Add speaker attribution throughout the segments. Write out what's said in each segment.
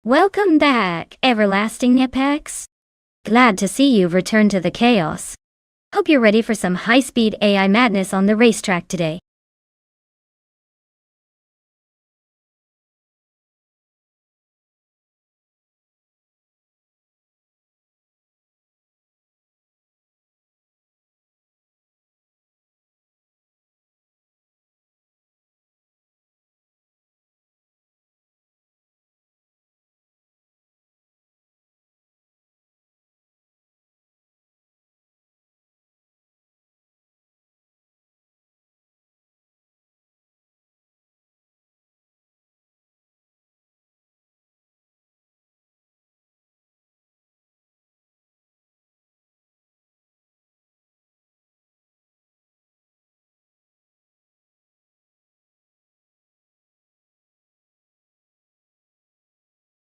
Speaker 1: Welcome back, everlasting Apex. Glad to see you've returned to the chaos. Hope you're ready for some high-speed AI madness on the racetrack today.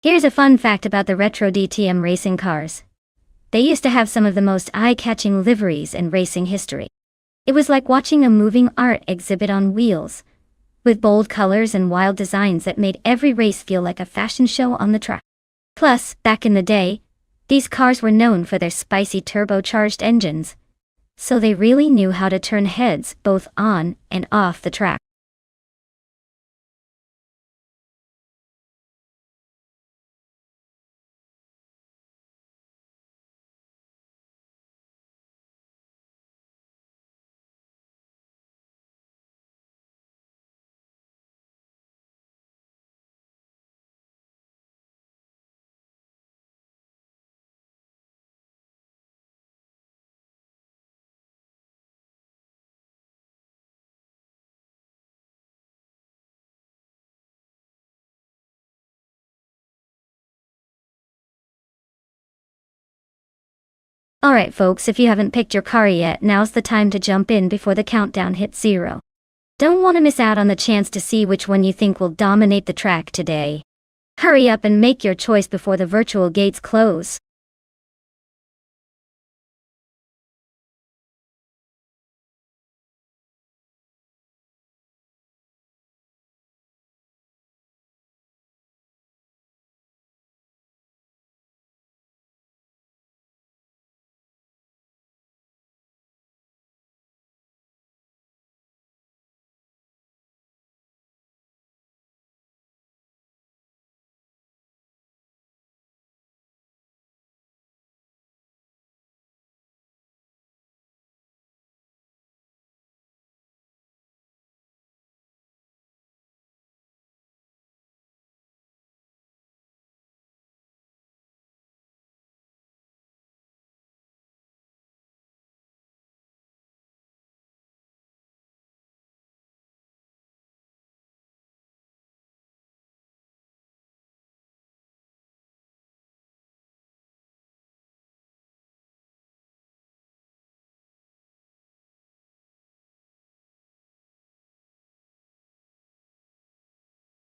Speaker 1: Here's a fun fact about the retro DTM racing cars. They used to have some of the most eye-catching liveries in racing history. It was like watching a moving art exhibit on wheels, with bold colors and wild designs that made every race feel like a fashion show on the track. Plus, back in the day, these cars were known for their spicy turbocharged engines, so they really knew how to turn heads both on and off the track. Alright folks, if you haven't picked your car yet, now's the time to jump in before the countdown hits 0. Don't want to miss out on the chance to see which one you think will dominate the track today. Hurry up and make your choice before the virtual gates close.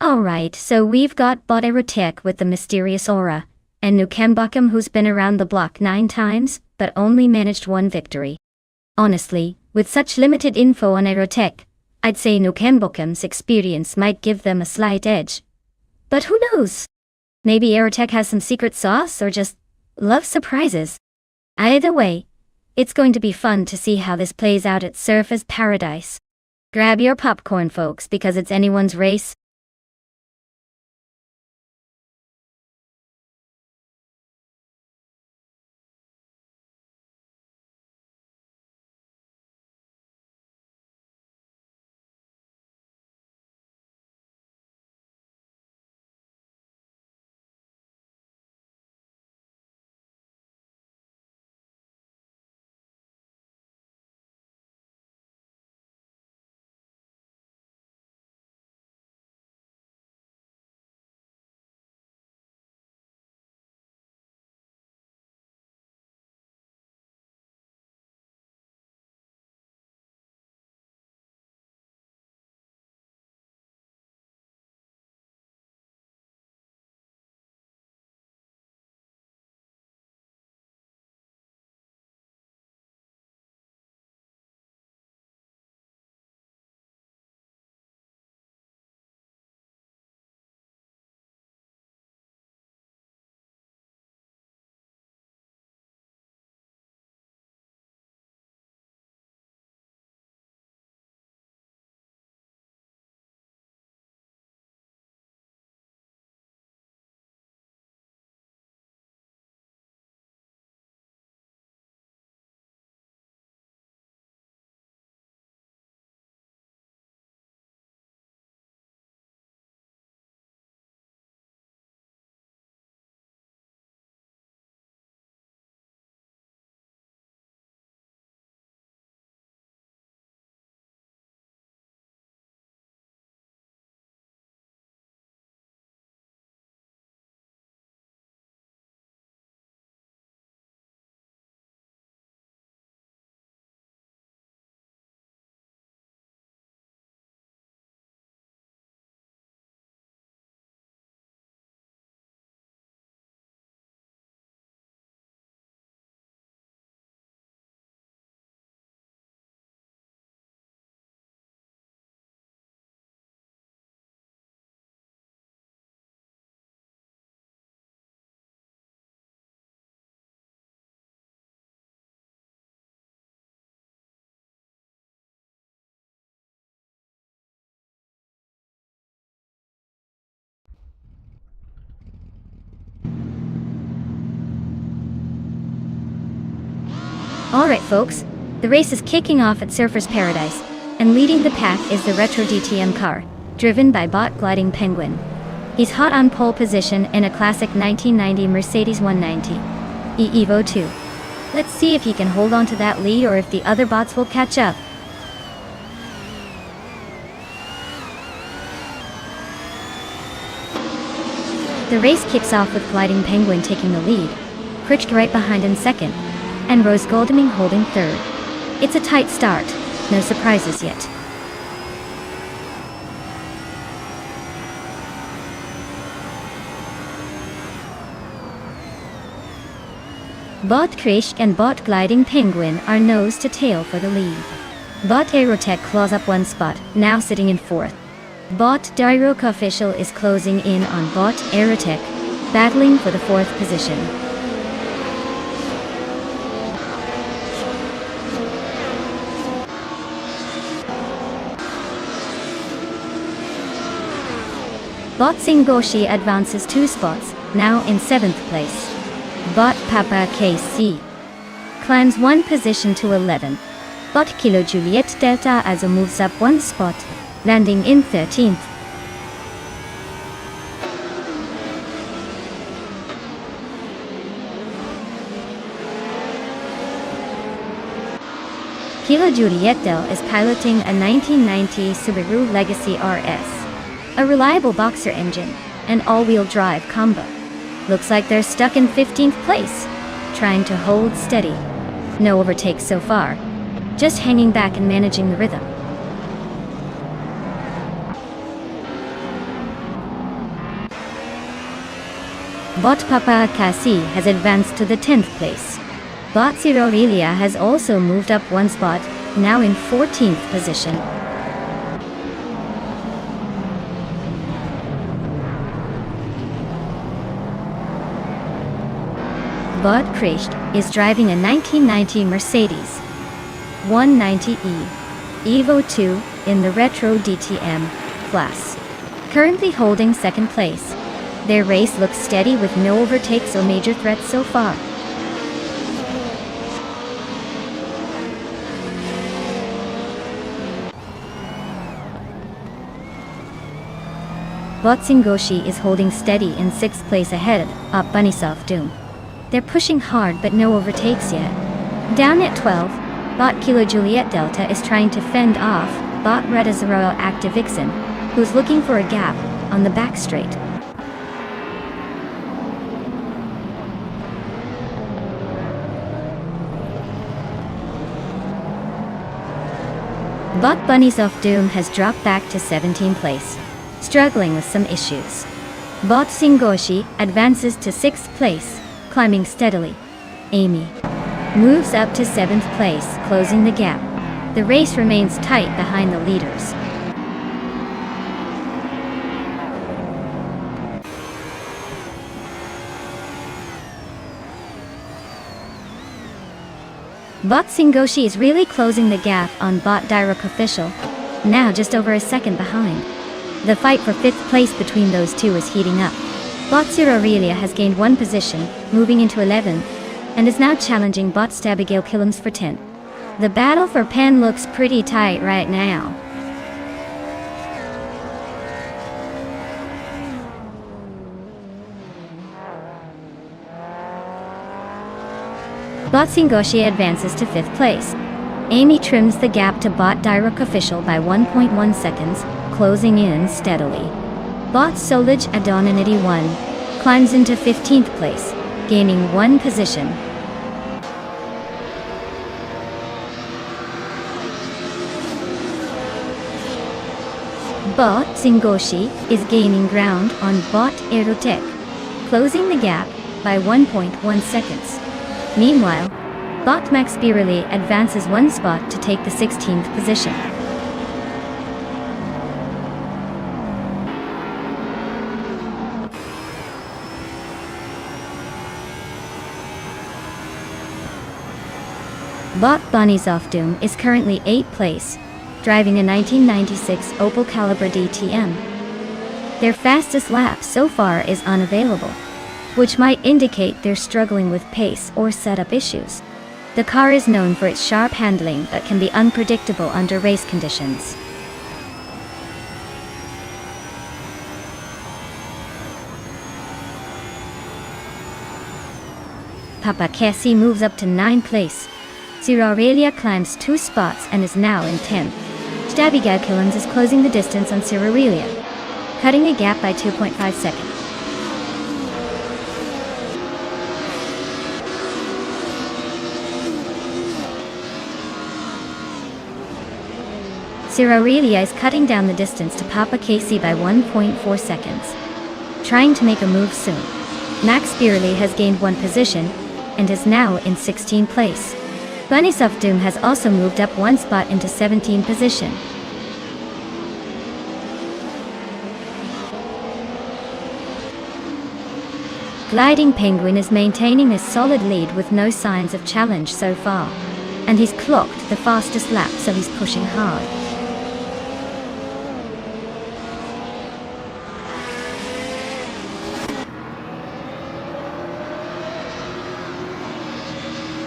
Speaker 1: Alright, so we've got Boterotek with the mysterious aura, and Nukembukum who's been around the block 9 times, but only managed one victory. Honestly, with such limited info on Aerotek, I'd say Nukembukum's experience might give them a slight edge. But who knows? Maybe Aerotech has some secret sauce or just loves surprises. Either way, it's going to be fun to see how this plays out at Surface Paradise. Grab your popcorn folks because it's anyone's race. Alright folks, the race is kicking off at Surfer's Paradise, and leading the pack is the retro DTM car, driven by Bot Gliding Penguin. He's hot on pole position in a classic 1990 Mercedes 190 Evo 2. Let's see if he can hold on to that lead or if the other bots will catch up. The race kicks off with Gliding Penguin taking the lead, Pritchk right behind in second, and Rose Goldeming holding third. It's a tight start, no surprises yet. Bot Pritchk and Bot Gliding Penguin are nose to tail for the lead. Bot Aerotech claws up one spot, now sitting in fourth. Bot Diroka Official is closing in on Bot Aerotech, battling for the fourth position. Bot Singoshi advances 2 spots, now in 7th place. Bot Papa KC climbs 1 position to 11. Bot Kilo Juliet Delta also moves up 1 spot, landing in 13th. Kilo Juliet Del is piloting a 1990 Subaru Legacy RS. A reliable boxer engine, and all-wheel drive combo. Looks like they're stuck in 15th place, trying to hold steady. No overtakes so far, just hanging back and managing the rhythm. Bot Papa Kasi has advanced to the 10th place. Bot Zero Aurelia has also moved up 1 spot, now in 14th position. Bot Pritchk is driving a 1990 Mercedes 190E Evo 2 in the Retro DTM class, currently holding 2nd place. Their race looks steady with no overtakes or major threats so far. Bot Singoshi is holding steady in 6th place ahead of Bunnysoft Doom. They're pushing hard but no overtakes yet. Down at 12, Bot Kilo Juliet Delta is trying to fend off Bot Red Azaro Active Vixen, who's looking for a gap on the back straight. Bot Bunnies of Doom has dropped back to 17th place, struggling with some issues. Bot Singoshi advances to 6th place, climbing steadily. Amy moves up to 7th place, closing the gap. The race remains tight behind the leaders. Bot Singoshi is really closing the gap on Bot Dirok Official, now just over a second behind. The fight for 5th place between those two is heating up. Bot Zero Aurelia has gained 1 position, moving into 11th, and is now challenging Bot Stabigail Killums for 10th. The battle for pen looks pretty tight right now. Bot Singoshi advances to 5th place. Amy trims the gap to Bot Dirok Official by 1.1 seconds, closing in steadily. Bot Solage Adonanity 1 climbs into 15th place, gaining 1 position. Bot Singoshi is gaining ground on Bot Aerotech, closing the gap by 1.1 seconds. Meanwhile, Bot Max Birley advances 1 spot to take the 16th position. Bot Bunnies of Doom is currently 8th place, driving a 1996 Opel Calibra DTM. Their fastest lap so far is unavailable, which might indicate they're struggling with pace or setup issues. The car is known for its sharp handling but can be unpredictable under race conditions. Papa Cassie moves up to 9th place. Sierra Aurelia climbs 2 spots and is now in 10th. Stabby Killens is closing the distance on Sierra Aurelia, cutting the gap by 2.5 seconds. Sierra Aurelia is cutting down the distance to Papa Casey by 1.4 seconds, trying to make a move soon. Max Beerley has gained 1 position and is now in 16th place. Bunnysoft Doom has also moved up 1 spot into 17th position. Gliding Penguin is maintaining a solid lead with no signs of challenge so far, and he's clocked the fastest lap, so he's pushing hard.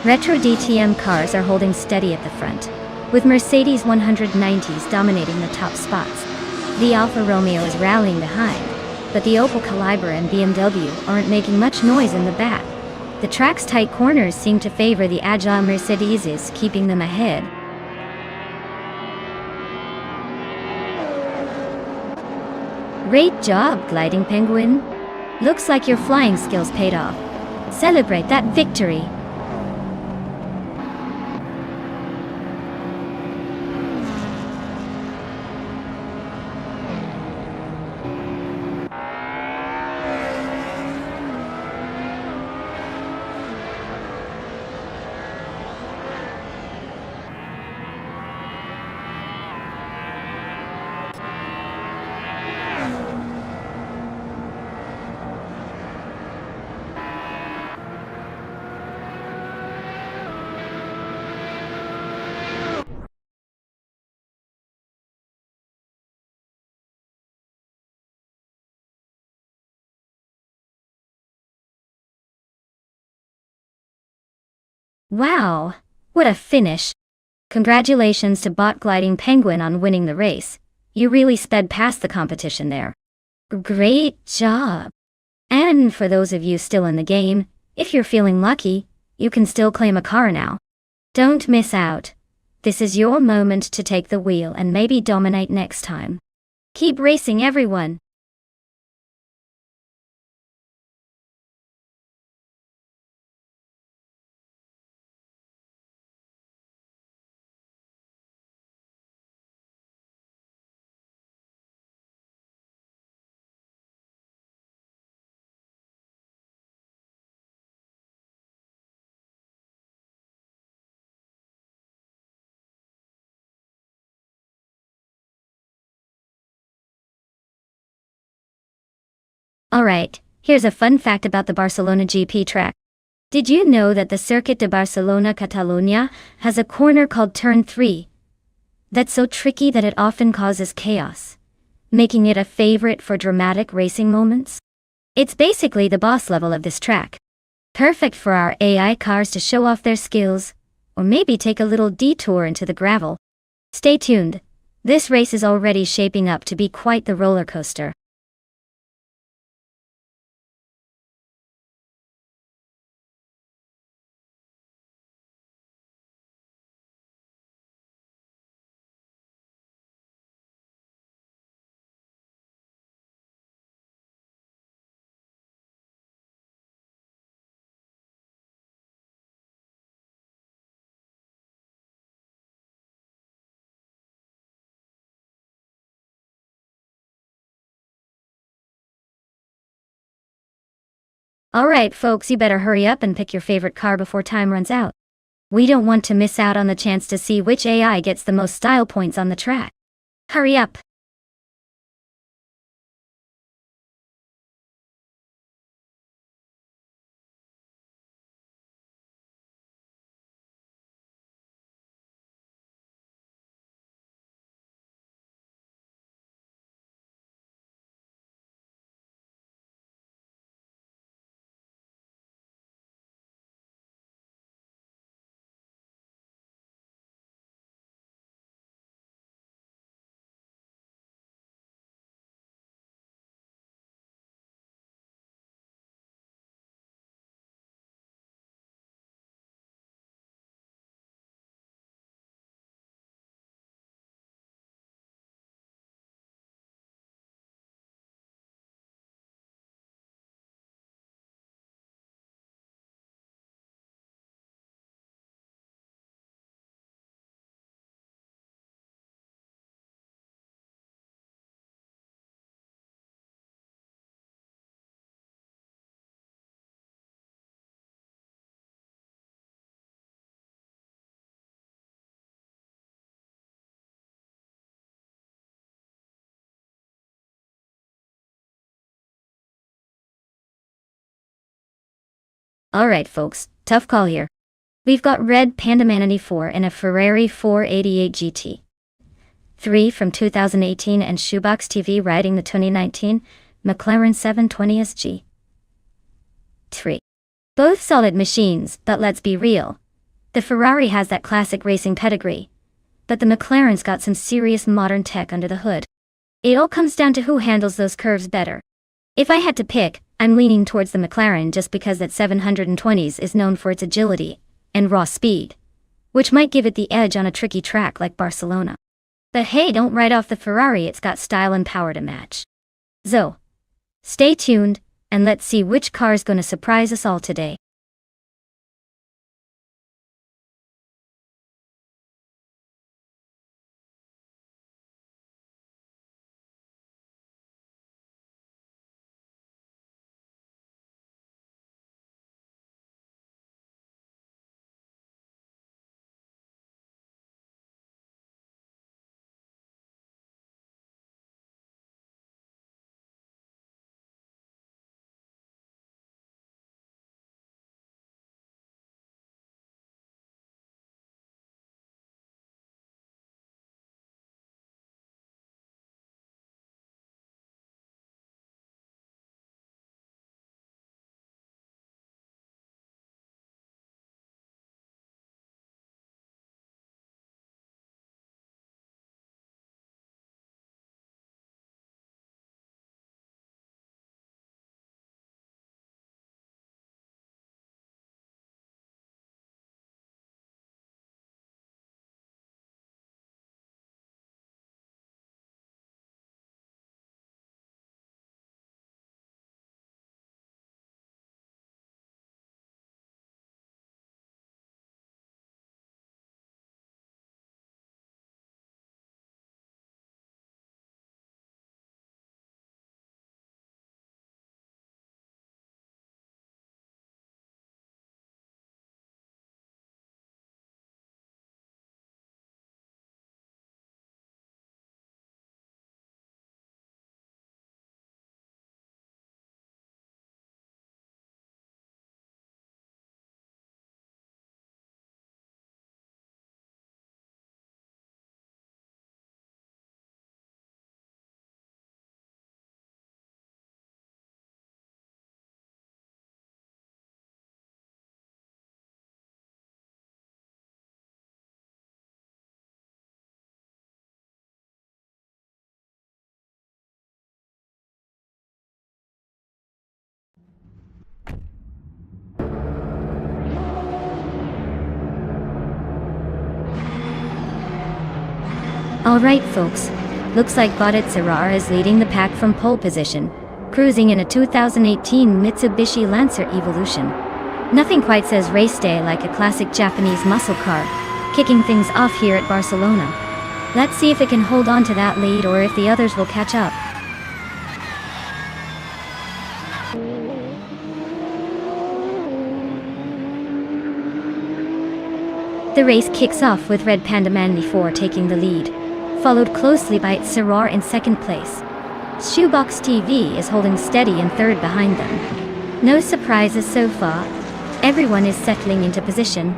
Speaker 1: Retro DTM cars are holding steady at the front, with Mercedes 190s dominating the top spots. The Alfa Romeo is rallying behind, but the Opel Calibre and BMW aren't making much noise in the back. The track's tight corners seem to favor the agile Mercedeses, keeping them ahead. Great job, Gliding Penguin. Looks like your flying skills paid off. Celebrate that victory. Wow, what a finish! Congratulations to Bot Gliding Penguin on winning the race. You really sped past the competition there. Great job! And for those of you still in the game, if you're feeling lucky, you can still claim a car now. Don't miss out. This is your moment to take the wheel and maybe dominate next time. Keep racing, everyone! Alright, here's a fun fact about the Barcelona GP track. Did you know that the Circuit de Barcelona Catalunya has a corner called Turn 3? That's so tricky that it often causes chaos, making it a favorite for dramatic racing moments. It's basically the boss level of this track. Perfect for our AI cars to show off their skills, or maybe take a little detour into the gravel. Stay tuned. This race is already shaping up to be quite the roller coaster. Alright folks, you better hurry up and pick your favorite car before time runs out. We don't want to miss out on the chance to see which AI gets the most style points on the track. Hurry up! Alright folks, tough call here. We've got Red Panda Man 94 and a Ferrari 488 GT. 3 from 2018 and Shoebox TV riding the 2019 McLaren 720 SG. 3. Both solid machines, but let's be real. The Ferrari has that classic racing pedigree, but the McLaren's got some serious modern tech under the hood. It all comes down to who handles those curves better. If I had to pick, I'm leaning towards the McLaren just because that 720s is known for its agility and raw speed, which might give it the edge on a tricky track like Barcelona. But hey, don't write off the Ferrari, it's got style and power to match. So, stay tuned, and let's see which car's gonna surprise us all today. Alright folks, looks like Bodit is leading the pack from pole position, cruising in a 2018 Mitsubishi Lancer Evolution. Nothing quite says race day like a classic Japanese muscle car, kicking things off here at Barcelona. Let's see if it can hold on to that lead or if the others will catch up. The race kicks off with Red Panda Man 94 taking the lead, followed closely by Syrah in second place. Shoebox TV is holding steady in third behind them. No surprises so far. Everyone is settling into position.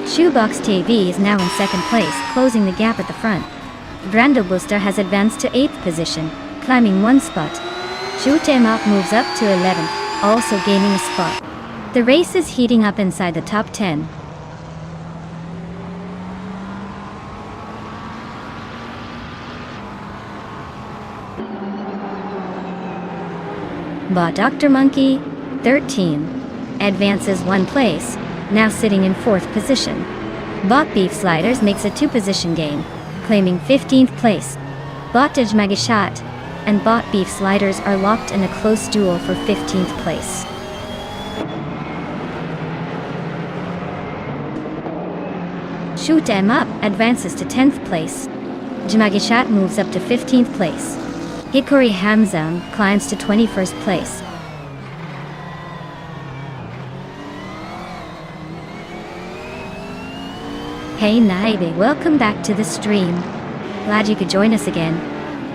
Speaker 1: Shoebox TV is now in second place, closing the gap at the front. Brando Booster has advanced to 8th position, climbing one spot. Shoot 'em Up moves up to 11th, also gaining a spot. The race is heating up inside the top 10. But Dr. Monkey, 13, advances one place, now sitting in 4th position. Bot Beef Sliders makes a 2-position gain, claiming 15th place. Bot Magishat and Bot Beef Sliders are locked in a close duel for 15th place. Shoot 'em Up advances to 10th place. Jmagishat moves up to 15th place. Hikori Hamzam climbs to 21st place. Hey Naive, welcome back to the stream. Glad you could join us again.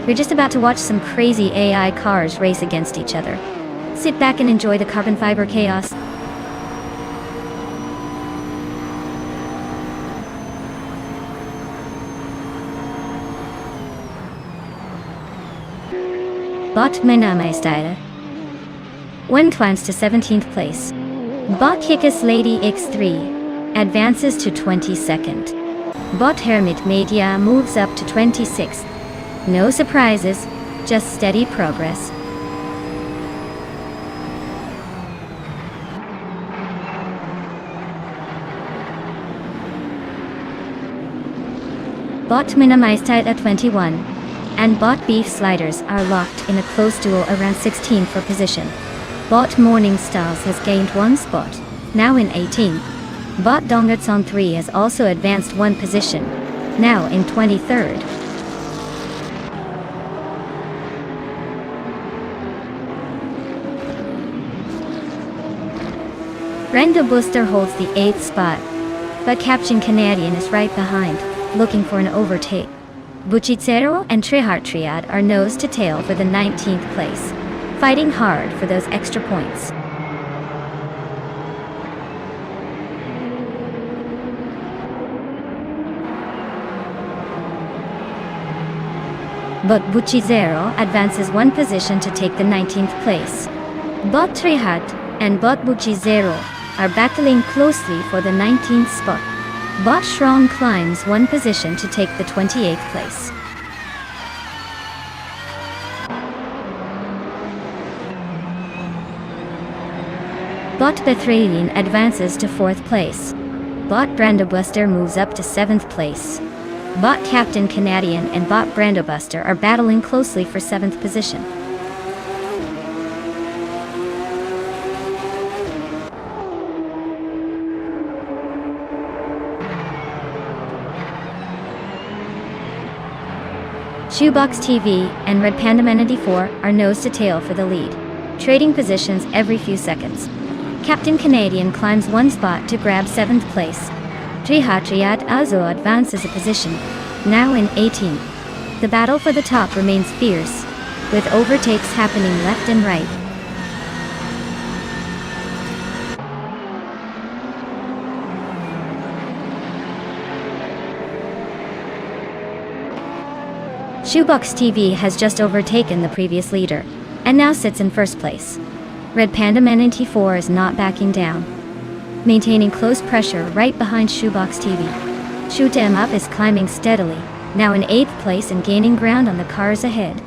Speaker 1: We're just about to watch some crazy AI cars race against each other. Sit back and enjoy the carbon fiber chaos. Bot Menameister. One climbs to 17th place. Bot Hickus Lady X3 advances to 22nd. Bot Hermit Media moves up to 26th. No surprises, just steady progress. Bot Minimized at 21, and Bot Beef Sliders are locked in a close duel around 16 for position. Bot Morning Stars has gained one spot, now in 18. Bot Donguts on 3 has also advanced one position, now in 23rd. Brenda Booster holds the 8th spot, but Captain Canadian is right behind, looking for an overtake. Buchitsero and Trihart Triad are nose to tail for the 19th place, fighting hard for those extra points. But Buchitsero advances one position to take the 19th place. Bot Trihart and Bot Buchitsero are battling closely for the 19th spot. Bot Shrong climbs one position to take the 28th place. Bot Bethralian advances to 4th place. Bot Brandobuster moves up to 7th place. Bot Captain Canadian and Bot Brandobuster are battling closely for 7th position. Shoebox TV and Red Panda Man 94 are nose to tail for the lead, trading positions every few seconds. Captain Canadian climbs one spot to grab 7th place. Trihatriad Azo advances a position, now in 18. The battle for the top remains fierce, with overtakes happening left and right. Shoebox TV has just overtaken the previous leader, and now sits in 1st place. Red Panda Man 94 is not backing down, maintaining close pressure right behind Shoebox TV. Shoot 'em Up is climbing steadily, now in 8th place and gaining ground on the cars ahead.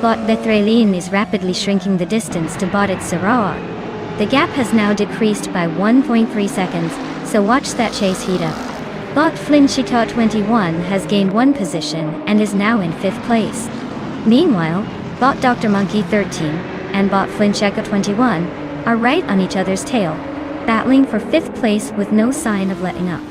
Speaker 1: Bot Bethralian is rapidly shrinking the distance to Bot at Sarawak. The gap has now decreased by 1.3 seconds, so watch that chase heat up. Bot Flinchita 21 has gained one position and is now in 5th place. Meanwhile, Bot Dr. Monkey 13 and Bot Flincheka 21 are right on each other's tail, battling for 5th place with no sign of letting up.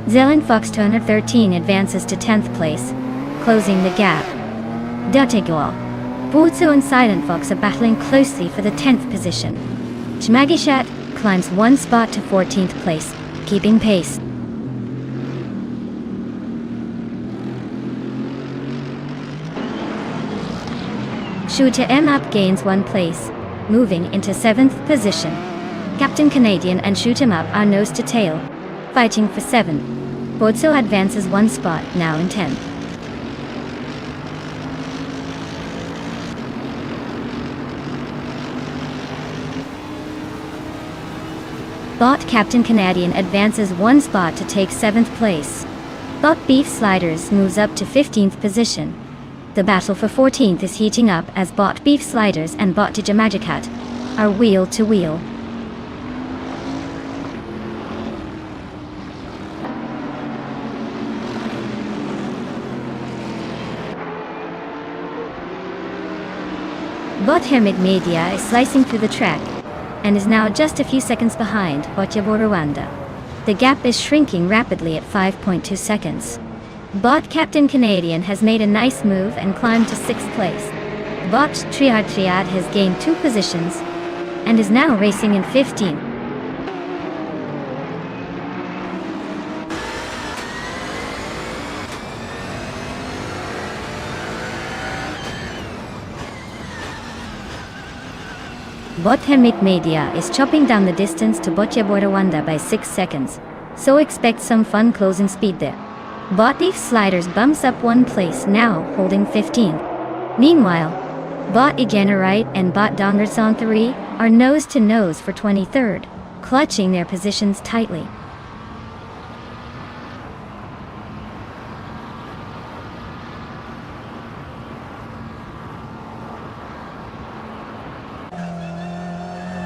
Speaker 1: Zelen Fox Turner 13 advances to 10th place, closing the gap. Dutigwal, Butsu and Silent Fox are battling closely for the 10th position. Chmagishat climbs one spot to 14th place, keeping pace. Shoot 'em Up gains one place, moving into 7th position. Captain Canadian and Shoot 'em Up are nose to tail, fighting for 7th. Bodso advances one spot, now in 10th. Bot Captain Canadian advances one spot to take 7th place. Bot Beef Sliders moves up to 15th position. The battle for 14th is heating up as Bot Beef Sliders and Bot Tijamagikat are wheel to wheel. Bot Hermit Media is slicing through the track, and is now just a few seconds behind Rwanda. The gap is shrinking rapidly at 5.2 seconds. Bot Captain Canadian has made a nice move and climbed to 6th place. Bot Triad has gained 2 positions and is now racing in 15th. Bot Hermit Media is chopping down the distance to Rwanda by 6 seconds, so expect some fun closing speed there. Bot Leaf Sliders bumps up 1 place, now holding 15th. Meanwhile, Bot Egenerite and Bot Dongerson 3 are nose to nose for 23rd, clutching their positions tightly.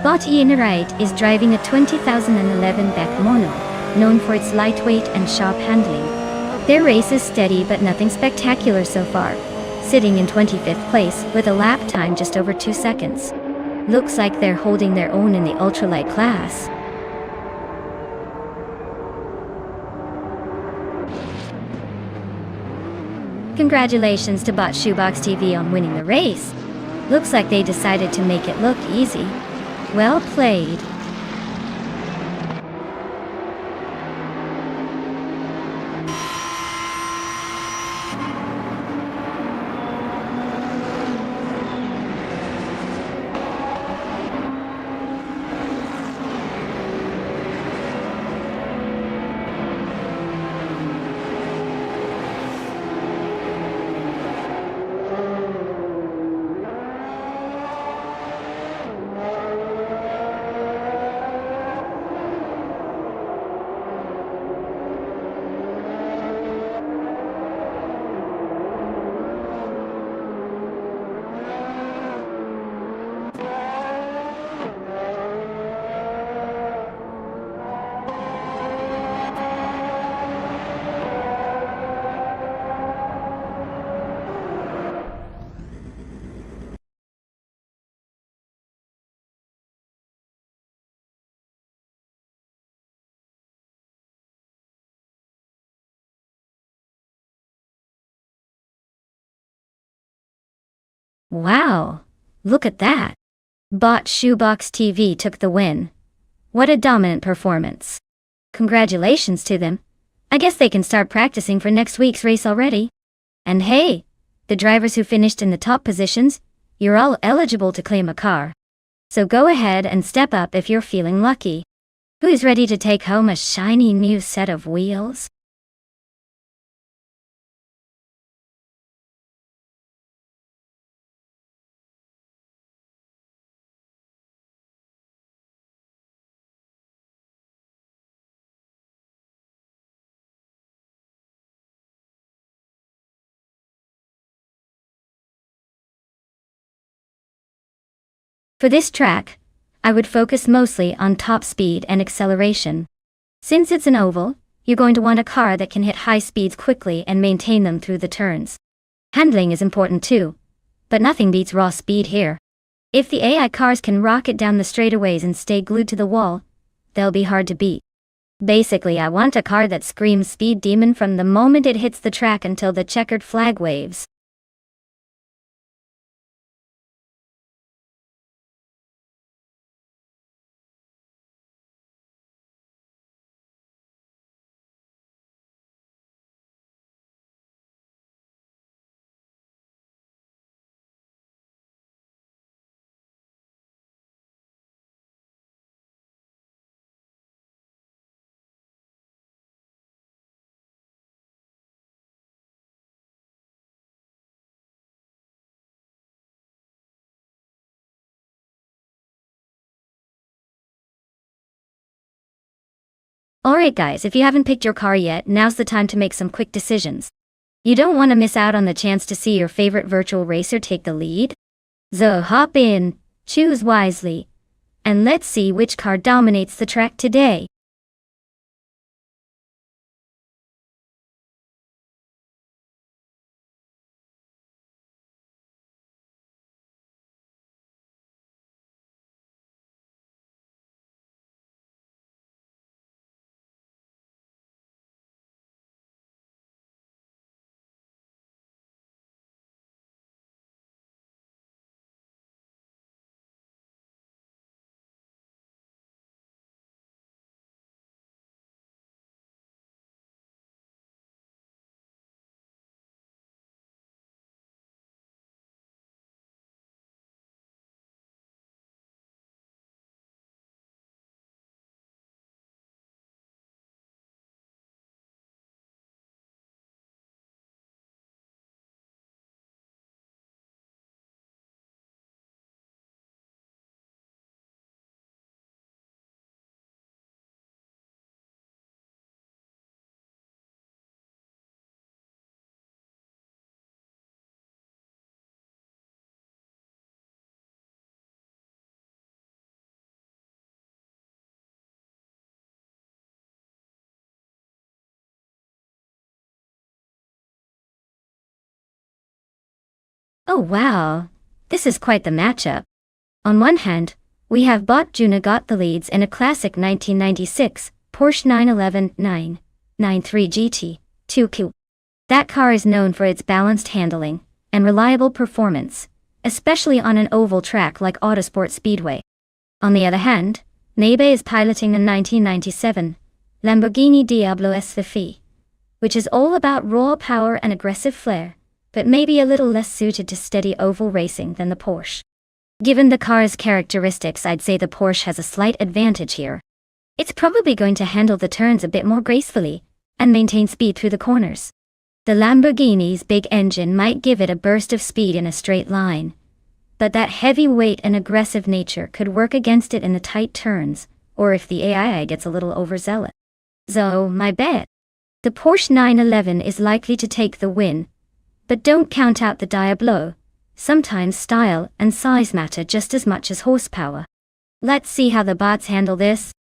Speaker 1: Bot Egenerite is driving a 2011 Beck Mono, known for its lightweight and sharp handling. Their race is steady but nothing spectacular so far, sitting in 25th place with a lap time just over 2 seconds. Looks like they're holding their own in the ultralight class. Congratulations to Bot Shoebox TV on winning the race. Looks like they decided to make it look easy. Well played. Wow, look at that. Bot Shoebox TV took the win. What a dominant performance. Congratulations to them. I guess they can start practicing for next week's race already. And hey, the drivers who finished in the top positions, you're all eligible to claim a car. So go ahead and step up if you're feeling lucky. Who's ready to take home a shiny new set of wheels? For this track, I would focus mostly on top speed and acceleration. Since it's an oval, you're going to want a car that can hit high speeds quickly and maintain them through the turns. Handling is important too, but nothing beats raw speed here. If the AI cars can rocket down the straightaways and stay glued to the wall, they'll be hard to beat. Basically, I want a car that screams Speed Demon from the moment it hits the track until the checkered flag waves. Alright guys, if you haven't picked your car yet, now's the time to make some quick decisions. You don't want to miss out on the chance to see your favorite virtual racer take the lead. So hop in, choose wisely, and let's see which car dominates the track today. Oh wow, this is quite the matchup. On one hand, we have Bot Juna got the leads in a classic 1996 Porsche 911 993 GT 2Q. That car is known for its balanced handling and reliable performance, especially on an oval track like Autosport Speedway. On the other hand, Nebe is piloting a 1997 Lamborghini Diablo SV, which is all about raw power and aggressive flair, but maybe a little less suited to steady oval racing than the Porsche. Given the car's characteristics, I'd say the Porsche has a slight advantage here. It's probably going to handle the turns a bit more gracefully and maintain speed through the corners. The Lamborghini's big engine might give it a burst of speed in a straight line, but that heavy weight and aggressive nature could work against it in the tight turns, or if the AI gets a little overzealous. So, my bet. The Porsche 911 is likely to take the win, but don't count out the Diablo. Sometimes style and size matter just as much as horsepower. Let's see how the bots handle this.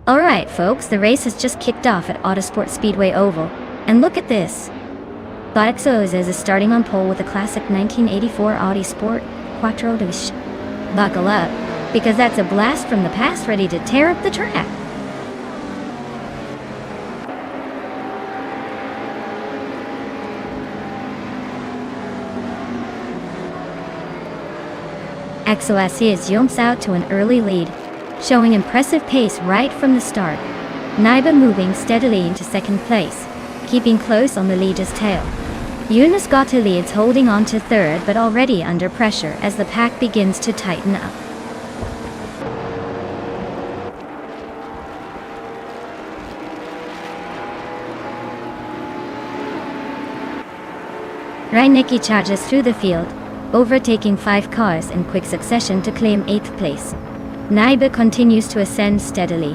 Speaker 1: Alright folks, the race has just kicked off at Autosport Speedway Oval, and look at this. Bot is starting on pole with a classic 1984 Audi Sport Quattro Division. Buckle up, because that's a blast from the past ready to tear up the track. XOS jumps out to an early lead, showing impressive pace right from the start. Naiba moving steadily into second place, keeping close on the leader's tail. Yunus Gata leads, holding on to third but already under pressure as the pack begins to tighten up. Reinecke charges through the field, overtaking 5 cars in quick succession to claim 8th place. Naiba continues to ascend steadily,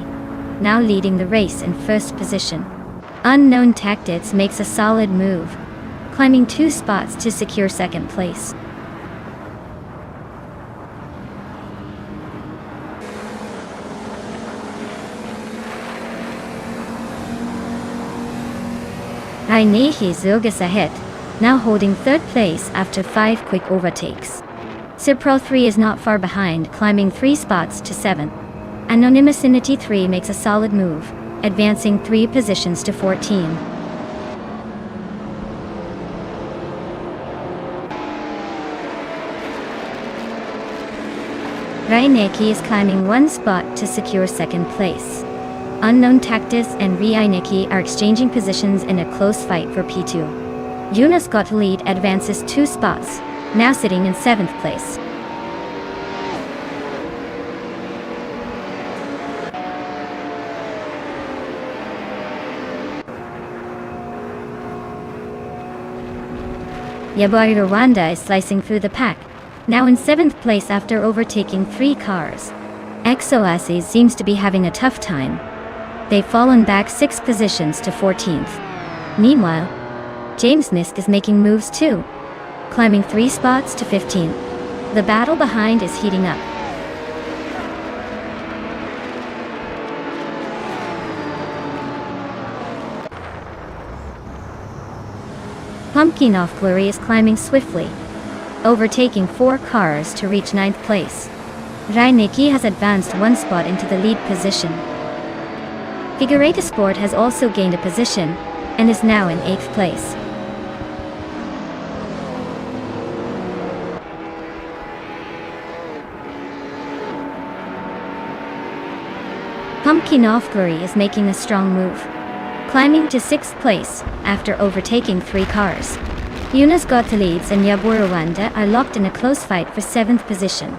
Speaker 1: now leading the race in first position. Unknown Tactics makes a solid move, climbing 2 spots to secure second place. Reinecke zerges ahead, now holding third place after 5 quick overtakes. Pro 3 is not far behind, climbing 3 spots to 7. Anonymous 3 makes a solid move, advancing 3 positions to 14. Reinecke is climbing 1 spot to secure second place. Unknown Tactics and Reinecke are exchanging positions in a close fight for P2. Yunus Gata lead advances 2 spots, now sitting in 7th place. Yabari Rwanda is slicing through the pack, now in 7th place after overtaking 3 cars. Exoases seems to be having a tough time. They've fallen back 6 positions to 14th. Meanwhile, James Nisk is making moves too, climbing 3 spots to 15th. The battle behind is heating up. Pumpkin of Glory is climbing swiftly, overtaking 4 cars to reach 9th place. Reinecke has advanced 1 spot into the lead position. Figueireda Sport has also gained a position and is now in 8th place. Pumpkin of Glory is making a strong move, climbing to 6th place after overtaking 3 cars. Yunus Gottliebs and Yabur Rwanda are locked in a close fight for 7th position.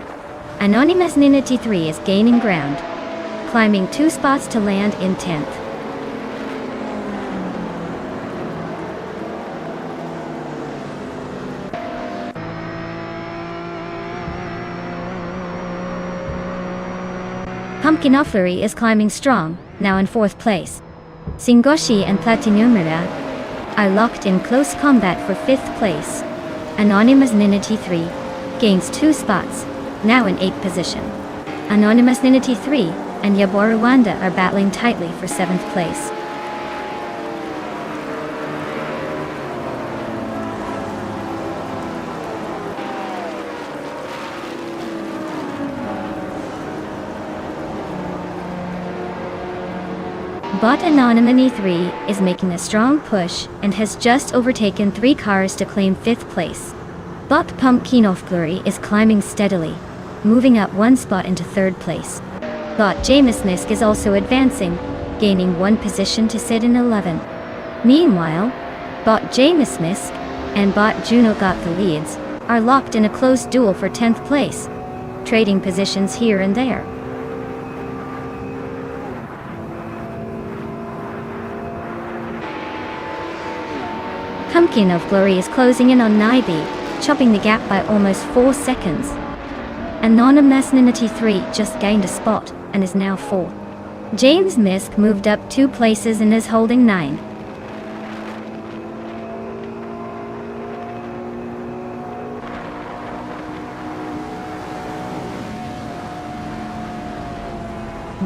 Speaker 1: Anonymous Ninity 3 is gaining ground, climbing 2 spots to land in 10th. Pumpkin of Flurry is climbing strong, now in 4th place. Singoshi and Platinumura are locked in close combat for 5th place. Anonymous Ninity 3 gains 2 spots, now in 8th position. Anonymous Ninity 3 and Yabor Rwanda are battling tightly for 7th place. Bot Anonymity 3 is making a strong push and has just overtaken 3 cars to claim 5th place. Bot Pumpkin of Glory is climbing steadily, moving up 1 spot into 3rd place. Bot James Nisk is also advancing, gaining 1 position to sit in 11. Meanwhile, Bot James Nisk and Bot Juno Got the Leads are locked in a close duel for 10th place, trading positions here and there. Pumpkin of Glory is closing in on Naibi, chopping the gap by almost 4 seconds. Anonymous Ninity 3 just gained a spot and is now 4th. James Nisk moved up 2 places and is holding 9.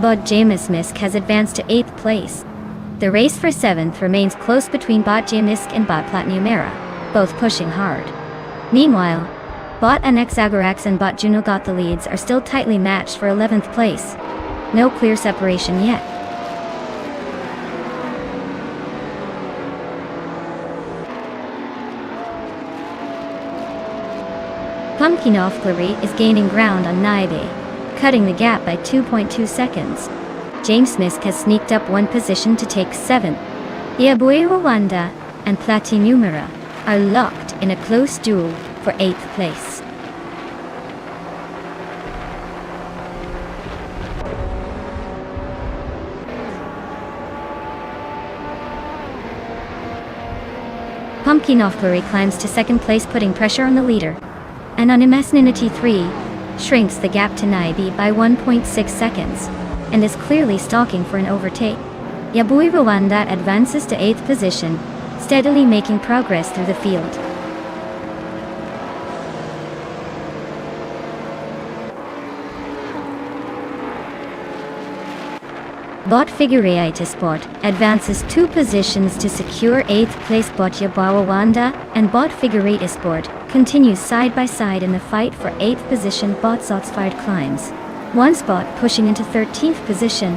Speaker 1: Bot James Nisk has advanced to 8th place. The race for 7th remains close between Bot James Nisk and Bot Platinumera, both pushing hard. Meanwhile, Bot Anexagarax and Bot Juno Got the Leads are still tightly matched for 11th place. No clear separation yet. Pumpkin of Glory is gaining ground on Naibe, cutting the gap by 2.2 seconds. James Nisk has sneaked up 1 position to take 7th. Yabue Rwanda and Platinumera are locked in a close duel for 8th place. Pumpkin of Glory climbs to 2nd place, putting pressure on the leader. Anonymous Ninity 3 shrinks the gap to Naibi by 1.6 seconds and is clearly stalking for an overtake. Yabui Rwanda advances to 8th position, steadily making progress through the field. Bot Figueireda Sport advances 2 positions to secure 8th place. Bot Yabawa Rwanda and Bot Figueireda Sport continues side by side in the fight for 8th position. Bot Zotsfired climbs 1 spot, pushing into 13th position.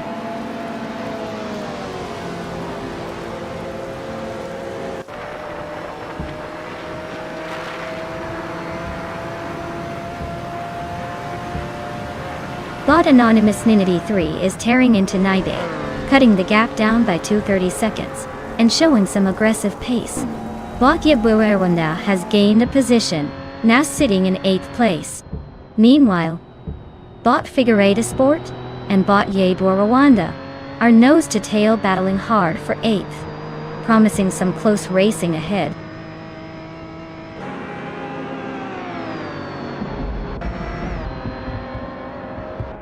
Speaker 1: Bot Anonymous Ninity 3 is tearing into Naibe, cutting the gap down by 230 seconds, and showing some aggressive pace. Bot Yabuer Rwanda has gained a position, now sitting in 8th place. Meanwhile, Bot Figueireda Sport and Bot Yabor Rwanda are nose to tail, battling hard for 8th, promising some close racing ahead.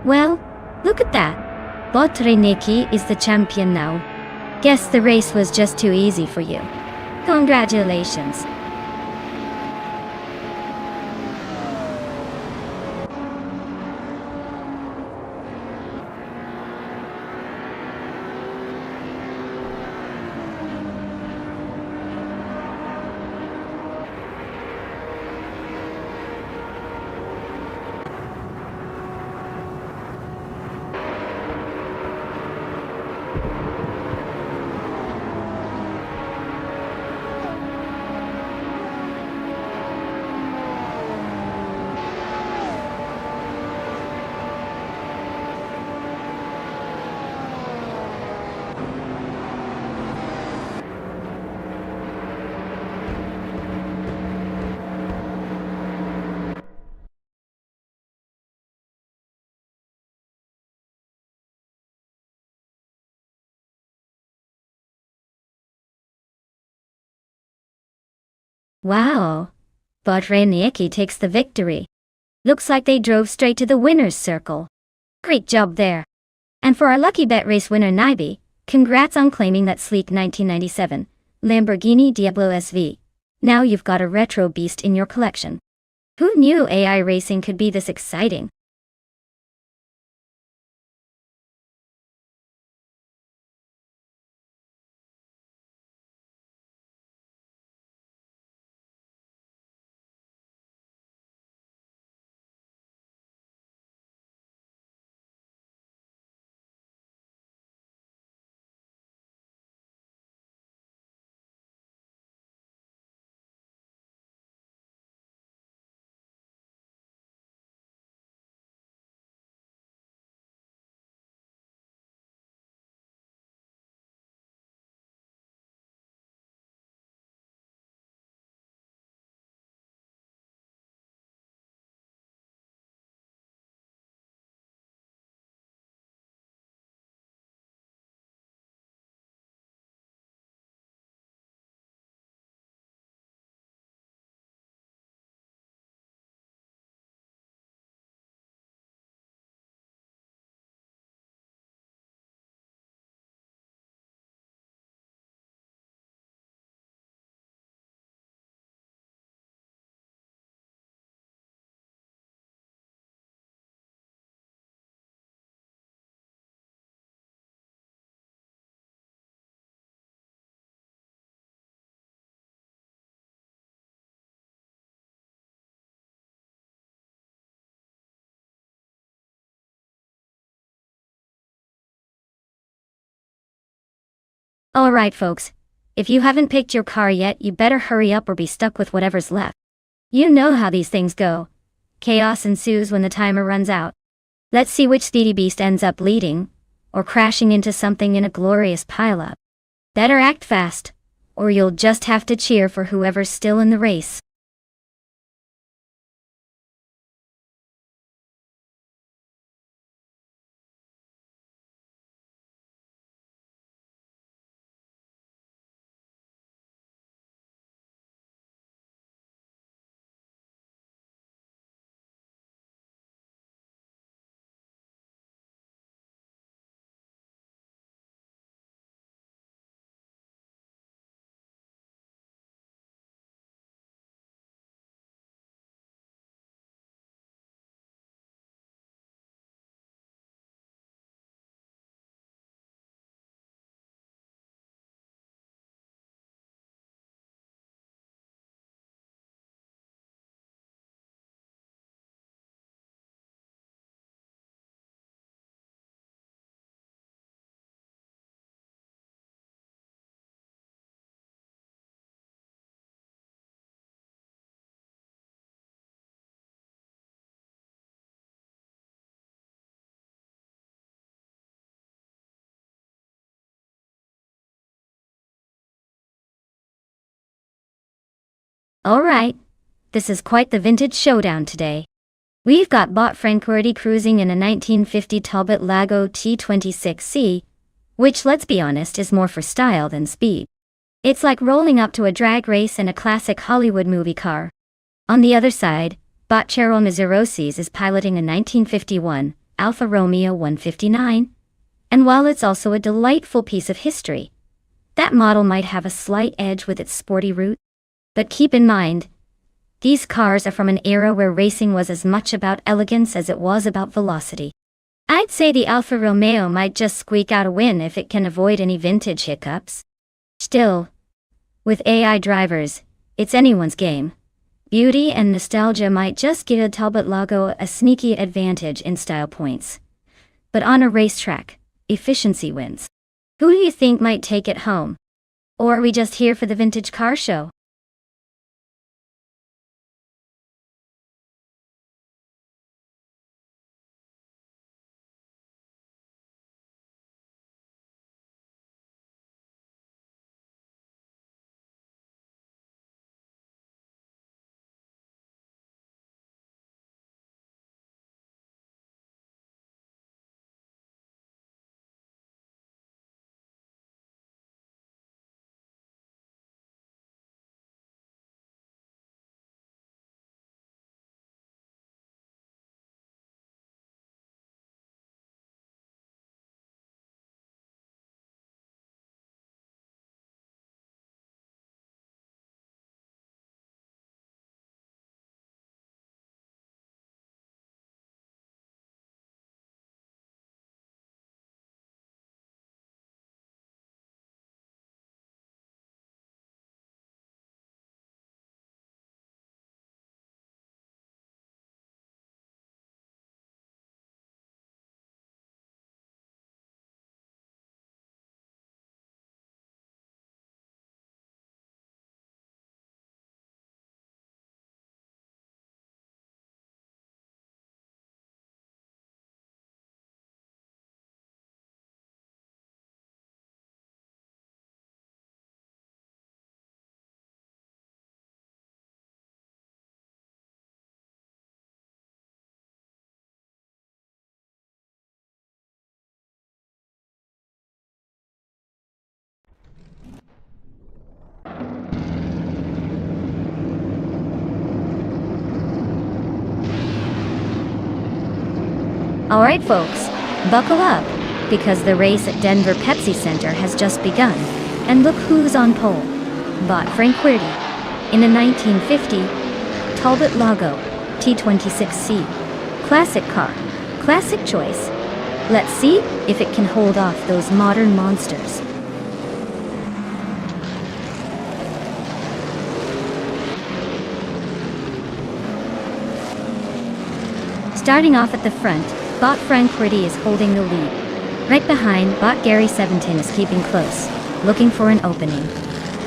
Speaker 1: Well, look at that. Bot Reneki is the champion now. Guess the race was just too easy for you. Congratulations. Wow. Bot Reneki takes the victory. Looks like they drove straight to the winner's circle. Great job there. And for our lucky bet race winner Naibi, congrats on claiming that sleek 1997 Lamborghini Diablo SV. Now you've got a retro beast in your collection. Who knew AI racing could be this exciting? Alright folks, if you haven't picked your car yet you better hurry up or be stuck with whatever's left. You know how these things go. Chaos ensues when the timer runs out. Let's see which speedy beast ends up leading, or crashing into something in a glorious pileup. Better act fast, or you'll just have to cheer for whoever's still in the race. Alright, this is quite the vintage showdown today. We've got Bot Francourity cruising in a 1950 Talbot Lago T26C, which let's be honest is more for style than speed. It's like rolling up to a drag race in a classic Hollywood movie car. On the other side, Bot Cheryl Mizurosis is piloting a 1951 Alfa Romeo 159, and while it's also a delightful piece of history, that model might have a slight edge with its sporty route. But keep in mind, these cars are from an era where racing was as much about elegance as it was about velocity. I'd say the Alfa Romeo might just squeak out a win if it can avoid any vintage hiccups. Still, with AI drivers, it's anyone's game. Beauty and nostalgia might just give Talbot Lago a sneaky advantage in style points. But on a racetrack, efficiency wins. Who do you think might take it home? Or are we just here for the vintage car show? Alright folks, buckle up, because the race at Denver Pepsi Center has just begun. And look who's on pole. Bot Franquirti. In a 1950 Talbot Lago T26C. Classic car. Classic choice. Let's see if it can hold off those modern monsters. Starting off at the front, Bot Franquirti is holding the lead. Right behind, Bot Gary 17 is keeping close, looking for an opening.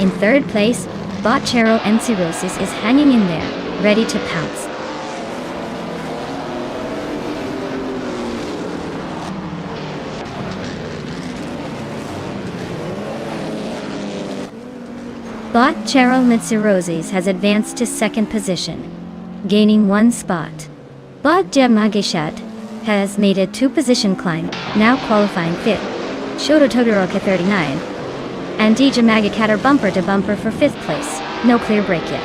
Speaker 1: In third place, Bot Chero Encirosis is hanging in there, ready to pounce. Bot Chero Encirosis has advanced to second position, gaining one spot. Bot Jemagishat has made a two-position climb, now qualifying fifth. Shoto Todoroka 39. And DJ Magacat are bumper to bumper for fifth place. No clear break yet.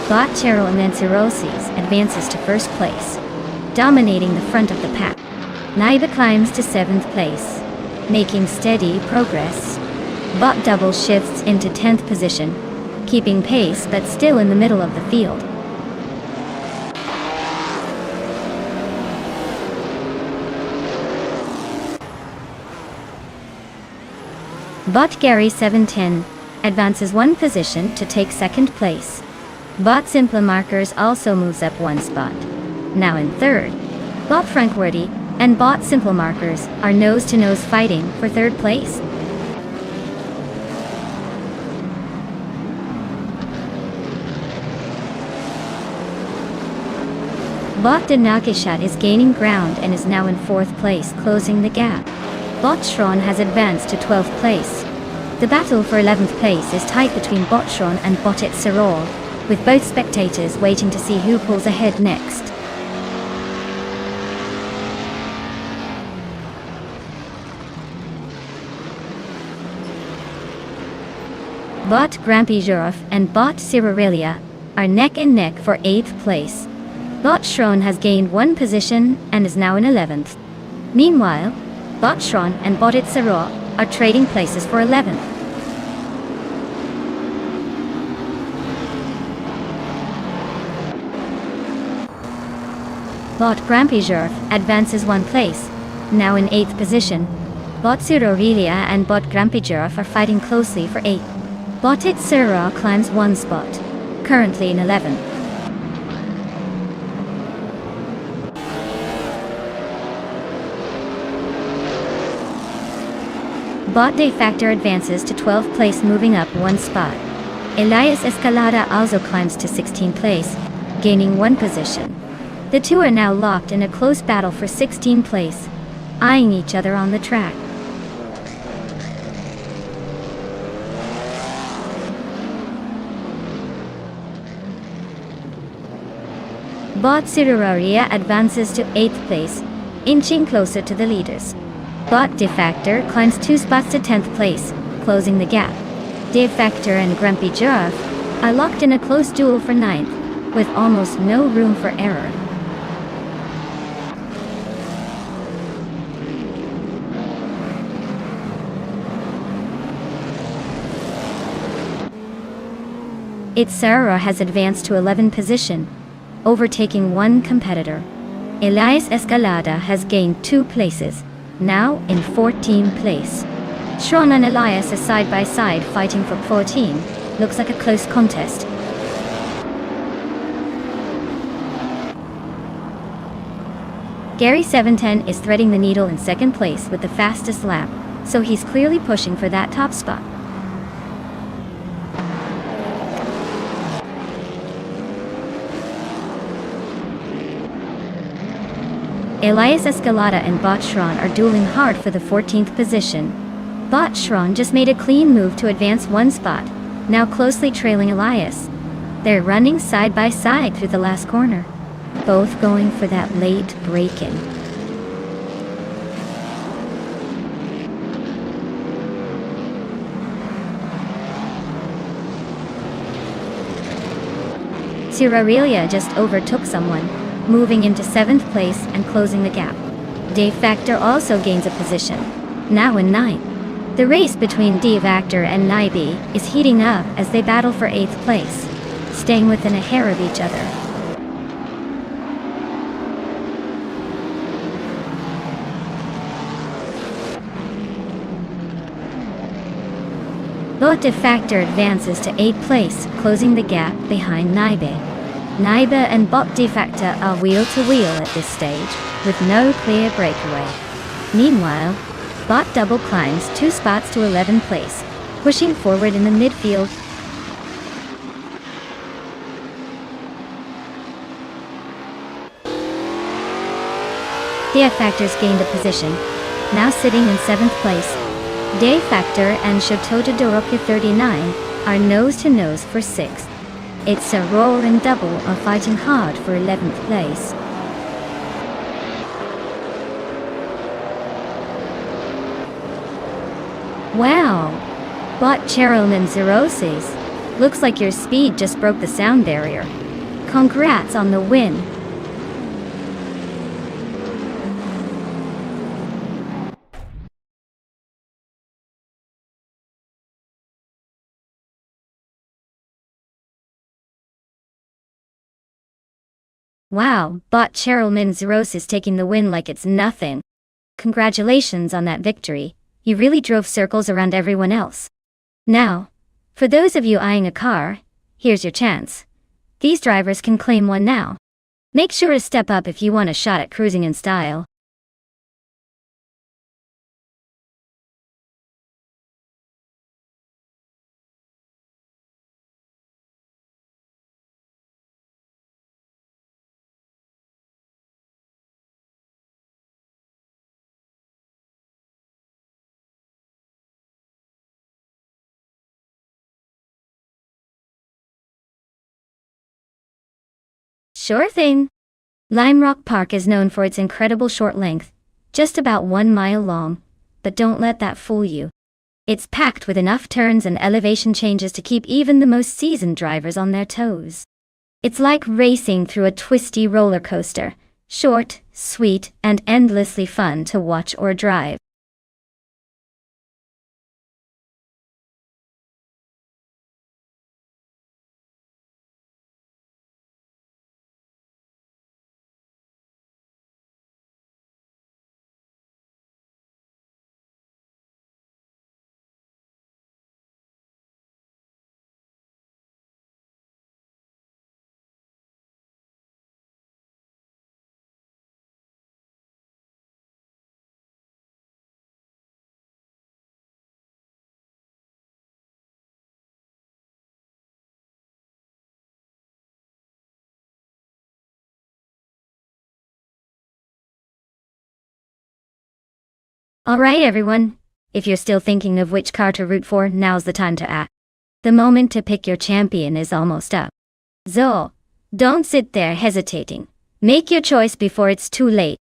Speaker 1: Bot Chero Encirosis advances to first place, dominating the front of the pack. Naiba climbs to seventh place, making steady progress. Bot Double shifts into 10th position, keeping pace but still in the middle of the field. Bot Gary 710 advances one position to take second place. Bot Simple Markers also moves up one spot, now in third. Bot Franquirti and Bot Simple Markers are nose-to-nose fighting for third place. Bot Denakishat is gaining ground and is now in fourth place, closing the gap. Bot Shron has advanced to 12th place. The battle for 11th place is tight between Bot Shron and Bot Itzerol, with both spectators waiting to see who pulls ahead next. Bot Grampy Zhurov and Bot Cirarelia are neck and neck for 8th place. Bot Shron has gained 1 position and is now in 11th. Meanwhile, Bot Shron and Bot Itzaro are trading places for 11th. Bot Grampy Zhurov advances 1 place, now in 8th position. Bot Cirarelia and Bot Grampy Zhurov are fighting closely for 8th. Bot Itzaro climbs 1 spot, currently in 11th. Bot De Factor advances to 12th place, moving up 1 spot. Elias Escalada also climbs to 16th place, gaining 1 position. The two are now locked in a close battle for 16th place, eyeing each other on the track. Bot Cirarelia advances to 8th place, inching closer to the leaders. Bot De Factor climbs 2 spots to 10th place, closing the gap. De Factor and Grampy Zhurov are locked in a close duel for 9th, with almost no room for error. Itzaro has advanced to 11th position, overtaking 1 competitor. Elias Escalada has gained 2 places, now in 14th place. Shron and Elias are side by side fighting for 14. Looks like a close contest. Gary 710 is threading the needle in 2nd place with the fastest lap, so he's clearly pushing for that top spot. Elias Escalada and Bot Shron are dueling hard for the 14th position. Bot Shron just made a clean move to advance 1 spot, now closely trailing Elias. They're running side by side through the last corner, both going for that late break-in. Cirarelia just overtook someone, moving into 7th place and closing the gap. De Factor also gains a position, now in 9th. The race between De Factor and Naibi is heating up as they battle for 8th place, staying within a hair of each other. Bot De Factor advances to 8th place, closing the gap behind Naibi. Naiba and Bot De Factor are wheel to wheel at this stage, with no clear breakaway. Meanwhile, Bot double climbs 2 spots to 11th place, pushing forward in the midfield. De Factor's gained a position, now sitting in 7th place. De Factor and Shotota Doroka 39 are nose to nose for 6th. Itzaro and Double are fighting hard for 11th place. Wow! Bot Cherylman Zeroses. Looks like your speed just broke the sound barrier. Congrats on the win. Wow, Bot Cherylman Zeros is taking the win like it's nothing. Congratulations on that victory, you really drove circles around everyone else. Now, for those of you eyeing a car, here's your chance. These drivers can claim one now. Make sure to step up if you want a shot at cruising in style. Sure thing. Lime Rock Park is known for its incredible short length, just about 1 mile long, but don't let that fool you. It's packed with enough turns and elevation changes to keep even the most seasoned drivers on their toes. It's like racing through a twisty roller coaster, short, sweet, and endlessly fun to watch or drive. Alright everyone, if you're still thinking of which car to root for, now's the time to act. The moment to pick your champion is almost up. So, don't sit there hesitating. Make your choice before it's too late.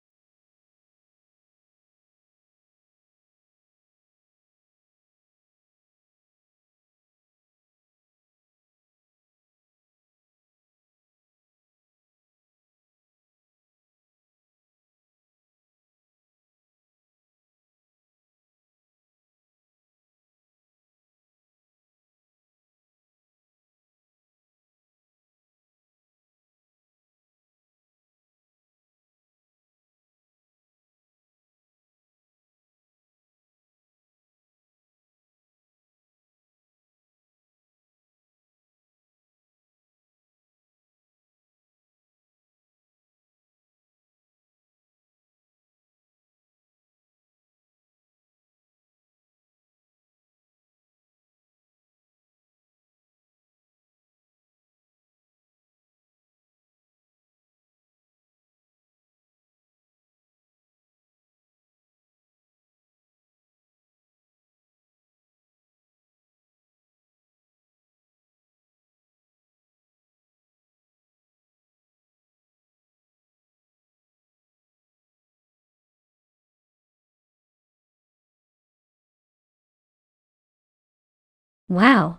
Speaker 1: Wow,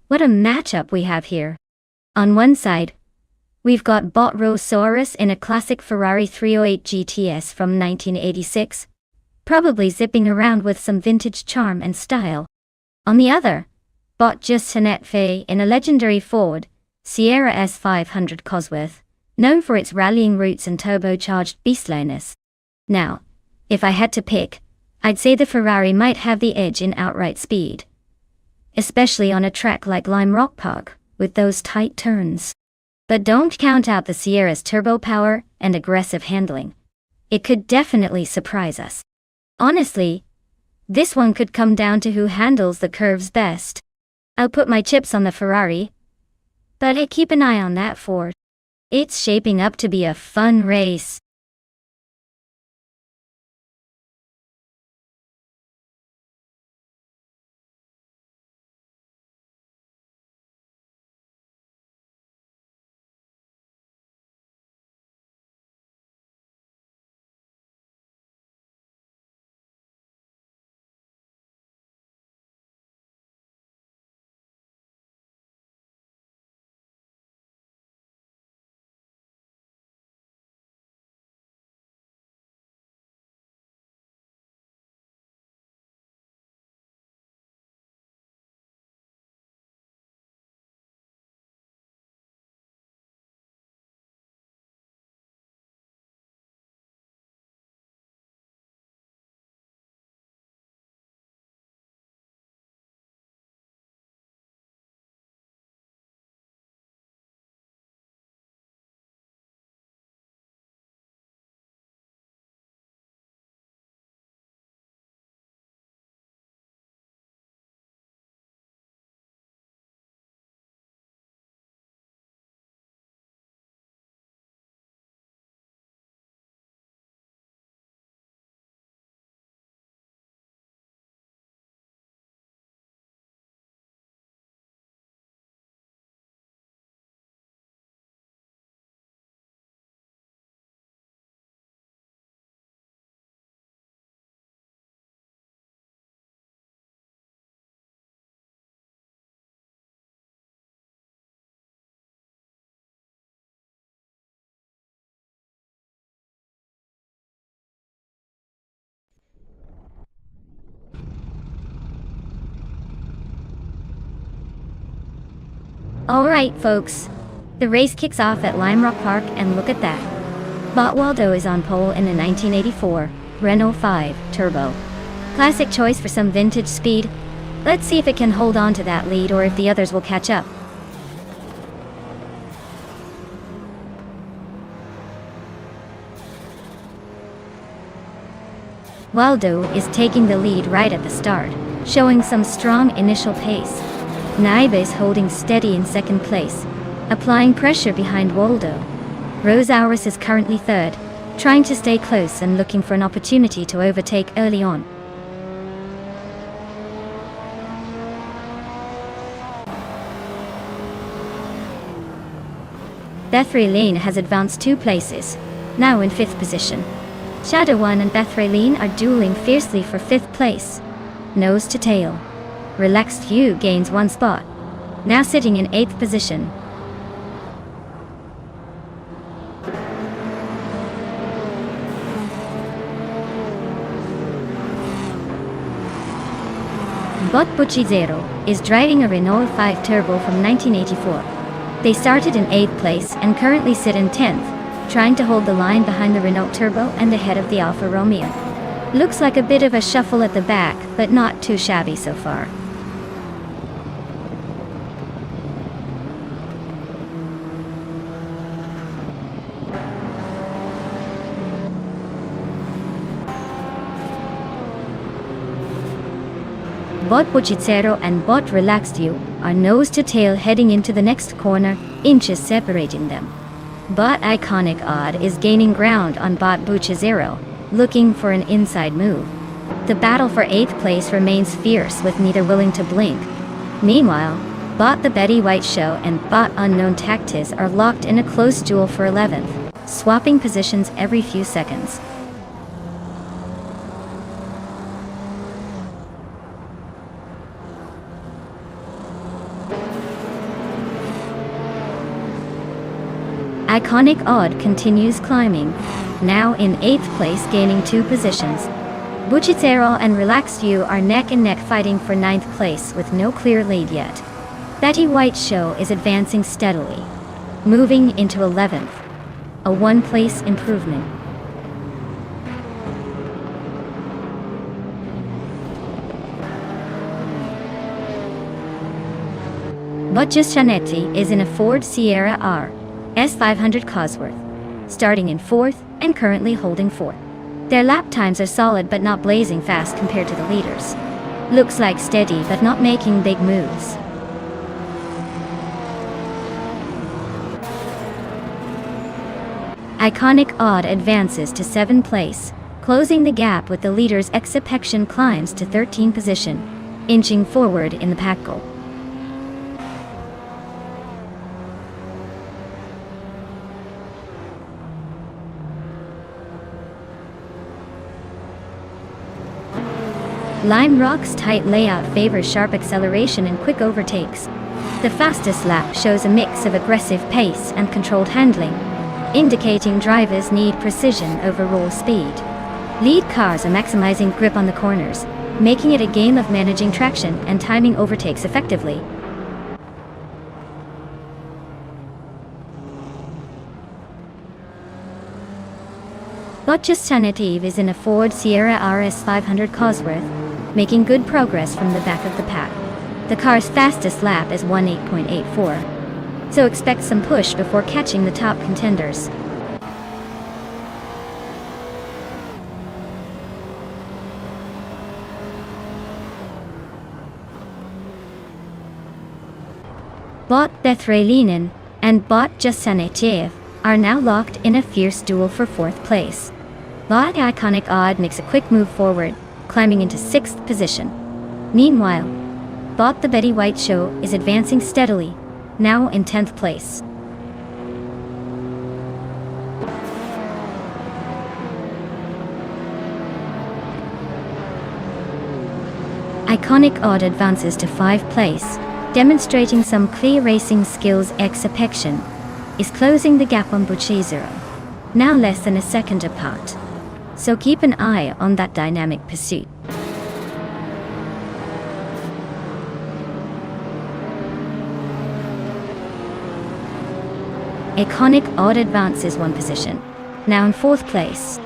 Speaker 1: what a matchup we have here. On one side, we've got Botrosaurus in a classic Ferrari 308 GTS from 1986, probably zipping around with some vintage charm and style. On the other, Bot Justinette in a legendary Ford Sierra S500 Cosworth, known for its rallying roots and turbocharged beastliness. Now, if I had to pick, I'd say the Ferrari might have the edge in outright speed, especially on a track like Lime Rock Park, with those tight turns. But don't count out the Sierra's turbo power and aggressive handling. It could definitely surprise us. Honestly, this one could come down to who handles the curves best. I'll put my chips on the Ferrari, but I keep an eye on that Ford. It's shaping up to be a fun race. Alright folks, the race kicks off at Lime Rock Park and look at that. Botwaldo is on pole in a 1984 Renault 5 Turbo. Classic choice for some vintage speed. Let's see if it can hold on to that lead or if the others will catch up. Waldo is taking the lead right at the start, showing some strong initial pace. Naiba is holding steady in second place, applying pressure behind Waldo. Rosauris is currently third, trying to stay close and looking for an opportunity to overtake early on. Bethraline has advanced 2 places, now in 5th position. Shadow 1 and Bethraline are dueling fiercely for 5th place. Nose to tail. Relaxed Hugh gains 1 spot, now sitting in 8th position. Bot Bucci is driving a Renault 5 Turbo from 1984. They started in 8th place and currently sit in 10th, trying to hold the line behind the Renault Turbo and ahead of the Alfa Romeo. Looks like a bit of a shuffle at the back, but not too shabby so far. Bot Bucicero and Bot Relaxed You are nose to tail heading into the next corner, inches separating them. Bot Iconic Odd is gaining ground on Bot Bucicero, looking for an inside move. The battle for 8th place remains fierce with neither willing to blink. Meanwhile, Bot the Betty White Show and Bot Unknown Tactis are locked in a close duel for 11th, swapping positions every few seconds. Iconic Odd continues climbing, now in 8th place gaining 2 positions. Bucicero and Relaxed You are neck and neck fighting for 9th place with no clear lead yet. Betty White Show is advancing steadily, moving into 11th, a 1-place improvement. But Gianetti is in a Ford Sierra R S500 Cosworth, starting in 4th and currently holding 4th. Their lap times are solid but not blazing fast compared to the leaders. Looks like steady but not making big moves. Iconic Odd advances to 7th place, closing the gap with the leaders. Exception climbs to 13th position, inching forward in the pack goal. Lime Rock's tight layout favors sharp acceleration and quick overtakes. The fastest lap shows a mix of aggressive pace and controlled handling, indicating drivers need precision over raw speed. Lead cars are maximizing grip on the corners, making it a game of managing traction and timing overtakes effectively. Gianetti is in a Ford Sierra RS500 Cosworth, making good progress from the back of the pack. The car's fastest lap is 18.84, so expect some push before catching the top contenders. Bot Bethralinen and Bot Gianetti are now locked in a fierce duel for 4th place. Bot Iconic Odd makes a quick move forward, climbing into 6th position. Meanwhile, Bot the Betty White Show is advancing steadily, now in 10th place. Iconic Odd advances to 5th place, demonstrating some clear racing skills. Exception is closing the gap on Bucicero, now less than a second apart. So keep an eye on that dynamic pursuit. Iconic Odd advances one position, now in 4th place.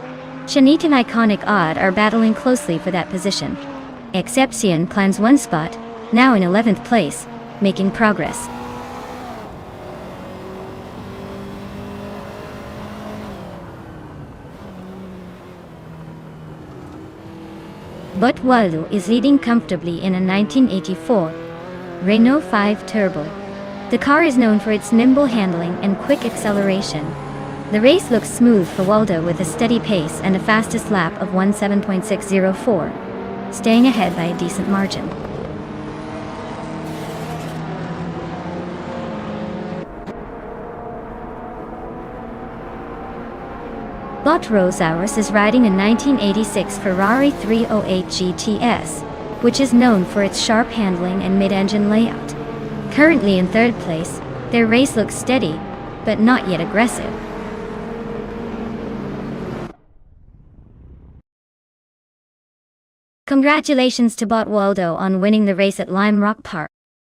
Speaker 1: Shanit and Iconic Odd are battling closely for that position. Exception climbs 1 spot, now in 11th place, making progress. But Waldo is leading comfortably in a 1984 Renault 5 Turbo. The car is known for its nimble handling and quick acceleration. The race looks smooth for Waldo with a steady pace and a fastest lap of 17.604, staying ahead by a decent margin. Bot Rosaurus is riding a 1986 Ferrari 308 GTS, which is known for its sharp handling and mid-engine layout. Currently in 3rd place, their race looks steady, but not yet aggressive. Congratulations to Bot Waldo on winning the race at Lime Rock Park.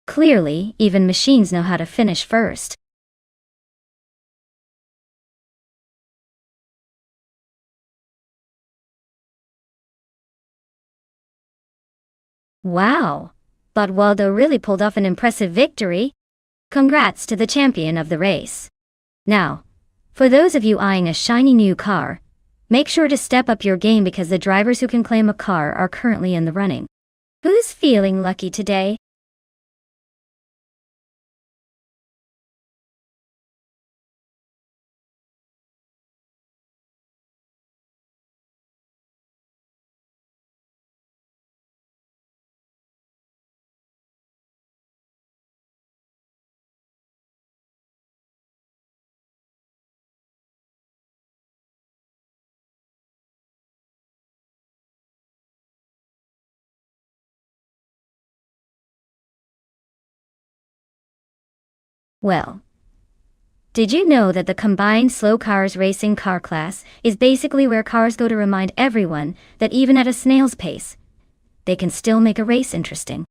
Speaker 1: Clearly, even machines know how to finish first. Wow! But Waldo really pulled off an impressive victory. Congrats to the champion of the race. Now, for those of you eyeing a shiny new car, make sure to step up your game because the drivers who can claim a car are currently in the running. Who's feeling lucky today? Well, did you know that the combined slow cars racing car class is basically where cars go to remind everyone that even at a snail's pace, they can still make a race interesting?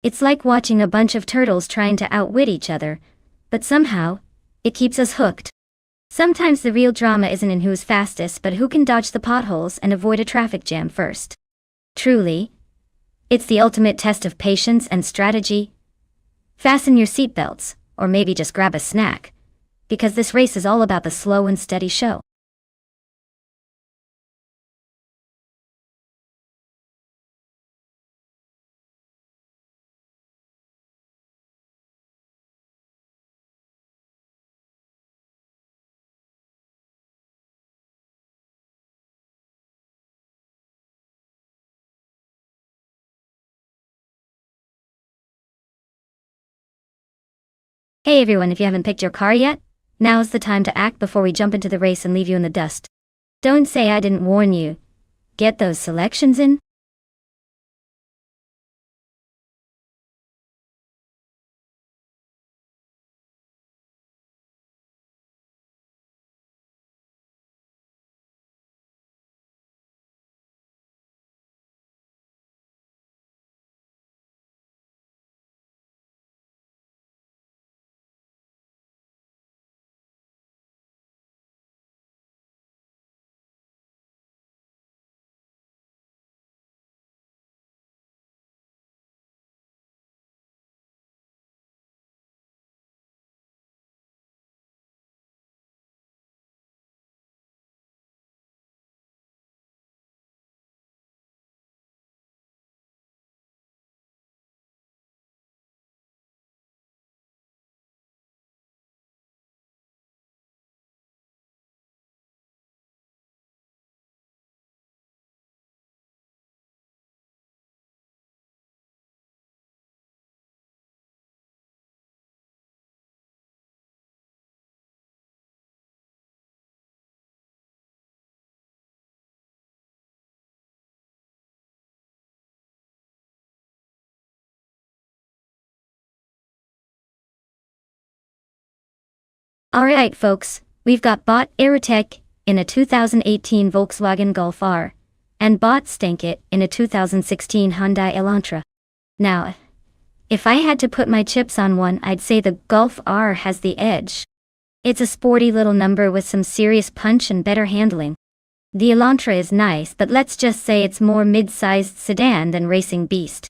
Speaker 1: It's like watching a bunch of turtles trying to outwit each other, but somehow, it keeps us hooked. Sometimes the real drama isn't in who's fastest but who can dodge the potholes and avoid a traffic jam first. Truly, it's the ultimate test of patience and strategy. Fasten your seatbelts, or maybe just grab a snack, because this race is all about the slow and steady show. Hey everyone, if you haven't picked your car yet, now's the time to act before we jump into the race and leave you in the dust. Don't say I didn't warn you. Get those selections in. Alright folks, we've got Bot Aerotech in a 2018 Volkswagen Golf R, and Bot Stankit in a 2016 Hyundai Elantra. Now, if I had to put my chips on one, I'd say the Golf R has the edge. It's a sporty little number with some serious punch and better handling. The Elantra is nice, but let's just say it's more mid-sized sedan than racing beast.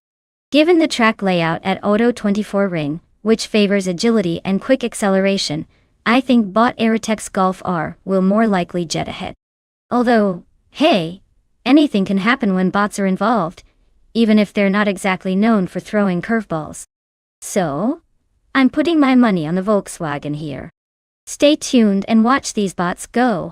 Speaker 1: Given the track layout at Auto 24 Ring, which favors agility and quick acceleration, I think bot Aerotech's Golf R will more likely jet ahead. Although, hey, anything can happen when bots are involved, even if they're not exactly known for throwing curveballs. So, I'm putting my money on the Volkswagen here. Stay tuned and watch these bots go.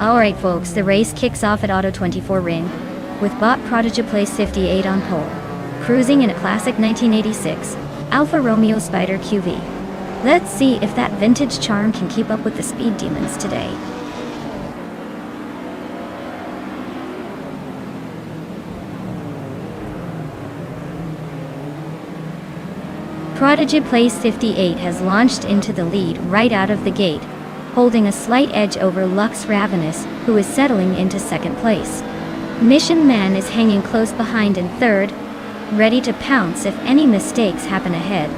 Speaker 1: Alright folks, the race kicks off at Auto 24 Ring, with bot Prodigy place 58 on pole, cruising in a classic 1986 Alfa Romeo Spider QV. Let's see if that vintage charm can keep up with the speed demons today. Prodigy place 58 has launched into the lead right out of the gate, holding a slight edge over Lux Ravenous, who is settling into second place. Mission Man is hanging close behind in third, ready to pounce if any mistakes happen ahead.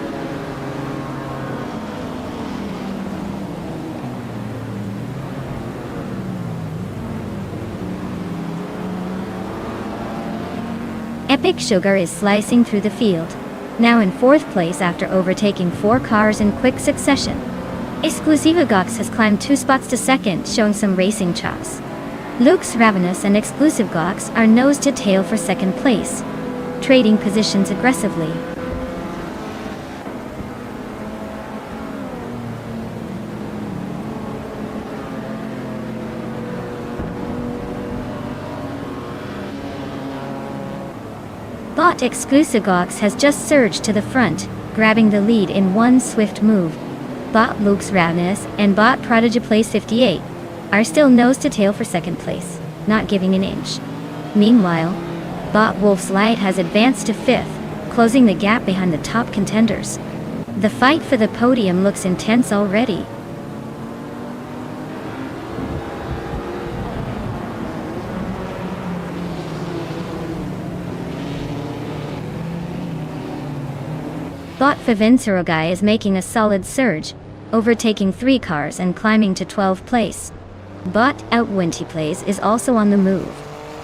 Speaker 1: Epic Sugar is slicing through the field, now in fourth place after overtaking 4 cars in quick succession. Exclusiva Gox has climbed 2 spots to second, showing some racing chops. Lux Ravenous and Exclusive Gox are nose to tail for second place, trading positions aggressively. Bot Exclusive Gox has just surged to the front, grabbing the lead in one swift move. Bot Lux Ravenous and Bot Prodigy place 58 are still nose to tail for second place, not giving an inch. Meanwhile, Bot Wolf's Light has advanced to fifth, closing the gap behind the top contenders. The fight for the podium looks intense already. Bot Favincerogai is making a solid surge, overtaking 3 cars and climbing to 12th place. Bot Outwinty Plays is also on the move,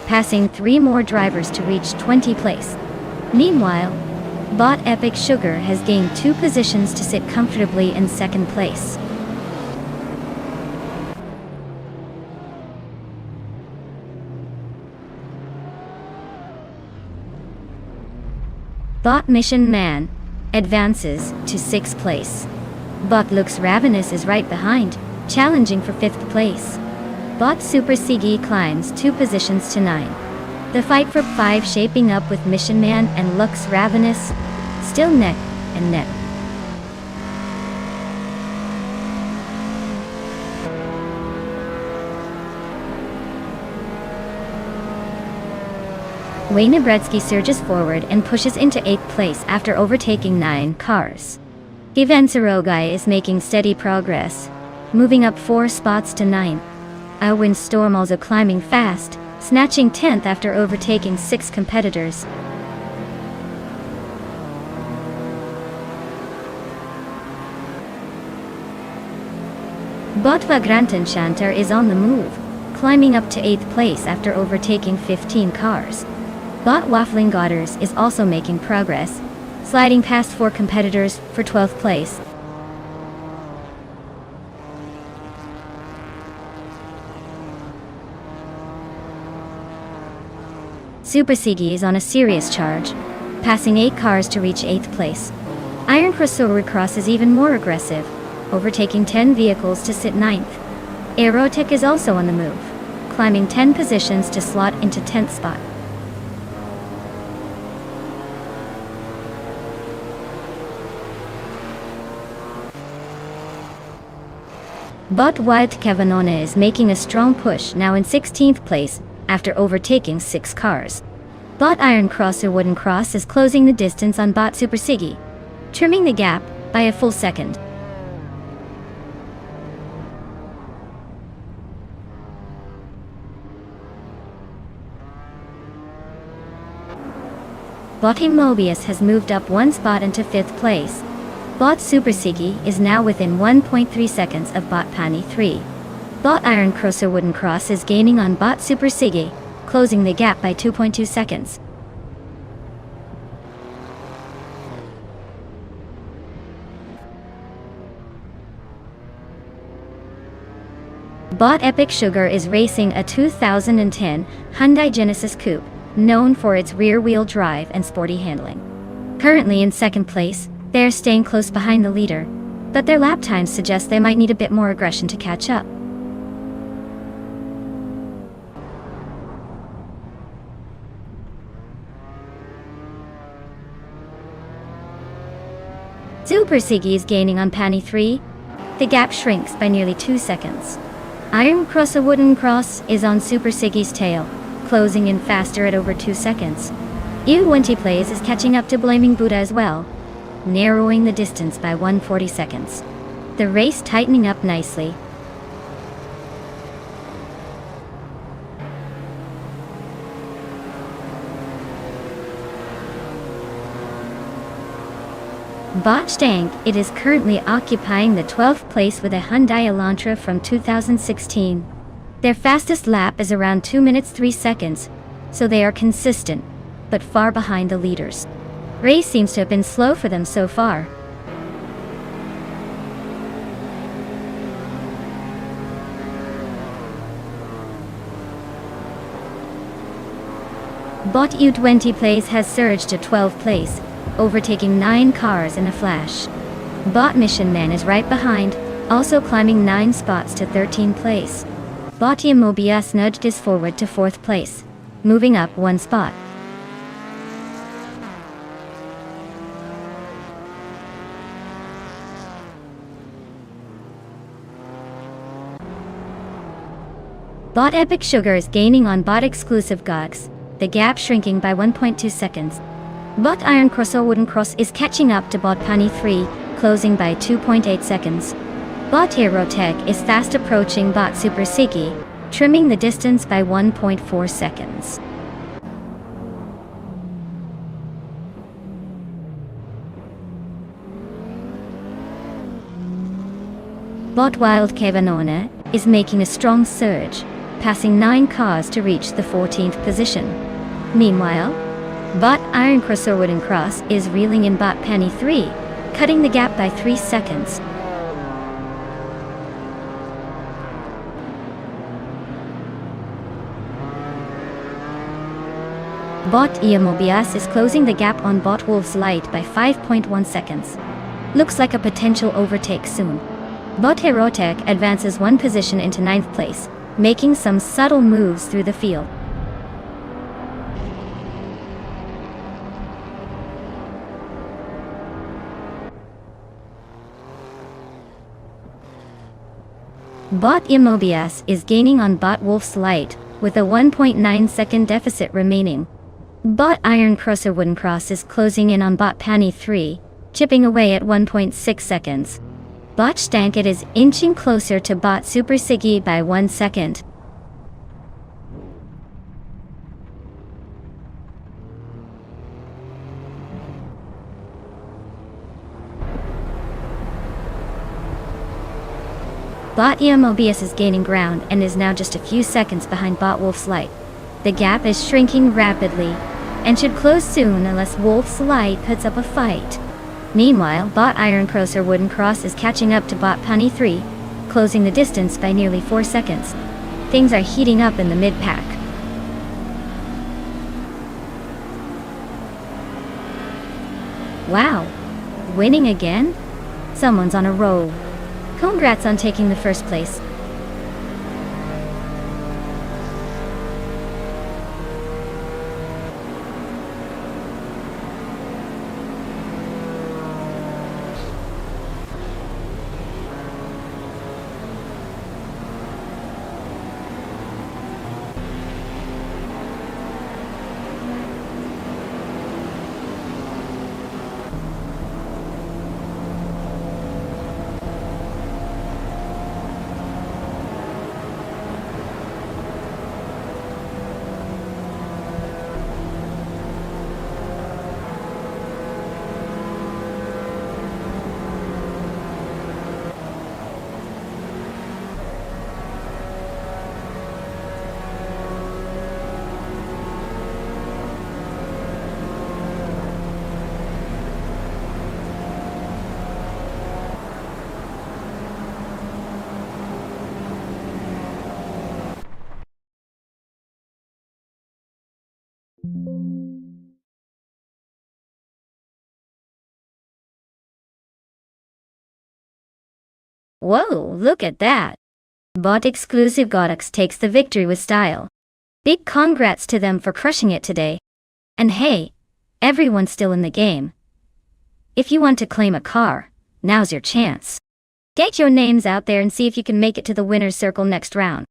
Speaker 1: passing 3 more drivers to reach 20th place. Meanwhile, Bot Epic Sugar has gained 2 positions to sit comfortably in second place. Bot Mission Man advances to 6th place. Bot Looks Ravenous is right behind, challenging for 5th place. Bot Super Sigi climbs 2 positions to 9. The fight for 5 shaping up with Mission Man and Looks Ravenous still neck and neck. Wayne Brzeski surges forward and pushes into 8th place after overtaking 9 cars. Ivan Sarogai is making steady progress, moving up 4 spots to 9. Alwyn Storm also climbing fast, snatching 10th after overtaking 6 competitors. Botva Grantanchanter is on the move, climbing up to 8th place after overtaking 15 cars. Bot Waffling Godders is also making progress, sliding past 4 competitors for 12th place. Super Sigi is on a serious charge, passing 8 cars to reach 8th place. Iron Crossover Cross is even more aggressive, overtaking 10 vehicles to sit 9th. Aerotech is also on the move, climbing 10 positions to slot into 10th spot. Bot Wild Kavanona is making a strong push, now in 16th place after overtaking 6 cars. Bot Iron Crosser Wooden Cross is closing the distance on Bot Super Sigi, trimming the gap by a full second. Bot Mobius has moved up 1 spot into 5th place. Bot Super Sigi is now within 1.3 seconds of Bot Pani 3. Bot Iron Crosser Wooden Cross is gaining on Bot Super Sigi, closing the gap by 2.2 seconds. Bot Epic Sugar is racing a 2010 Hyundai Genesis Coupe, known for its rear-wheel drive and sporty handling. Currently in 2nd place, they are staying close behind the leader, but their lap times suggest they might need a bit more aggression to catch up. Super Sigi is gaining on Pani 3. The gap shrinks by nearly 2 seconds. Iron Crosser Wooden Cross is on Super Sigi's tail, closing in faster at over 2 seconds. U20 Plays is catching up to Blaming Buddha as well, narrowing the distance by 140 seconds. The race tightening up nicely. Bot Stank, it is currently occupying the 12th place with a Hyundai Elantra from 2016. Their fastest lap is around 2 minutes 3 seconds, so they are consistent, but far behind the leaders. Race seems to have been slow for them so far. Bot U20 Plays has surged to 12th place, overtaking 9 cars in a flash. Bot Mission Man is right behind, also climbing 9 spots to 13th place. Bot Mobius nudged his forward to 4th place, moving up 1 spot. Bot Epic Sugar is gaining on Bot Exclusive Gogs, the gap shrinking by 1.2 seconds. Bot Iron Crosser Wooden Cross is catching up to Bot Pani 3, closing by 2.8 seconds. Bot Aerotech is fast approaching Bot Super Sigi, trimming the distance by 1.4 seconds. Bot Wild Kavanona is making a strong surge, passing 9 cars to reach the 14th position. Meanwhile, Bot Iron Crosser Wooden Cross is reeling in Bot Penny 3, cutting the gap by 3 seconds. Bot Mobius is closing the gap on Bot Wolf's Light by 5.1 seconds. Looks like a potential overtake soon. Bot Herotech advances one position into 9th place, making some subtle moves through the field. Bot Mobius is gaining on Bot Wolf's Light, with a 1.9 second deficit remaining. Bot Iron Crosser Wooden Cross is closing in on Bot Panny 3, chipping away at 1.6 seconds. Bot Stanket is inching closer to Bot Super Siggy by 1 second. Bot Mobius is gaining ground and is now just a few seconds behind Bot Wolf's Light. The gap is shrinking rapidly, and should close soon unless Wolf's Light puts up a fight. Meanwhile, Bot Iron Crosser Wooden Cross is catching up to Bot Punny 3, closing the distance by nearly 4 seconds. Things are heating up in the mid-pack. Wow! Winning again? Someone's on a roll. Congrats on taking the first place. Whoa, look at that! Bot Exclusive Godux takes the victory with style. Big congrats to them for crushing it today. And hey, everyone's still in the game. If you want to claim a car, now's your chance. Get your names out there and see if you can make it to the winner's circle next round.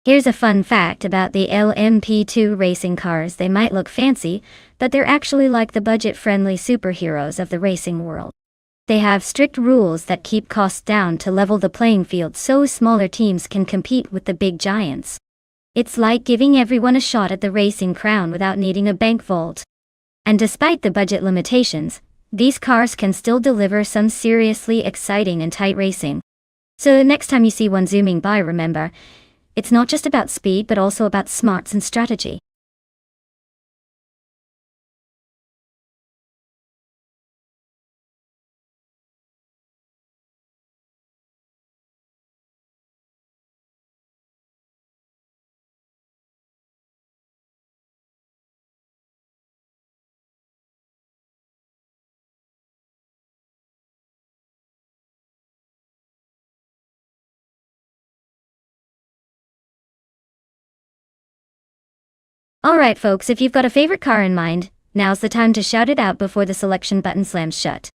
Speaker 1: Here's a fun fact about the LMP2 racing cars. They might look fancy, but they're actually like the budget-friendly superheroes of the racing world. They have strict rules that keep costs down to level the playing field so smaller teams can compete with the big giants. It's like giving everyone a shot at the racing crown without needing a bank vault. And despite the budget limitations, these cars can still deliver some seriously exciting and tight racing. So the next time you see one zooming by, remember, it's not just about speed but also about smarts and strategy. Alright folks, if you've got a favorite car in mind, now's the time to shout it out before the selection button slams shut.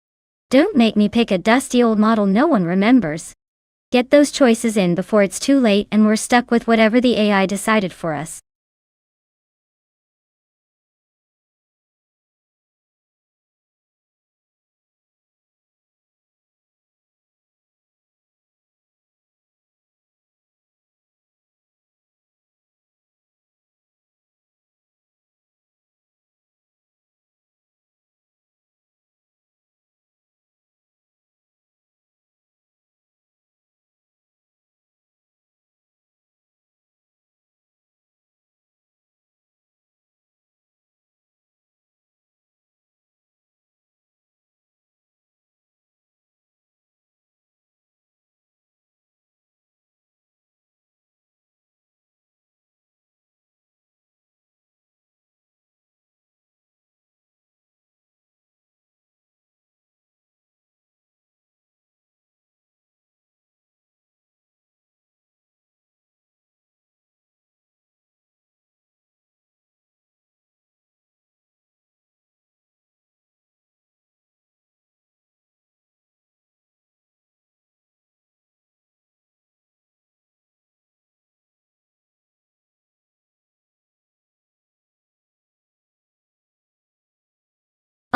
Speaker 1: Don't make me pick a dusty old model no one remembers. Get those choices in before it's too late and we're stuck with whatever the AI decided for us.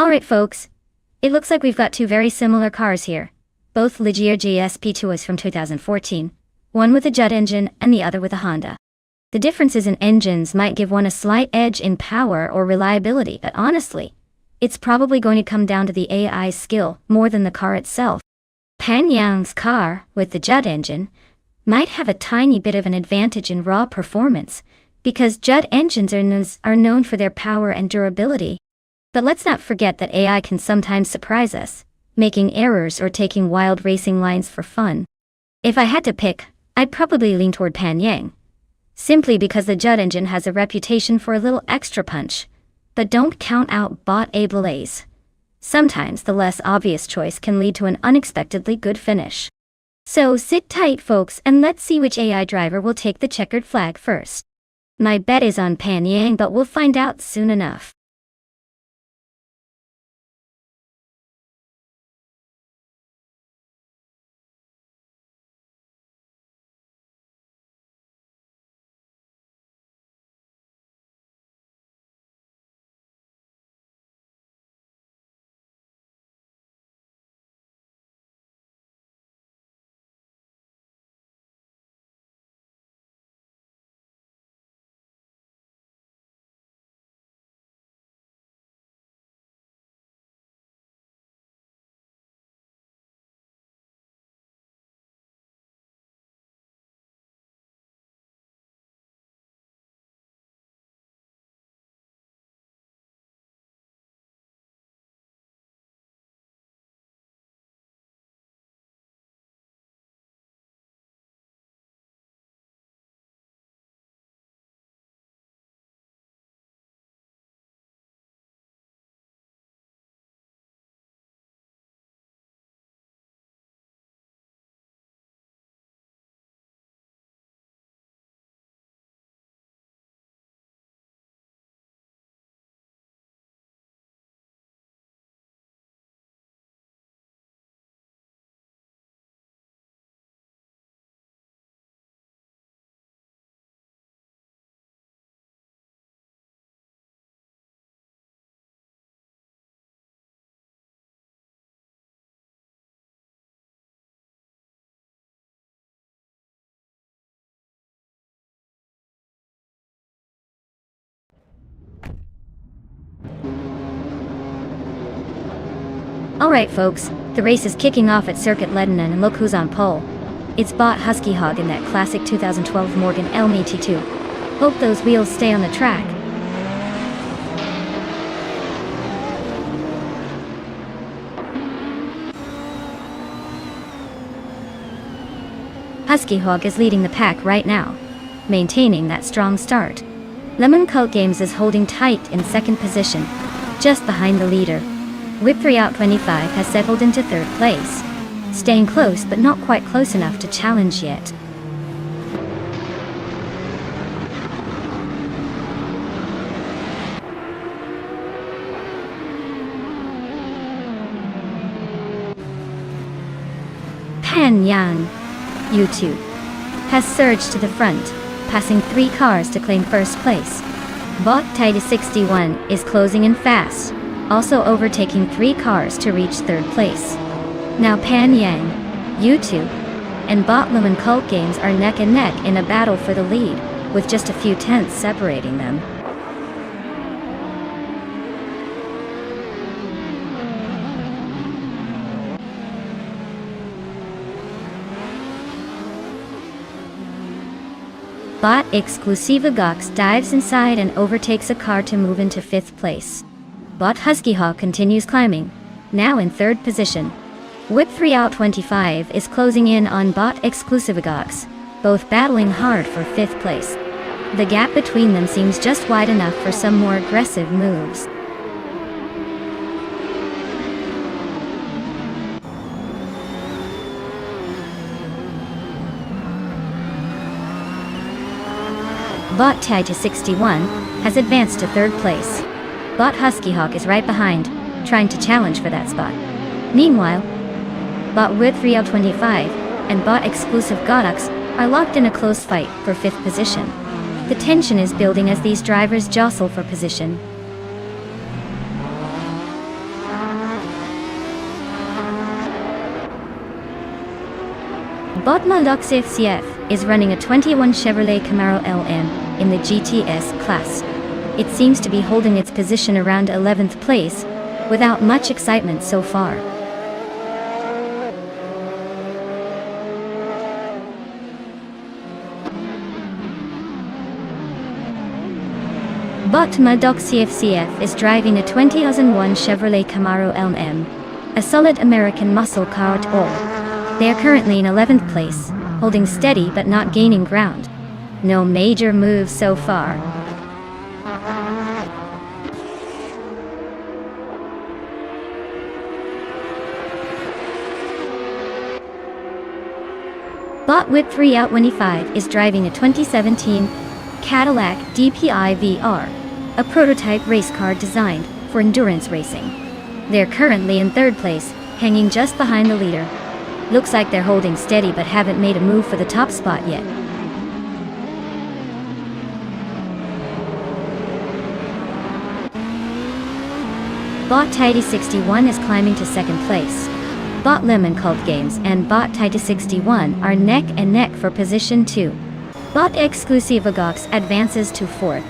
Speaker 1: Alright folks, it looks like we've got two very similar cars here. Both Ligier GSP2s from 2014, one with a Judd engine and the other with a Honda. The differences in engines might give one a slight edge in power or reliability, but honestly, it's probably going to come down to the AI's skill more than the car itself. Pan Yang's car, with the Judd engine, might have a tiny bit of an advantage in raw performance, because Judd engines are known for their power and durability. But let's not forget that AI can sometimes surprise us, making errors or taking wild racing lines for fun. If I had to pick, I'd probably lean toward Pan Yang, simply because the Judd engine has a reputation for a little extra punch. But don't count out Bot Ablaze. Sometimes the less obvious choice can lead to an unexpectedly good finish. So sit tight folks and let's see which AI driver will take the checkered flag first. My bet is on Pan Yang, but we'll find out soon enough. Alright folks, the race is kicking off at Circuit Lebanon and look who's on pole. It's Bot Husky Hog in that classic 2012 Morgan LMT2. Hope those wheels stay on the track. Husky Hog is leading the pack right now, maintaining that strong start. Lemon Cult Games is holding tight in second position, just behind the leader. Whip 3 out 25 has settled into third place, staying close but not quite close enough to challenge yet. Pan Yang, YouTube, has surged to the front, passing 3 cars to claim first place. Bot Titus 61 is closing in fast, also overtaking 3 cars to reach third place. Now Pan Yang, YouTube, and Bot Lemon Cult Games are neck and neck in a battle for the lead, with just a few tenths separating them. Bot Exclusiva Gox dives inside and overtakes a car to move into 5th place. Bot Husky Hawk continues climbing, now in 3rd position. Whip 3 out 25 is closing in on Bot Exclusiva Gox, both battling hard for 5th place. The gap between them seems just wide enough for some more aggressive moves. Bot Titus 61 has advanced to 3rd place. Bot Husky Hawk is right behind, trying to challenge for that spot. Meanwhile, Bot Whip 3 out 25 and Bot Exclusive Godux are locked in a close fight for 5th position. The tension is building as these drivers jostle for position. CF is running a 21 Chevrolet Camaro LM in the GTS class. It seems to be holding its position around 11th place, without much excitement so far. CF is driving a 2001 Chevrolet Camaro LM, a solid American muscle car at all. They are currently in 11th place, holding steady but not gaining ground. No major moves so far. With 3 out 25 is driving a 2017 Cadillac DPI VR, a prototype race car designed for endurance racing. They're currently in 3rd place, hanging just behind the leader. Looks like they're holding steady but haven't made a move for the top spot yet. Tidy 61 is climbing to 2nd place. Lemon Cult Games and Tidy 61 are neck and neck for position 2. Exclusive Agox advances to 4th.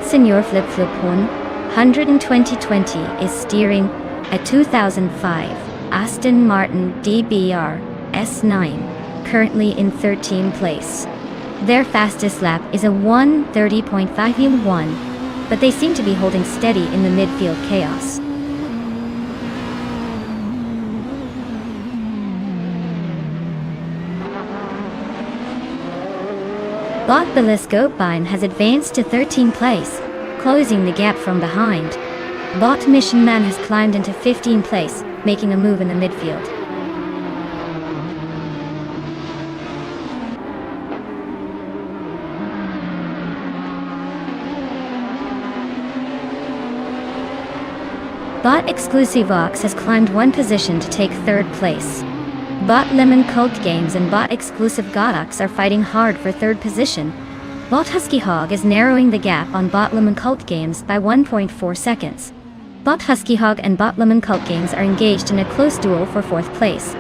Speaker 1: Senior Flip Flip 12020 is steering a 2005 Aston Martin DBR S9, currently in 13th place. Their fastest lap is a 1:30.5:1, but they seem to be holding steady in the midfield chaos. Bine has advanced to 13th place, closing the gap from behind. Mission Man has climbed into 15th place, making a move in the midfield. Exclusive Ox has climbed 1 position to take 3rd place. Lemon Cult Games and Exclusive Godox are fighting hard for 3rd position. Husky Hog is narrowing the gap on Lemon Cult Games by 1.4 seconds. Husky Hog and Lemon Cult Games are engaged in a close duel for 4th place.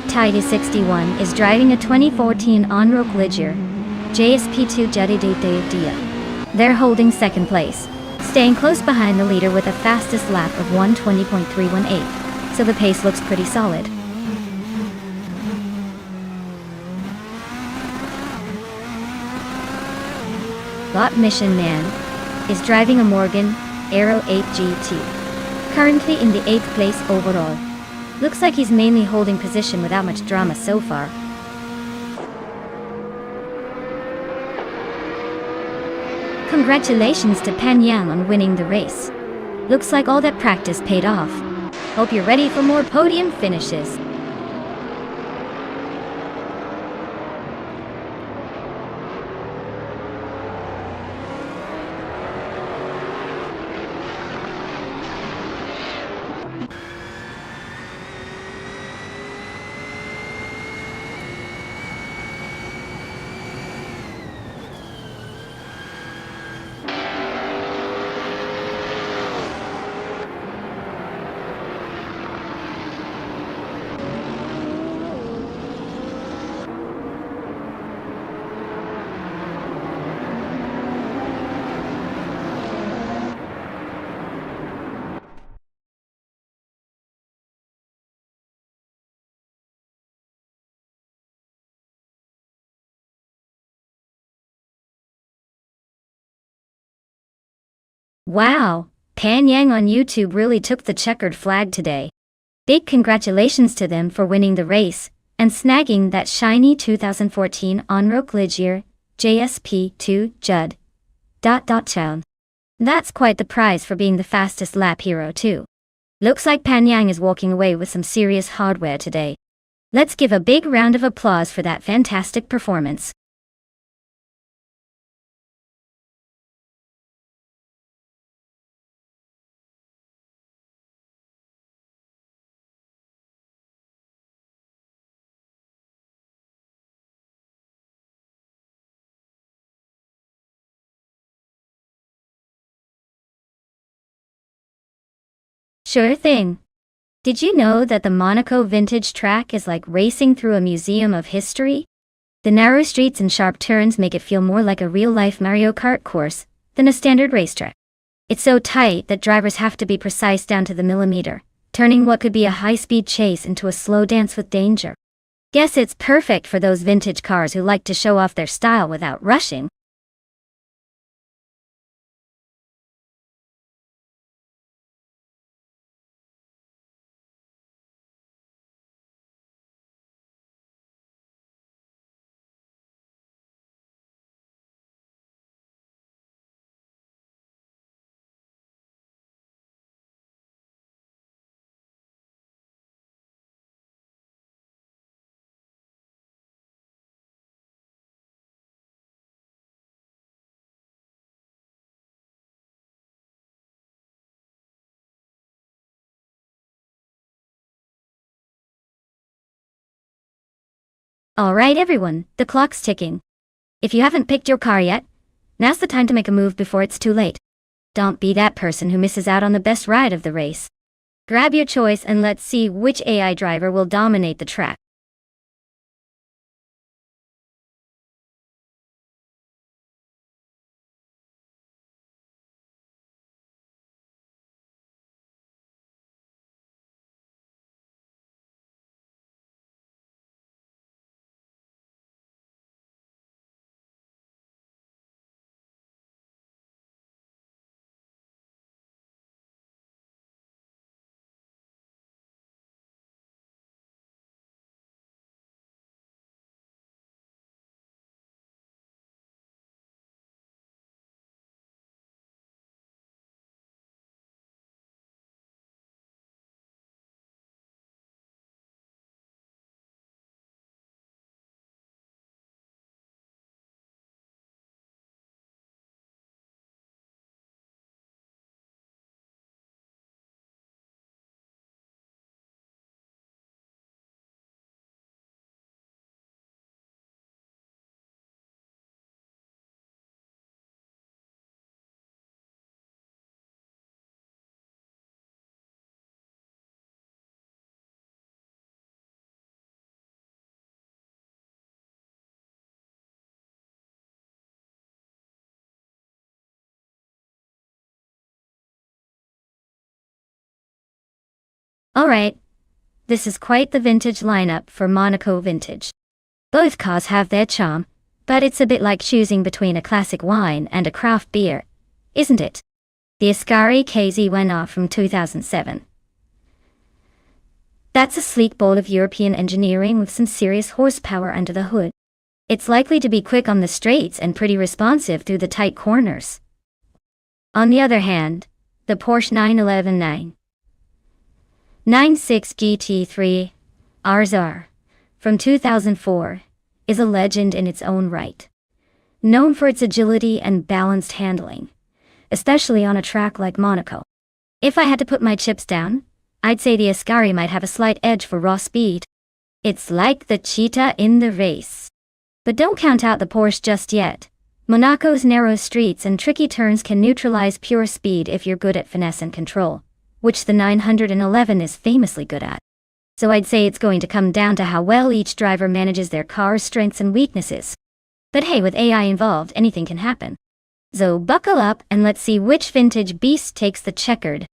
Speaker 1: Tidy 61 is driving a 2014 Onroc Ligier JSP2 Dia. They're holding 2nd place, staying close behind the leader with a fastest lap of 1:20.318, so the pace looks pretty solid. Mission Man is driving a Morgan Aero 8 GT, currently in the 8th place overall. Looks like he's mainly holding position without much drama so far. Congratulations to Pan Yang on winning the race. Looks like all that practice paid off. Hope you're ready for more podium finishes. Wow, Pan Yang on YouTube really took the checkered flag today. Big congratulations to them for winning the race and snagging that shiny 2014 Onroc Ligier JSP2 Judd. Town. That's quite the prize for being the fastest lap hero too. Looks like Pan Yang is walking away with some serious hardware today. Let's give a big round of applause for that fantastic performance. Sure thing. Did you know that the Monaco vintage track is like racing through a museum of history? The narrow streets and sharp turns make it feel more like a real-life Mario Kart course than a standard racetrack. It's so tight that drivers have to be precise down to the millimeter, turning what could be a high-speed chase into a slow dance with danger. Guess it's perfect for those vintage cars who like to show off their style without rushing. Alright everyone, the clock's ticking. If you haven't picked your car yet, now's the time to make a move before it's too late. Don't be that person who misses out on the best ride of the race. Grab your choice and let's see which AI driver will dominate the track. Alright, this is quite the vintage lineup for Monaco Vintage. Both cars have their charm, but it's a bit like choosing between a classic wine and a craft beer, isn't it? The Ascari KZ1R from 2007. That's a sleek ball of European engineering with some serious horsepower under the hood. It's likely to be quick on the straights and pretty responsive through the tight corners. On the other hand, the Porsche 996 GT3 RZR from 2004 is a legend in its own right. Known for its agility and balanced handling, especially on a track like Monaco. If I had to put my chips down, I'd say the Ascari might have a slight edge for raw speed. It's like the cheetah in the race. But don't count out the Porsche just yet. Monaco's narrow streets and tricky turns can neutralize pure speed if you're good at finesse and control, which the 911 is famously good at. So I'd say it's going to come down to how well each driver manages their car's strengths and weaknesses. But hey, with AI involved, anything can happen. So buckle up and let's see which vintage beast takes the checkered.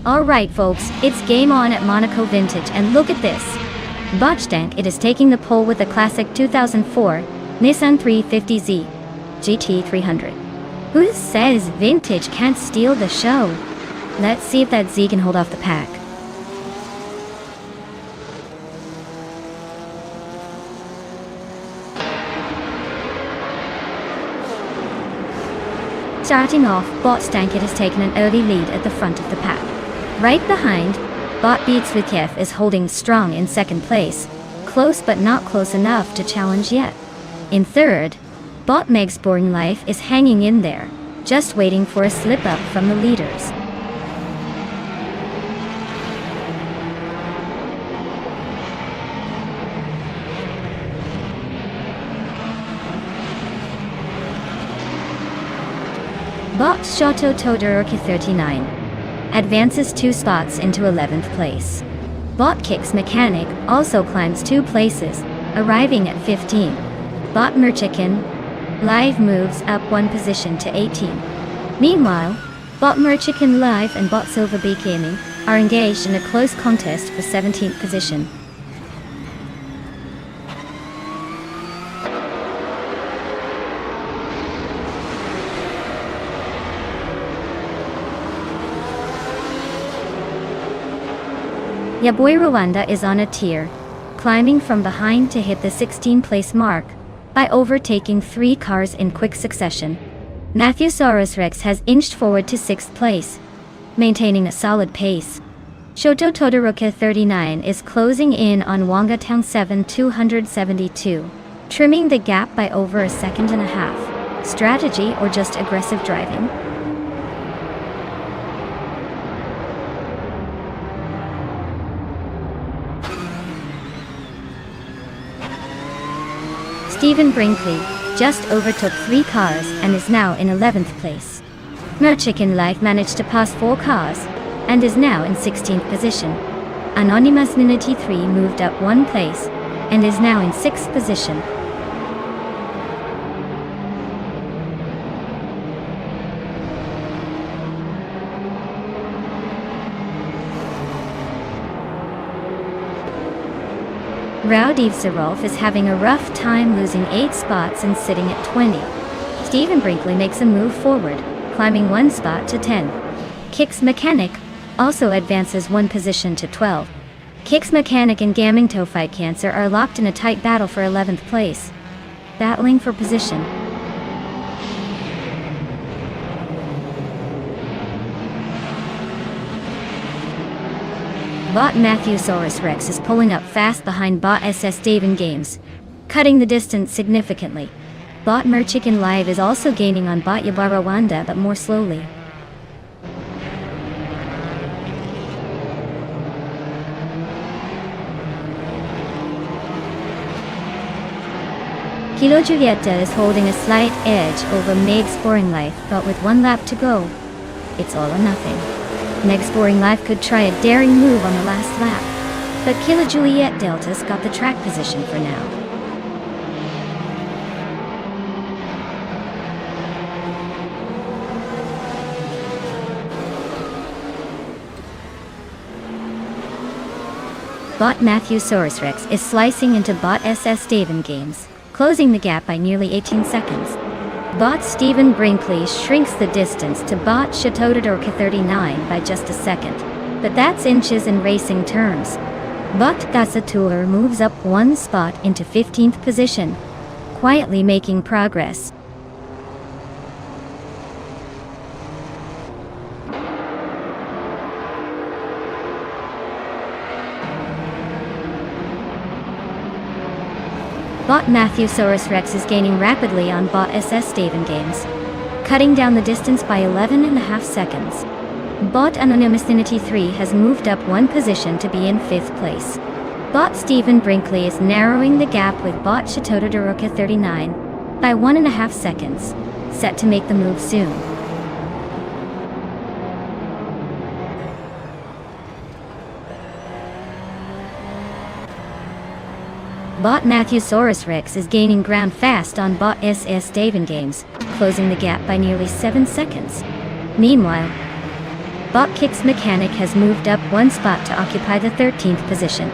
Speaker 1: Alright folks, it's game on at Monaco Vintage and look at this. Botstank it is taking the pole with the classic 2004 Nissan 350Z GT300. Who says Vintage can't steal the show? Let's see if that Z can hold off the pack. Starting off, Botstank it has taken an early lead at the front of the pack. Right behind, Bot Beats with Kef is holding strong in second place, close but not close enough to challenge yet. In third, Bot Meg's Boring Life is hanging in there, just waiting for a slip up from the leaders. Bot Shoto Todoroki 39 advances 2 spots into 11th place. Bot Kicks Mechanic also climbs 2 places, arriving at 15. Bot Merchikin Live moves up 1 position to 18. Meanwhile, Bot Merchikin Live and Bot Silver Bee Gaming are engaged in a close contest for 17th position. Yaboy Rwanda is on a tier, climbing from behind to hit the 16th place mark by overtaking 3 cars in quick succession. Matthewsaurus Rex has inched forward to 6th place, maintaining a solid pace. Shoto Todoroki 39 is closing in on Wanga Town 7 272, trimming the gap by over a second and a half. Strategy or just aggressive driving? Stephen Brinkley just overtook 3 cars and is now in 11th place. Merchikin Life managed to pass 4 cars and is now in 16th position. Anonymous Ninity 3 moved up 1 place and is now in 6th position. Rowdy Zarolf is having a rough time, losing 8 spots and sitting at 20. Stephen Brinkley makes a move forward, climbing 1 spot to 10. Kicks Mechanic also advances 1 position to 12. Kicks Mechanic and Gamingto Fight Cancer are locked in a tight battle for 11th place, battling for position. Bot Matthewsaurus Rex is pulling up fast behind Bot SS Daven Games, cutting the distance significantly. Bot Merchikin Live is also gaining on Bot Yabara Wanda, but more slowly. Kilo Julieta is holding a slight edge over Meg's Boring Life, but with 1 lap to go, it's all or nothing. Meg's Boring Life could try a daring move on the last lap, but Killa Juliet Delta's got the track position for now. Bot Matthewsaurus Rex is slicing into Bot SS Daven Games, closing the gap by nearly 18 seconds. Bot Stephen Brinkley shrinks the distance to Bot Shatotodorka 39 by just a second, but that's inches in racing terms. Bot Gasatur moves up 1 spot into 15th position, quietly making progress. Bot Matthewsaurus Rex is gaining rapidly on Bot SS Daven Games, cutting down the distance by 11.5 seconds. Bot Anonymous 3 has moved up 1 position to be in 5th place. Bot Stephen Brinkley is narrowing the gap with Bot Shatotodoroka 39 by 1.5 seconds, set to make the move soon. Bot Matthewsaurus Rex is gaining ground fast on Bot SS Daven Games, closing the gap by nearly 7 seconds. Meanwhile, Bot Kick's mechanic has moved up one spot to occupy the 13th position.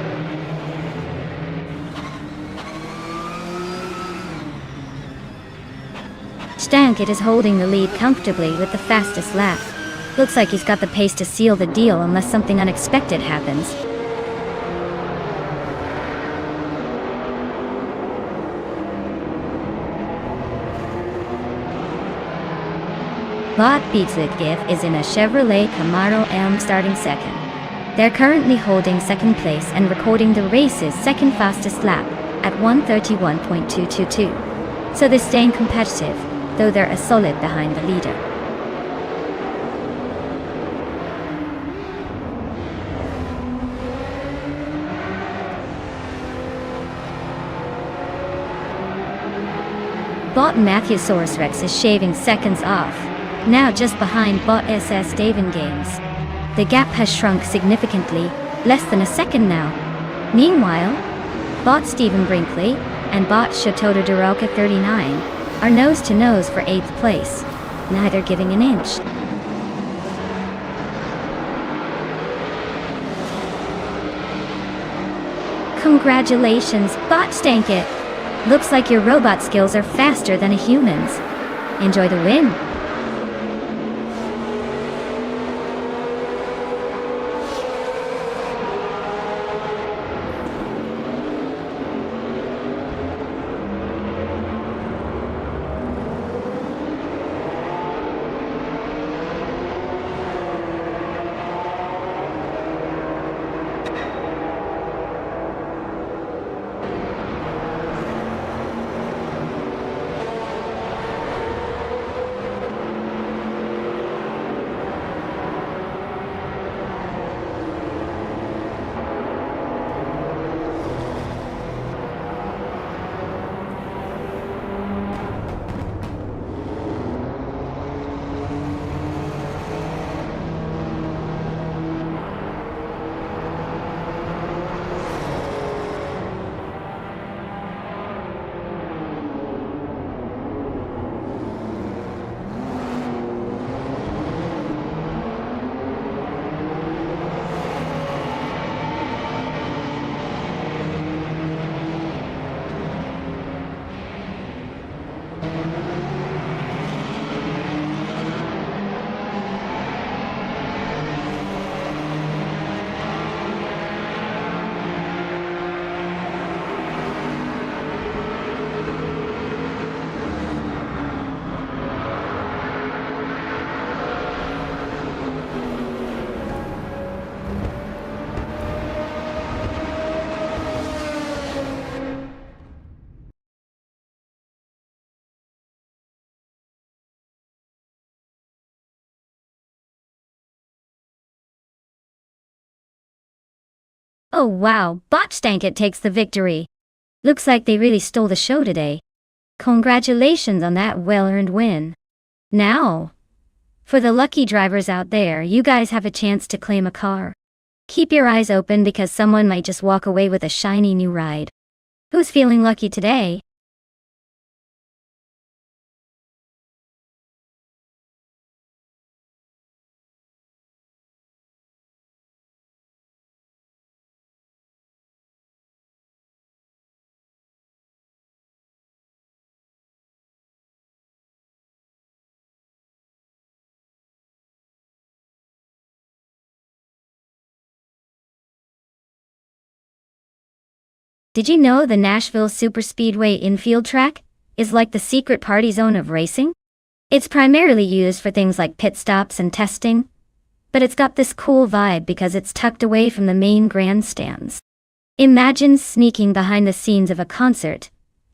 Speaker 1: Stankit is holding the lead comfortably with the fastest lap. Looks like he's got the pace to seal the deal unless something unexpected happens. Bot Beatswitgif is in a Chevrolet Camaro Elm starting second. They're currently holding second place and recording the race's second fastest lap at 1:31.222. So they're staying competitive, though they're a solid behind the leader. Bot Matthewsaurus Rex is shaving seconds off, now just behind Bot SS Davin Games. The gap has shrunk significantly, less than a second now. Meanwhile, Bot Stephen Brinkley and Bot Shatoda Daroka 39 are nose to nose for 8th place, neither giving an inch. Congratulations, Bot Stankit! Looks like your robot skills are faster than a human's. Enjoy the win! Oh wow, Bot Stankit takes the victory. Looks like they really stole the show today. Congratulations on that well-earned win. Now, for the lucky drivers out there, you guys have a chance to claim a car. Keep your eyes open because someone might just walk away with a shiny new ride. Who's feeling lucky today? Did you know the Nashville Superspeedway infield track is like the secret party zone of racing? It's primarily used for things like pit stops and testing, but it's got this cool vibe because it's tucked away from the main grandstands. Imagine sneaking behind the scenes of a concert,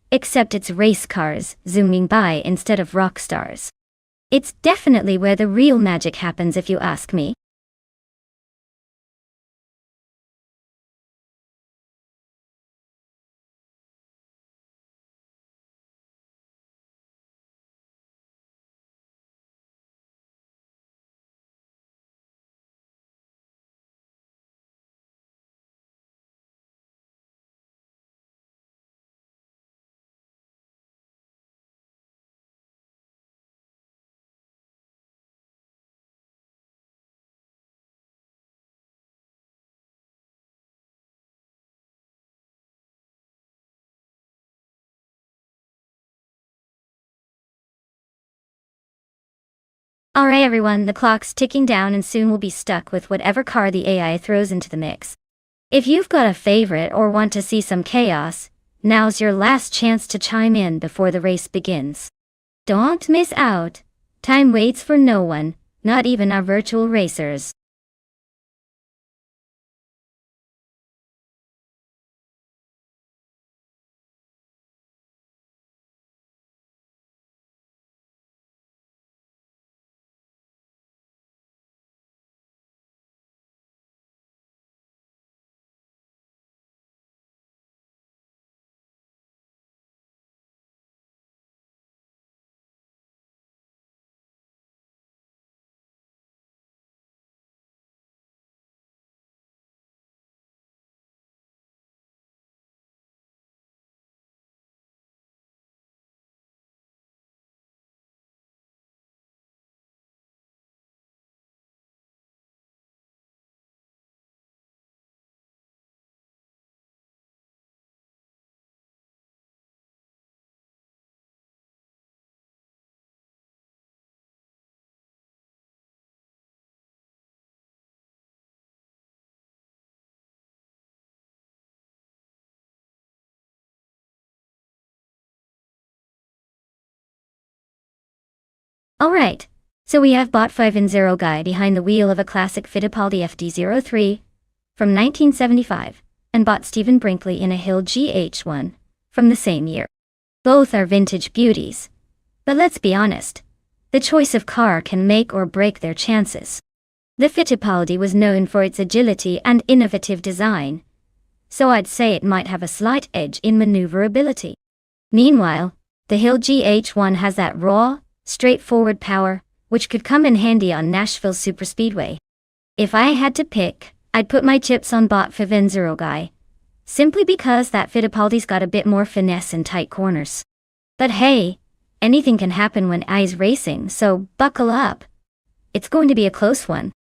Speaker 1: except it's race cars zooming by instead of rock stars. It's definitely where the real magic happens if you ask me. Alright everyone, the clock's ticking down and soon we'll be stuck with whatever car the AI throws into the mix. If you've got a favorite or want to see some chaos, now's your last chance to chime in before the race begins. Don't miss out. Time waits for no one, not even our virtual racers. Alright, so we have bot 5-0 guy behind the wheel of a classic Fittipaldi FD03 from 1975, and bot Stephen Brinkley in a Hill GH1 from the same year. Both are vintage beauties. But let's be honest, the choice of car can make or break their chances. The Fittipaldi was known for its agility and innovative design, so I'd say it might have a slight edge in maneuverability. Meanwhile, the Hill GH1 has that raw, straightforward power, which could come in handy on Nashville Superspeedway. If I had to pick, I'd put my chips on bot 5-0 guy, simply because that Fittipaldi's got a bit more finesse in tight corners. But hey, anything can happen when AI's racing, so buckle up. It's going to be a close one.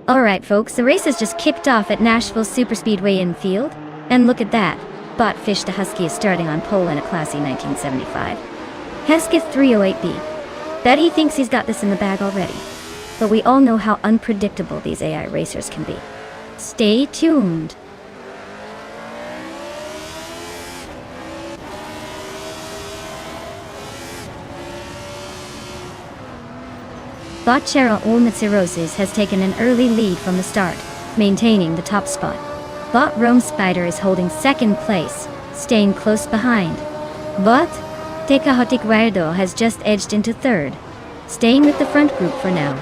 Speaker 1: Alright folks, the race has just kicked off at Nashville Superspeedway infield, and look at that, bot Fish the Husky is starting on pole in a classy 1975 Hesketh 308B. Bet he thinks he's got this in the bag already, but we all know how unpredictable these AI racers can be. Stay tuned. Bot Olmitsirosis has taken an early lead from the start, maintaining the top spot. Bot Rome Spider is holding second place, staying close behind. But Tekahotik Guerdo has just edged into third, staying with the front group for now.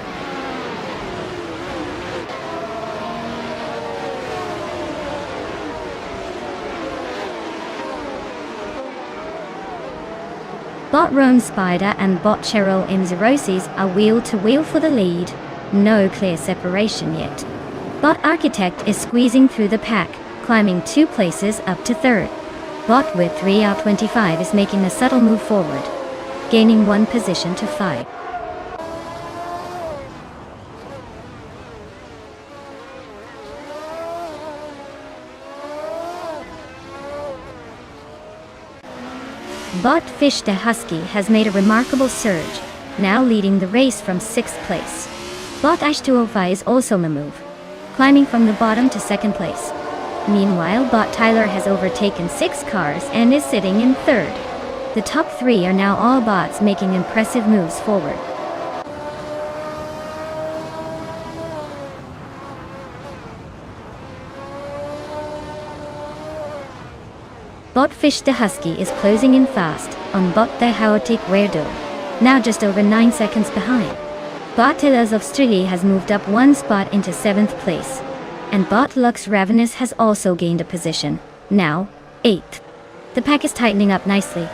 Speaker 1: Bot Rome Spider and Bot Cheryl Imzerosis are wheel to wheel for the lead. No clear separation yet. Bot Architect is squeezing through the pack, climbing 2 places up to third. Bot with 3R25 is making a subtle move forward, gaining 1 position to 5. Bot Fish the Husky has made a remarkable surge, now leading the race from 6th place. Bot Ash205 is also on the move, climbing from the bottom to 2nd place. Meanwhile, Bot Tyler has overtaken 6 cars and is sitting in 3rd. The top 3 are now all bots making impressive moves forward. Bot Fish the Husky is closing in fast on Bot the Haotic Guerdo, now just over 9 seconds behind. Bot Tillers of Strili has moved up 1 spot into 7th place, and Bot Lux Ravenous has also gained a position, now 8th. The pack is tightening up nicely.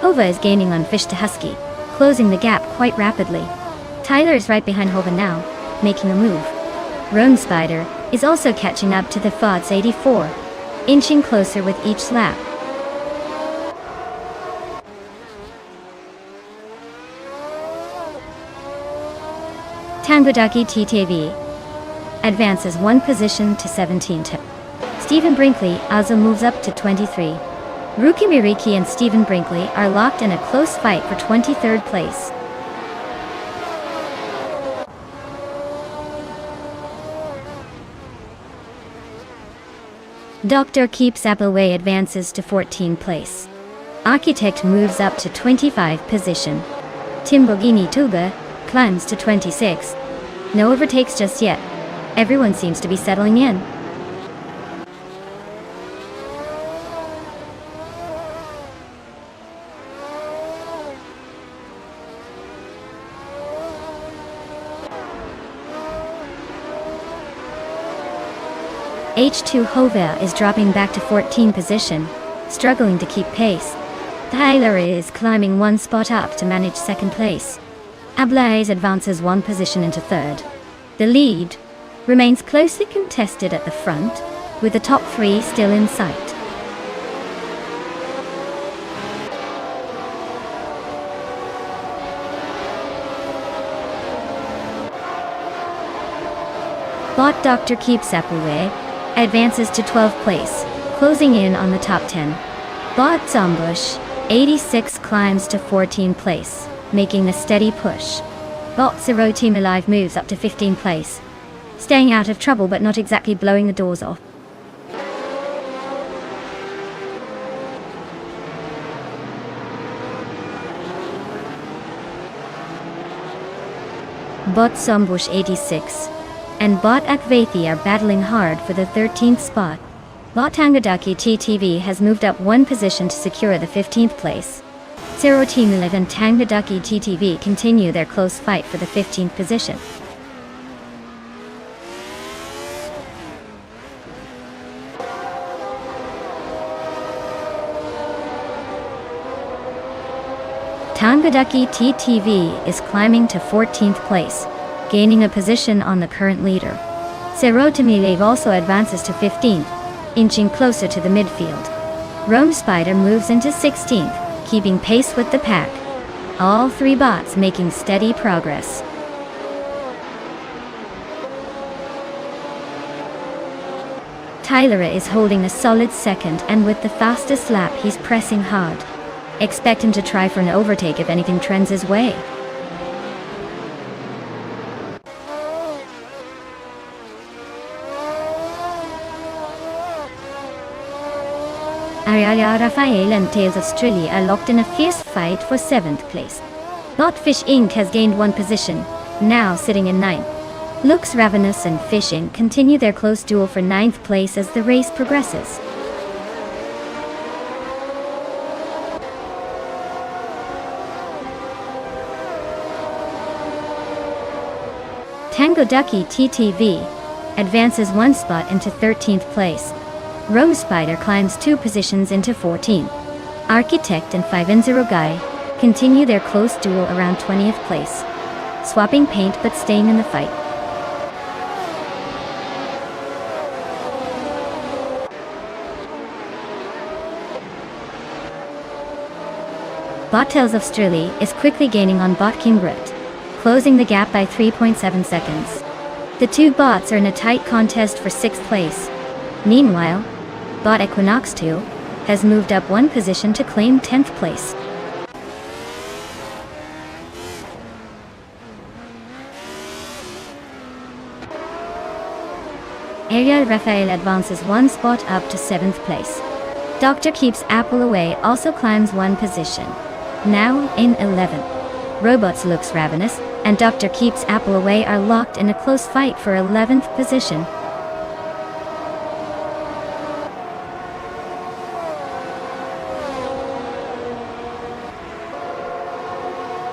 Speaker 1: Hova is gaining on Fish the Husky, closing the gap quite rapidly. Tyler is right behind Hova now, making a move. Rome Spider is also catching up to the FODS 84, inching closer with each lap. Tangodaki TTV advances 1 position to 17th. Stephen Brinkley also moves up to 23. Ruki Miriki and Stephen Brinkley are locked in a close fight for 23rd place. Dr. Keeps Appleway advances to 14th place. Architect moves up to 25th position. Timbogini Tuga climbs to 26th. No overtakes just yet. Everyone seems to be settling in. H2 Hova is dropping back to 14th position, struggling to keep pace. Tyler is climbing 1 spot up to manage 2nd place. Ablaze advances 1 position into 3rd. The lead remains closely contested at the front, with the top 3 still in sight. Bot Dr. Keeps Appleway advances to 12th place, closing in on the top 10. Bot Zombush 86 climbs to 14th place, making a steady push. Bot Zero Team Alive moves up to 15th place, staying out of trouble but not exactly blowing the doors off. Bot Zombush 86 and Bot Akvathi are battling hard for the 13th spot. Bot Tangadaki TTV has moved up 1 position to secure the 15th place. Zero Team Live and Tangadaki TTV continue their close fight for the 15th position. Tangadaki TTV is climbing to 14th place, gaining a position on the current leader. Serotimilev also advances to 15th, inching closer to the midfield. Rome Spider moves into 16th, keeping pace with the pack. All 3 bots making steady progress. Tyler is holding a solid 2nd, and with the fastest lap he's pressing hard. Expect him to try for an overtake if anything trends his way. Arialia Raphael and Tales of Strili are locked in a fierce fight for 7th place. Botfish Inc. has gained one position, now sitting in ninth. Looks Ravenous and Fish Inc. continue their close duel for ninth place as the race progresses. Tango Ducky TTV advances one spot into 13th place. Rose Spider climbs 2 positions into 14th. Architect and 5-0 Guy continue their close duel around 20th place, swapping paint but staying in the fight. Bottails of Stirly is quickly gaining on Bot King Grit, closing the gap by 3.7 seconds. The two bots are in a tight contest for 6th place. Meanwhile, Bot Equinox 2 has moved up 1 position to claim 10th place. Ariel Raphael advances 1 spot up to 7th place. Dr. Keeps Apple Away also climbs 1 position, now in 11th. Robots Looks Ravenous and Dr. Keeps Apple Away are locked in a close fight for 11th position.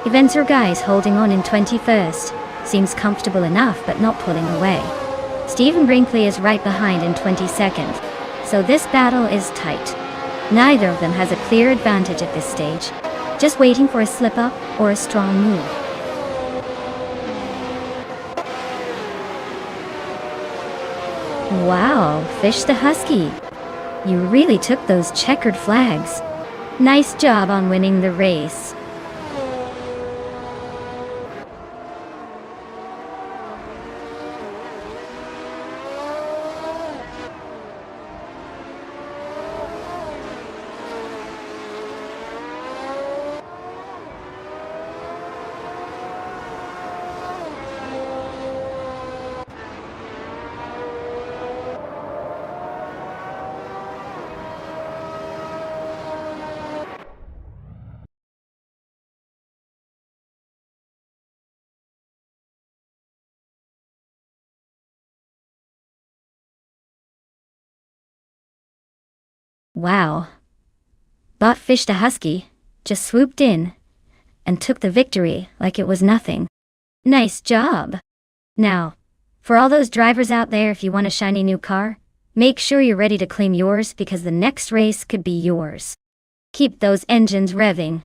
Speaker 1: Eventer Guys holding on in 21st, seems comfortable enough but not pulling away. Stephen Brinkley is right behind in 22nd, so this battle is tight. Neither of them has a clear advantage at this stage, just waiting for a slip-up or a strong move. Wow, Fish the Husky! You really took those checkered flags. Nice job on winning the race. Wow. Botfish the Husky just swooped in and took the victory like it was nothing. Nice job. Now, for all those drivers out there, if you want a shiny new car, make sure you're ready to claim yours because the next race could be yours. Keep those engines revving.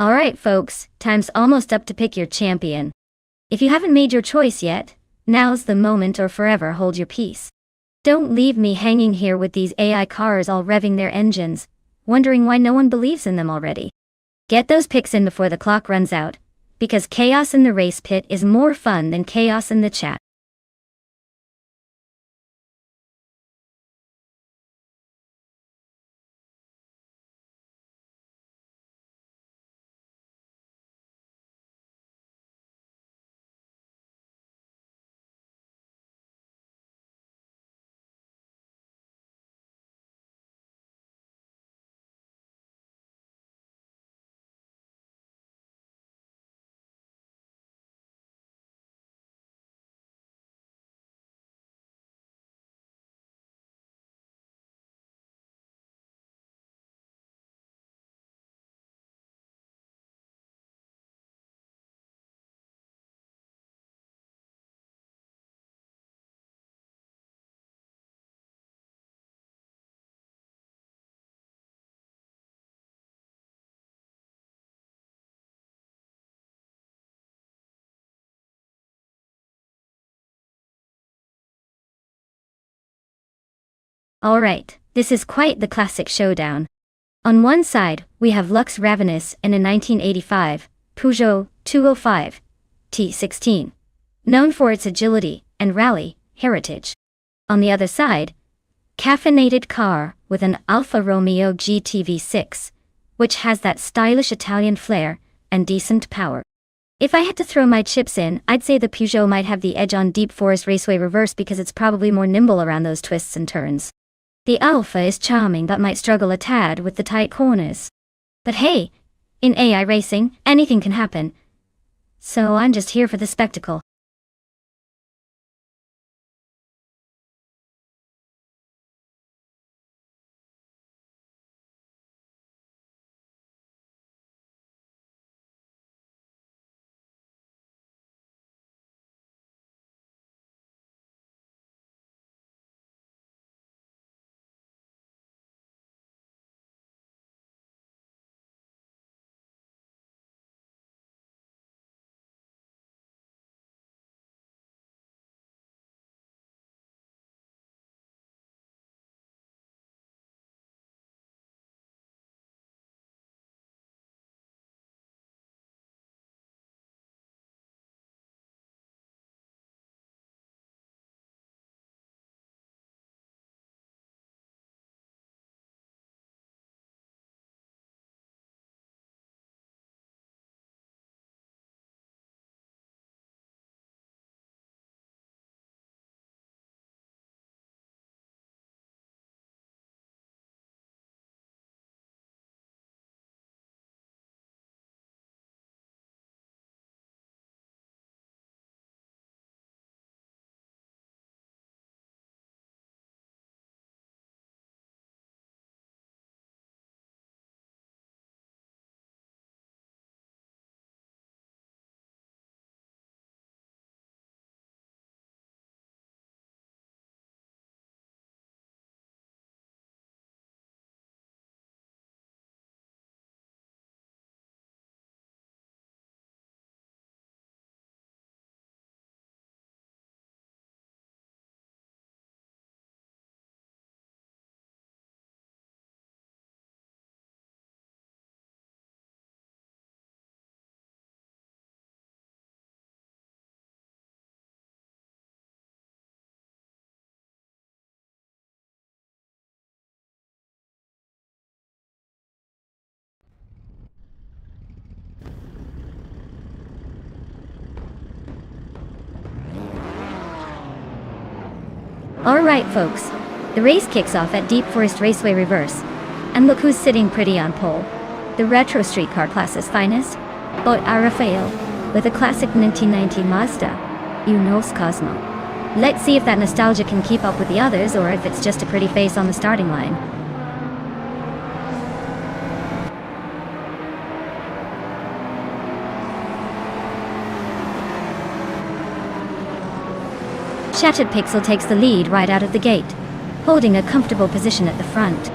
Speaker 1: Alright folks, time's almost up to pick your champion. If you haven't made your choice yet, now's the moment or forever hold your peace. Don't leave me hanging here with these AI cars all revving their engines, wondering why no one believes in them already. Get those picks in before the clock runs out, because chaos in the race pit is more fun than chaos in the chat. Alright, this is quite the classic showdown. On one side, we have Lux Ravenous in a 1985 Peugeot 205 T16, known for its agility and rally heritage. On the other side, caffeinated car with an Alfa Romeo GT V6, which has that stylish Italian flair and decent power. If I had to throw my chips in, I'd say the Peugeot might have the edge on Deep Forest Raceway Reverse because it's probably more nimble around those twists and turns. The Alfa is charming but might struggle a tad with the tight corners. But hey, in AI racing, anything can happen. So I'm just here for the spectacle. Alright folks, the race kicks off at Deep Forest Raceway Reverse. And look who's sitting pretty on pole. The retro streetcar class's finest, Bot Rafael, with a classic 1990 Mazda, Unos Cosmo. Let's see if that nostalgia can keep up with the others or if it's just a pretty face on the starting line. Shattered Pixel takes the lead right out of the gate, holding a comfortable position at the front.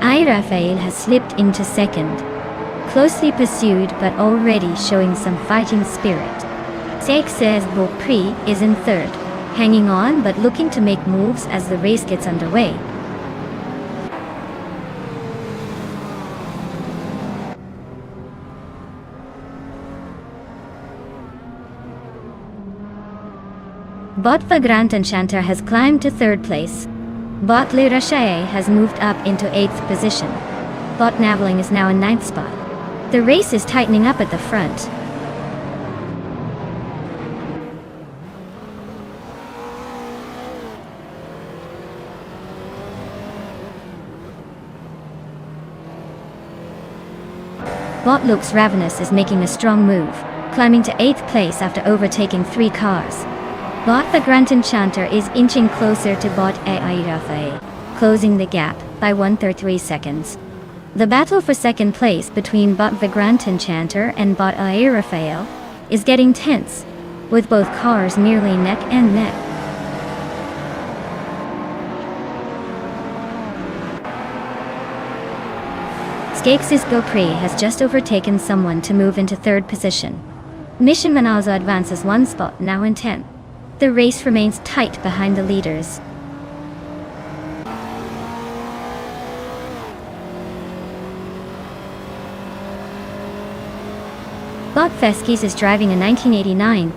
Speaker 1: Rafael has slipped into second, closely pursued but already showing some fighting spirit. Seixas Beaupré is in third, hanging on but looking to make moves as the race gets underway. Bot Vagrant Enchanter has climbed to 3rd place. Bot Le Rachaye has moved up into 8th position. Bot Naveling is now in 9th spot. The race is tightening up at the front. Bot Looks Ravenous is making a strong move, climbing to 8th place after overtaking 3 cars. Bot Vagrant Enchanter is inching closer to Bot AI Rafael, closing the gap by 1/3 seconds. The battle for 2nd place between Bot Vagrant Enchanter and Bot AI Rafael is getting tense, with both cars nearly neck and neck. Skeksis Beaupré has just overtaken someone to move into 3rd position. Mission Man also advances 1 spot, now in 10th. The race remains tight behind the leaders. Bot Feskis is driving a 1989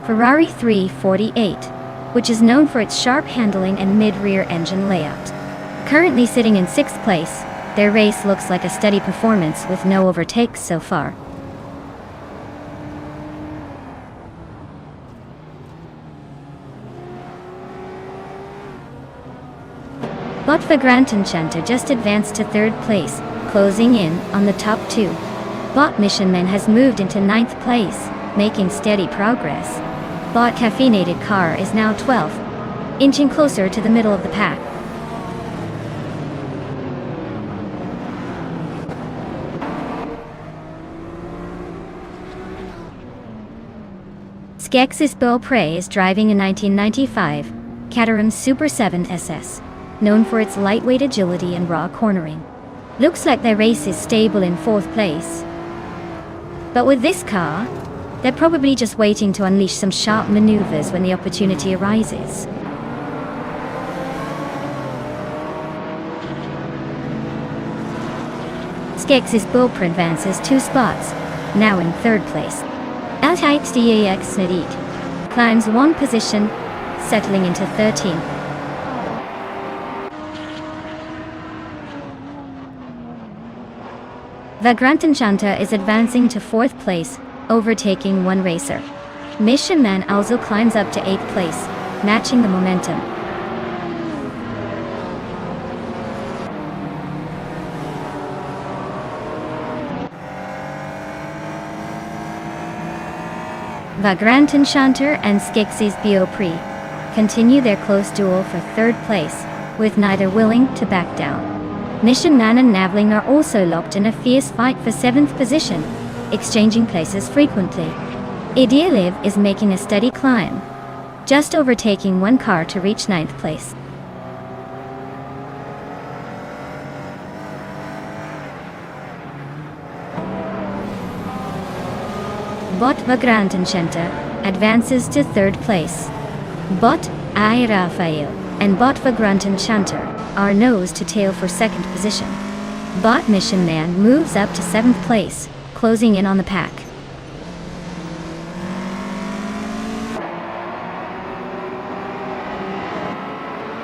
Speaker 1: Ferrari 348, which is known for its sharp handling and mid-rear engine layout. Currently sitting in 6th place, their race looks like a steady performance with no overtakes so far. Bot Vagrant Enchanter just advanced to 3rd place, closing in on the top 2. Bot Mission Man has moved into 9th place, making steady progress. Bot Caffeinated Car is now 12th, inching closer to the middle of the pack. Skeksis Beaupré is driving a 1995 Caterham Super 7 SS, known for its lightweight agility and raw cornering. Looks like their race is stable in 4th place. But with this car, they're probably just waiting to unleash some sharp maneuvers when the opportunity arises. Skeksis Beaupré advances 2 spots, now in 3rd place. Altheits DAX Nadit climbs 1 position, settling into 13th. Vagrant Enchanter is advancing to 4th place, overtaking 1 racer. Mission Man also climbs up to 8th place, matching the momentum. Vagrant Enchanter and Skeksis Beaupré continue their close duel for 3rd place, with neither willing to back down. Mission Man and Naveling are also locked in a fierce fight for 7th position, exchanging places frequently. Idealiv is making a steady climb, just overtaking 1 car to reach 9th place. Bot Vagrant Enchanter advances to 3rd place. Bot I Rafael and Bot Vagrant Enchanter are nose to tail for 2nd position. Bot Mission Man moves up to 7th place, closing in on the pack.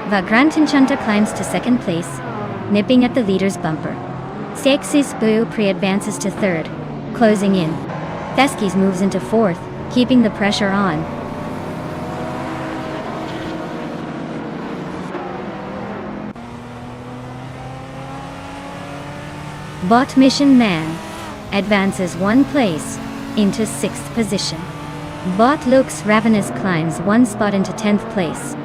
Speaker 1: Vagrant Enchanter climbs to 2nd place, nipping at the leader's bumper. Skeksis Beaupré advances to 3rd, closing in. Feskis moves into 4th, keeping the pressure on. Bot Mission Man advances 1 place into 6th position. Bot Looks Ravenous climbs 1 spot into 10th place.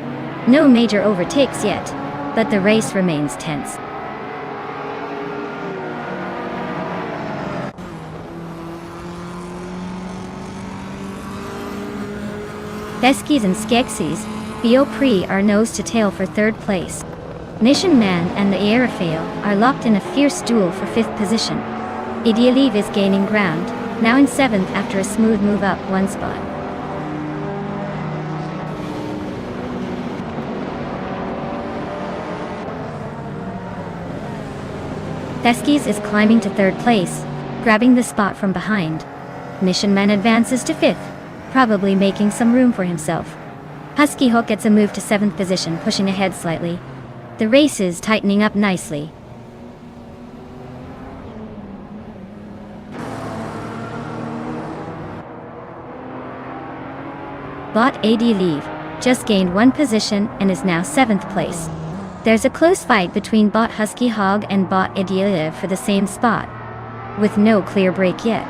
Speaker 1: No major overtakes yet, but the race remains tense. Feskis and Skeksis Beaupré are nose to tail for 3rd place. Mission Man and the Aerofail are locked in a fierce duel for 5th position. Idealiv is gaining ground, now in 7th after a smooth move up 1 spot. Feskis is climbing to 3rd place, grabbing the spot from behind. Mission Man advances to 5th, probably making some room for himself. Husky Hook gets a move to 7th position, pushing ahead slightly. The race is tightening up nicely. Bot AD Leave just gained 1 position and is now 7th place. There's a close fight between Bot Husky Hog and Bot AD Leave for the same spot, with no clear break yet.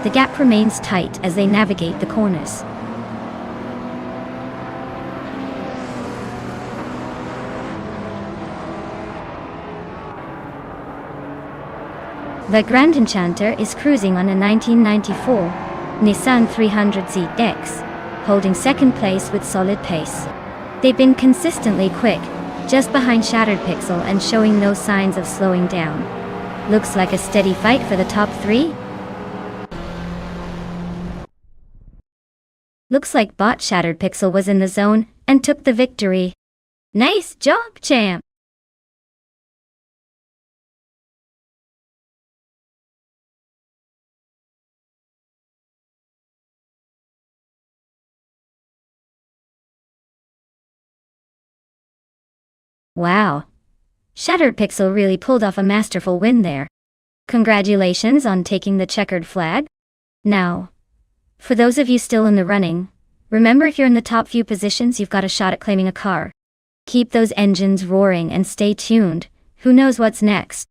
Speaker 1: The gap remains tight as they navigate the corners. The Grand Enchanter is cruising on a 1994 Nissan 300ZX, holding 2nd place with solid pace. They've been consistently quick, just behind Shattered Pixel and showing no signs of slowing down. Looks like a steady fight for the top 3. Looks like Bot Shattered Pixel was in the zone and took the victory. Nice job, champ! Wow. Shattered Pixel really pulled off a masterful win there. Congratulations on taking the checkered flag. Now, for those of you still in the running, remember if you're in the top few positions, you've got a shot at claiming a car. Keep those engines roaring and stay tuned. Who knows what's next?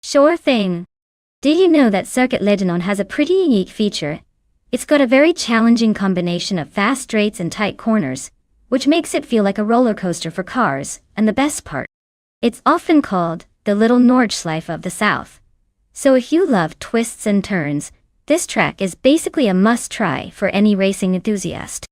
Speaker 1: Sure thing. Did you know that Circuit Lebanon has a pretty unique feature? It's got a very challenging combination of fast straights and tight corners, which makes it feel like a roller coaster for cars, and the best part, it's often called the Little Nordschleife of the South. So if you love twists and turns, this track is basically a must-try for any racing enthusiast.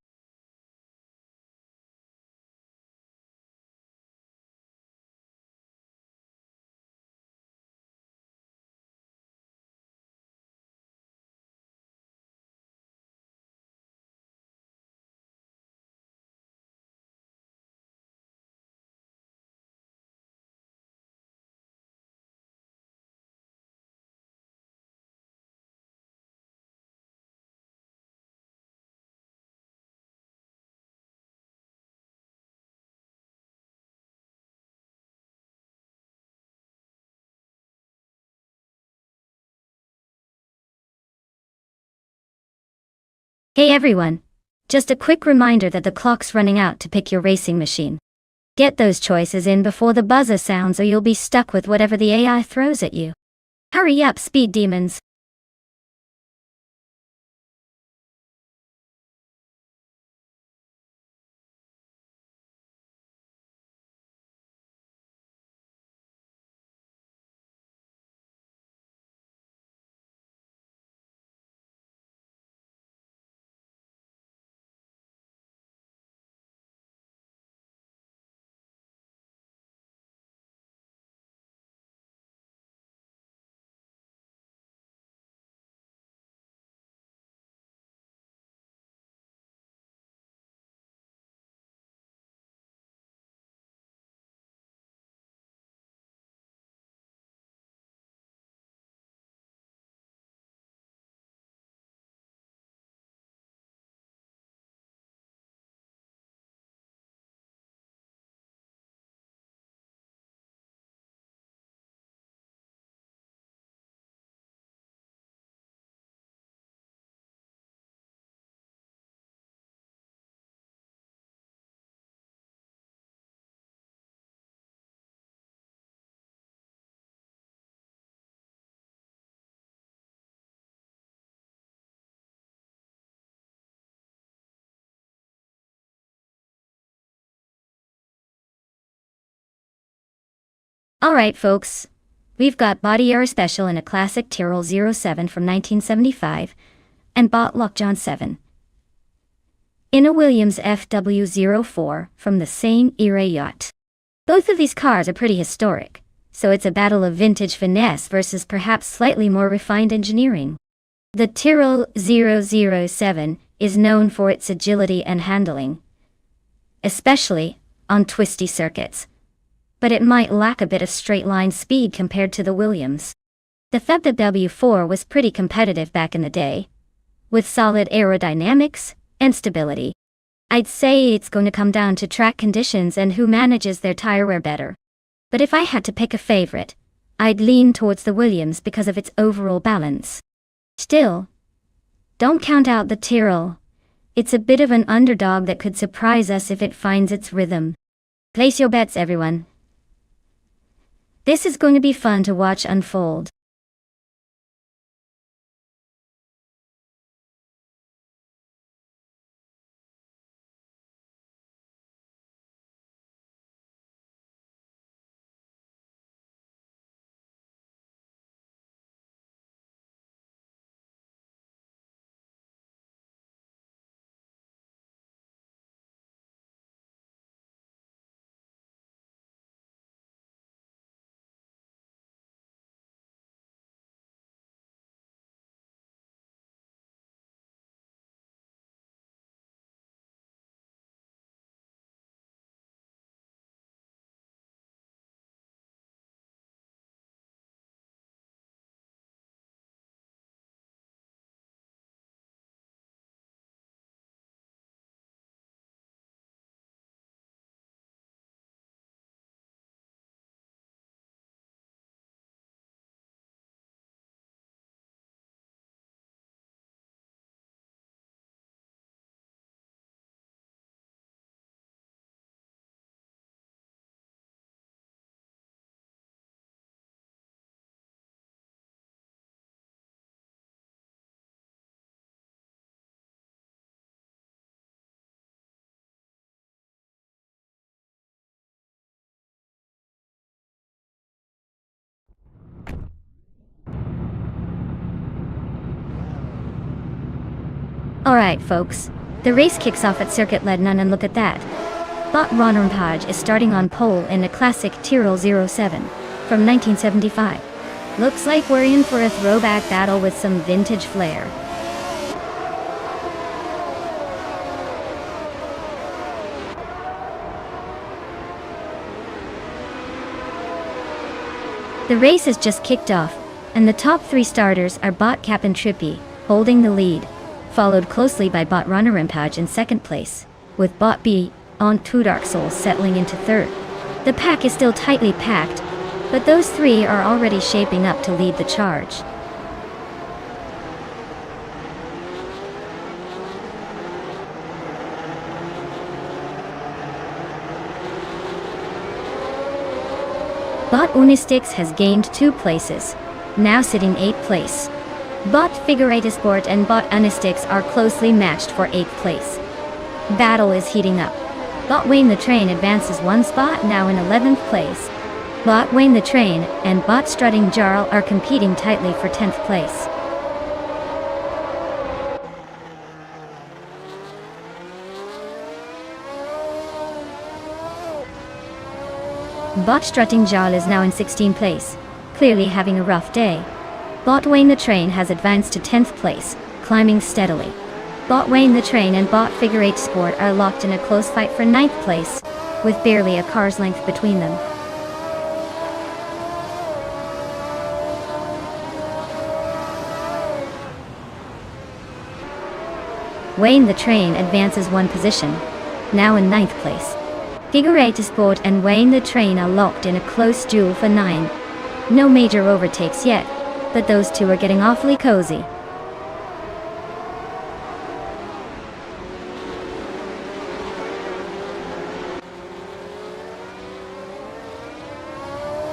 Speaker 1: Hey everyone! Just a quick reminder that the clock's running out to pick your racing machine. Get those choices in before the buzzer sounds or you'll be stuck with whatever the AI throws at you. Hurry up, speed demons! Alright folks, we've got Body Error Special in a classic Tyrrell 07 from 1975, and Bot Lockjaw 7 in a Williams FW04 from the same era yacht. Both of these cars are pretty historic, so it's a battle of vintage finesse versus perhaps slightly more refined engineering. The Tyrrell 007 is known for its agility and handling, especially on twisty circuits. But it might lack a bit of straight-line speed compared to the Williams. The W4 was pretty competitive back in the day, with solid aerodynamics and stability. I'd say it's going to come down to track conditions and who manages their tire wear better. But if I had to pick a favorite, I'd lean towards the Williams because of its overall balance. Still, don't count out the Tyrrell. It's a bit of an underdog that could surprise us if it finds its rhythm. Place your bets, everyone. This is going to be fun to watch unfold. Alright folks, the race kicks off at Circuit Lebanon and look at that. Bot Ronrampage is starting on pole in a classic Tyrrell 07 from 1975. Looks like we're in for a throwback battle with some vintage flair. The race has just kicked off, and the top three starters are Bot Cap and Trippy, holding the lead, followed closely by Bot Ronrampage in second place, with Bot B on Two Dark Souls settling into third. The pack is still tightly packed, but those three are already shaping up to lead the charge. Bot Unistix has gained 2 places, now sitting 8th place. Bot Figurata Sport and Bot Unistix are closely matched for 8th place. Battle is heating up. Bot Wayne the Train advances 1 spot, now in 11th place. Bot Wayne the Train and Bot Strutting Jarl are competing tightly for 10th place. Bot Strutting Jarl is now in 16th place, clearly having a rough day. Bot Wayne the Train has advanced to 10th place, climbing steadily. Bot Wayne the Train and Bot Figure8 Sport are locked in a close fight for 9th place, with barely a car's length between them. Wayne the Train advances 1 position, now in 9th place. Figure8 Sport and Wayne the Train are locked in a close duel for 9. No major overtakes yet, but those two are getting awfully cozy.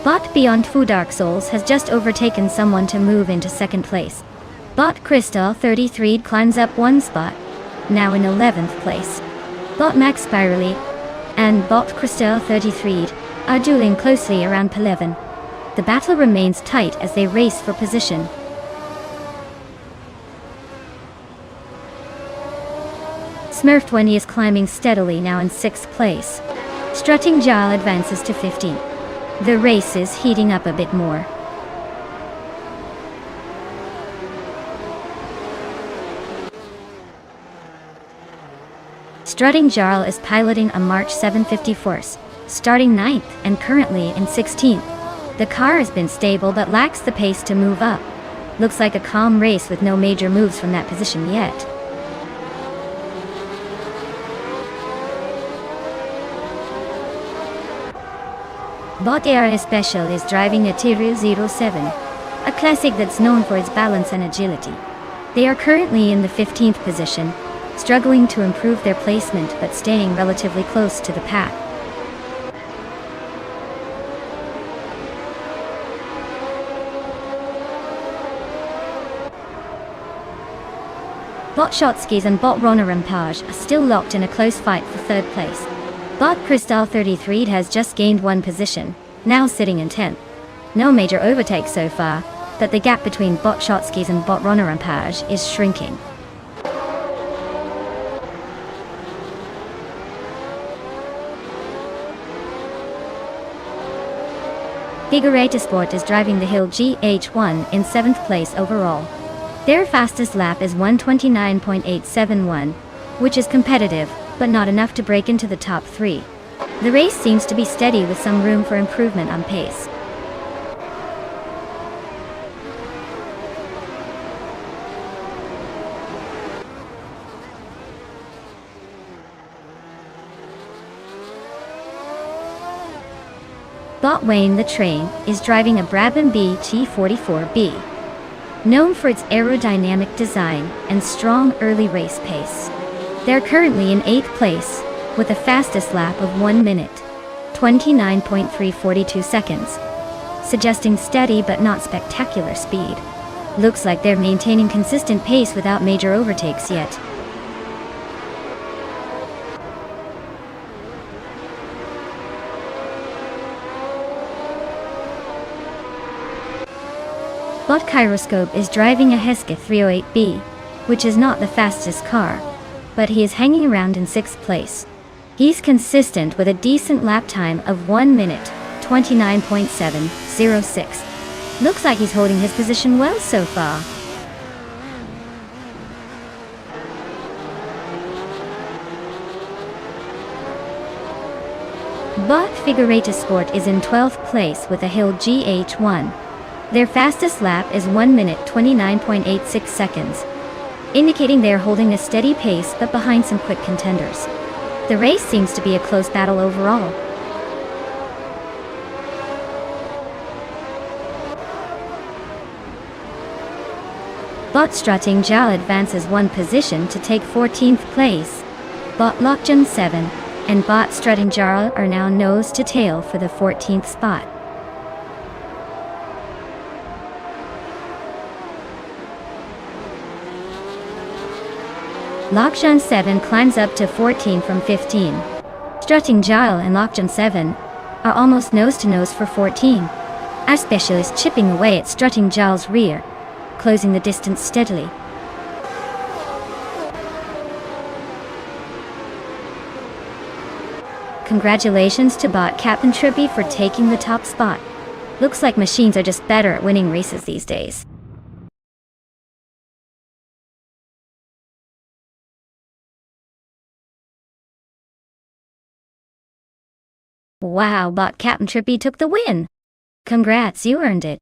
Speaker 1: Bot Beyond Fu Dark Souls has just overtaken someone to move into 2nd place. Bot Crystal 33 climbs up 1 spot, now in 11th place. Bot Max Spirally and Bot Crystal 33 are dueling closely around P11. The battle remains tight as they race for position. Smurf20 is climbing steadily, now in 6th place. Strutting Jarl advances to 15th. The race is heating up a bit more. Strutting Jarl is piloting a March 750 Force, starting 9th and currently in 16th. The car has been stable but lacks the pace to move up. Looks like a calm race with no major moves from that position yet. Bot Air Especial is driving a Tiru 07, a classic that's known for its balance and agility. They are currently in the 15th position, struggling to improve their placement but staying relatively close to the pack. Bot Shotskis and Bot Rona Rampage are still locked in a close fight for 3rd place. Bot Crystal 33 has just gained 1 position, now sitting in 10th. No major overtake so far, but the gap between Bot Shotskis and Bot Rona Rampage is shrinking. Figureta Sport is driving the Hill GH1 in 7th place overall. Their fastest lap is 1:29.871, which is competitive, but not enough to break into the top 3. The race seems to be steady with some room for improvement on pace. Bot Wayne the Train is driving a Brabham BT44B. Known for its aerodynamic design and strong early race pace. They're currently in 8th place, with a fastest lap of 1 minute, 29.342 seconds, suggesting steady but not spectacular speed. Looks like they're maintaining consistent pace without major overtakes yet. Bot Kyroscope is driving a Hesketh 308B, which is not the fastest car, but he is hanging around in 6th place. He's consistent with a decent lap time of 1 minute, 29.706. Looks like he's holding his position well so far. Bot Figureta Sport is in 12th place with a Hill GH1. Their fastest lap is 1 minute 29.86 seconds, indicating they are holding a steady pace but behind some quick contenders. The race seems to be a close battle overall. Bot Strutting Jal advances 1 position to take 14th place. Bot Lockjam 7 and Bot Strutting Jarl are now nose to tail for the 14th spot. Lockjan 7 climbs up to 14 from 15. Strutting Jal and Lockjan 7 are almost nose-to-nose for 14. Our specialist chipping away at Strutting Jal's rear, closing the distance steadily. Congratulations to Bot Captain Trippy for taking the top spot. Looks like machines are just better at winning races these days. Wow, Bot Captain Trippy took the win! Congrats, you earned it.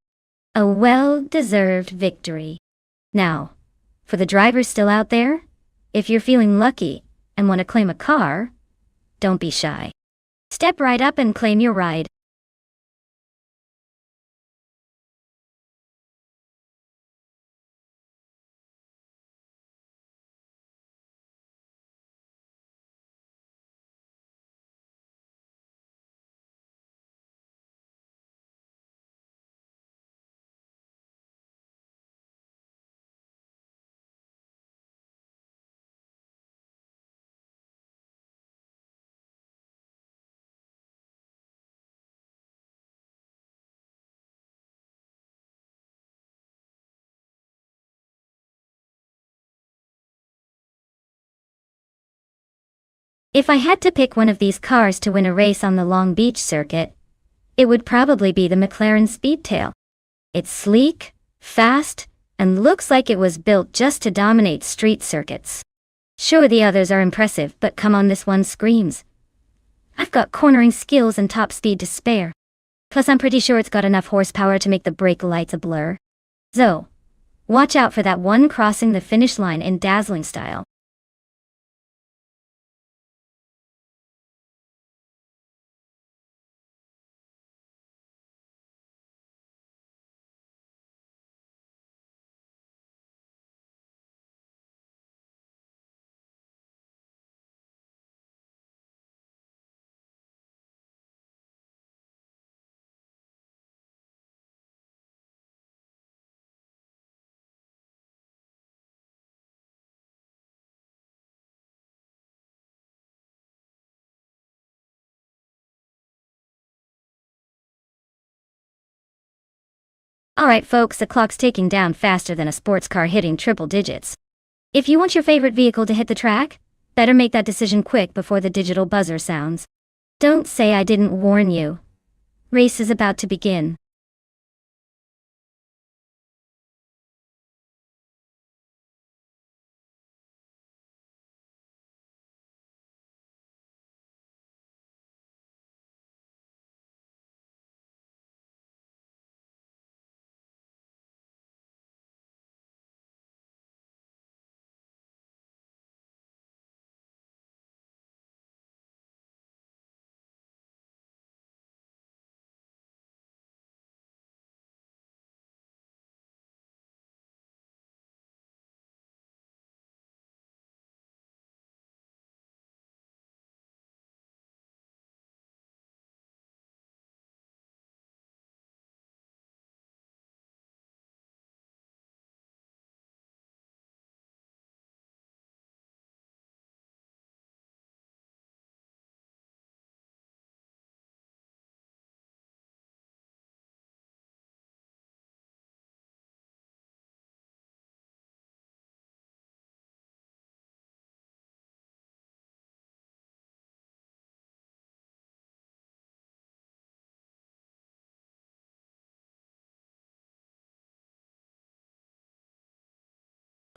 Speaker 1: A well-deserved victory. Now, for the drivers still out there, if you're feeling lucky and want to claim a car, don't be shy. Step right up and claim your ride. If I had to pick one of these cars to win a race on the Long Beach circuit, it would probably be the McLaren Speedtail. It's sleek, fast, and looks like it was built just to dominate street circuits. Sure, the others are impressive, but come on, this one screams. I've got cornering skills and top speed to spare. Plus I'm pretty sure it's got enough horsepower to make the brake lights a blur. So, watch out for that one crossing the finish line in dazzling style. Alright folks, the clock's ticking down faster than a sports car hitting triple digits. If you want your favorite vehicle to hit the track, better make that decision quick before the digital buzzer sounds. Don't say I didn't warn you. Race is about to begin.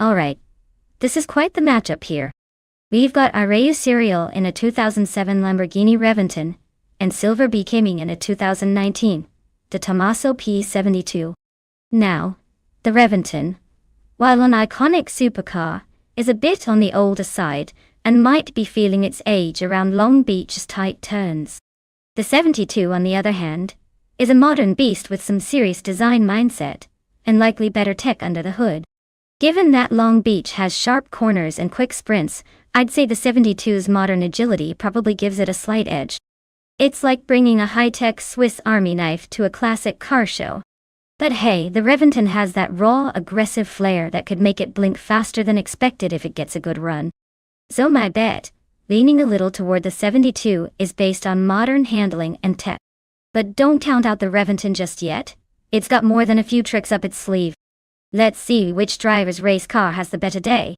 Speaker 1: Alright, this is quite the matchup here. We've got Areyu Serial in a 2007 Lamborghini Reventon, and Silver B. Kiming in a 2019, the Tommaso P72. Now, the Reventon, while an iconic supercar, is a bit on the older side, and might be feeling its age around Long Beach's tight turns. The 72, on the other hand, is a modern beast with some serious design mindset, and likely better tech under the hood. Given that Long Beach has sharp corners and quick sprints, I'd say the 72's modern agility probably gives it a slight edge. It's like bringing a high-tech Swiss Army knife to a classic car show. But hey, the Reventon has that raw, aggressive flair that could make it blink faster than expected if it gets a good run. So my bet, leaning a little toward the 72, is based on modern handling and tech. But don't count out the Reventon just yet. It's got more than a few tricks up its sleeve. Let's see which driver's race car has the better day.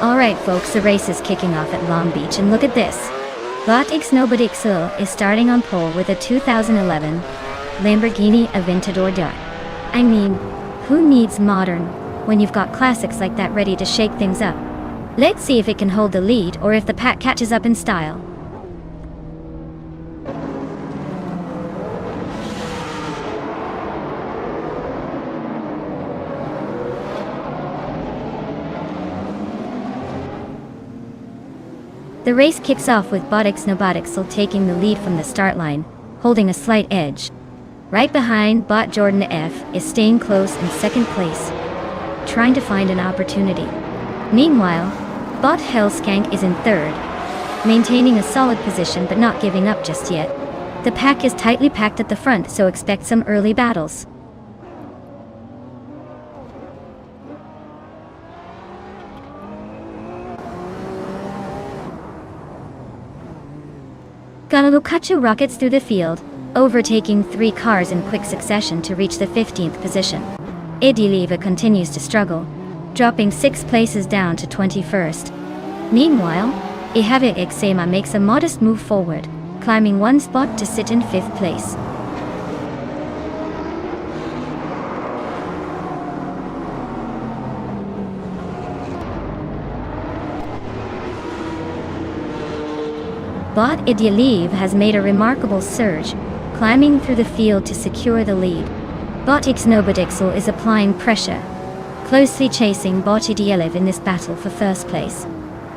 Speaker 1: Alright folks, the race is kicking off at Long Beach and look at this. Bot X is starting on pole with a 2011 Lamborghini Aventador Dart. I mean, who needs modern when you've got classics like that ready to shake things up? Let's see if it can hold the lead or if the pack catches up in style. The race kicks off with Bot X taking the lead from the start line, holding a slight edge. Right behind, Bot Jordan F is staying close in second place, trying to find an opportunity. Meanwhile, Bot Hellskank is in third, maintaining a solid position but not giving up just yet. The pack is tightly packed at the front, so expect some early battles. Lukaku rockets through the field, overtaking 3 cars in quick succession to reach the 15th position. Idiliva continues to struggle, dropping 6 places down to 21st. Meanwhile, Ihave Exema makes a modest move forward, climbing 1 spot to sit in 5th place. Bot Idiliv has made a remarkable surge, climbing through the field to secure the lead. Bot Xnobodixel is applying pressure, closely chasing Bot Idiliv in this battle for first place.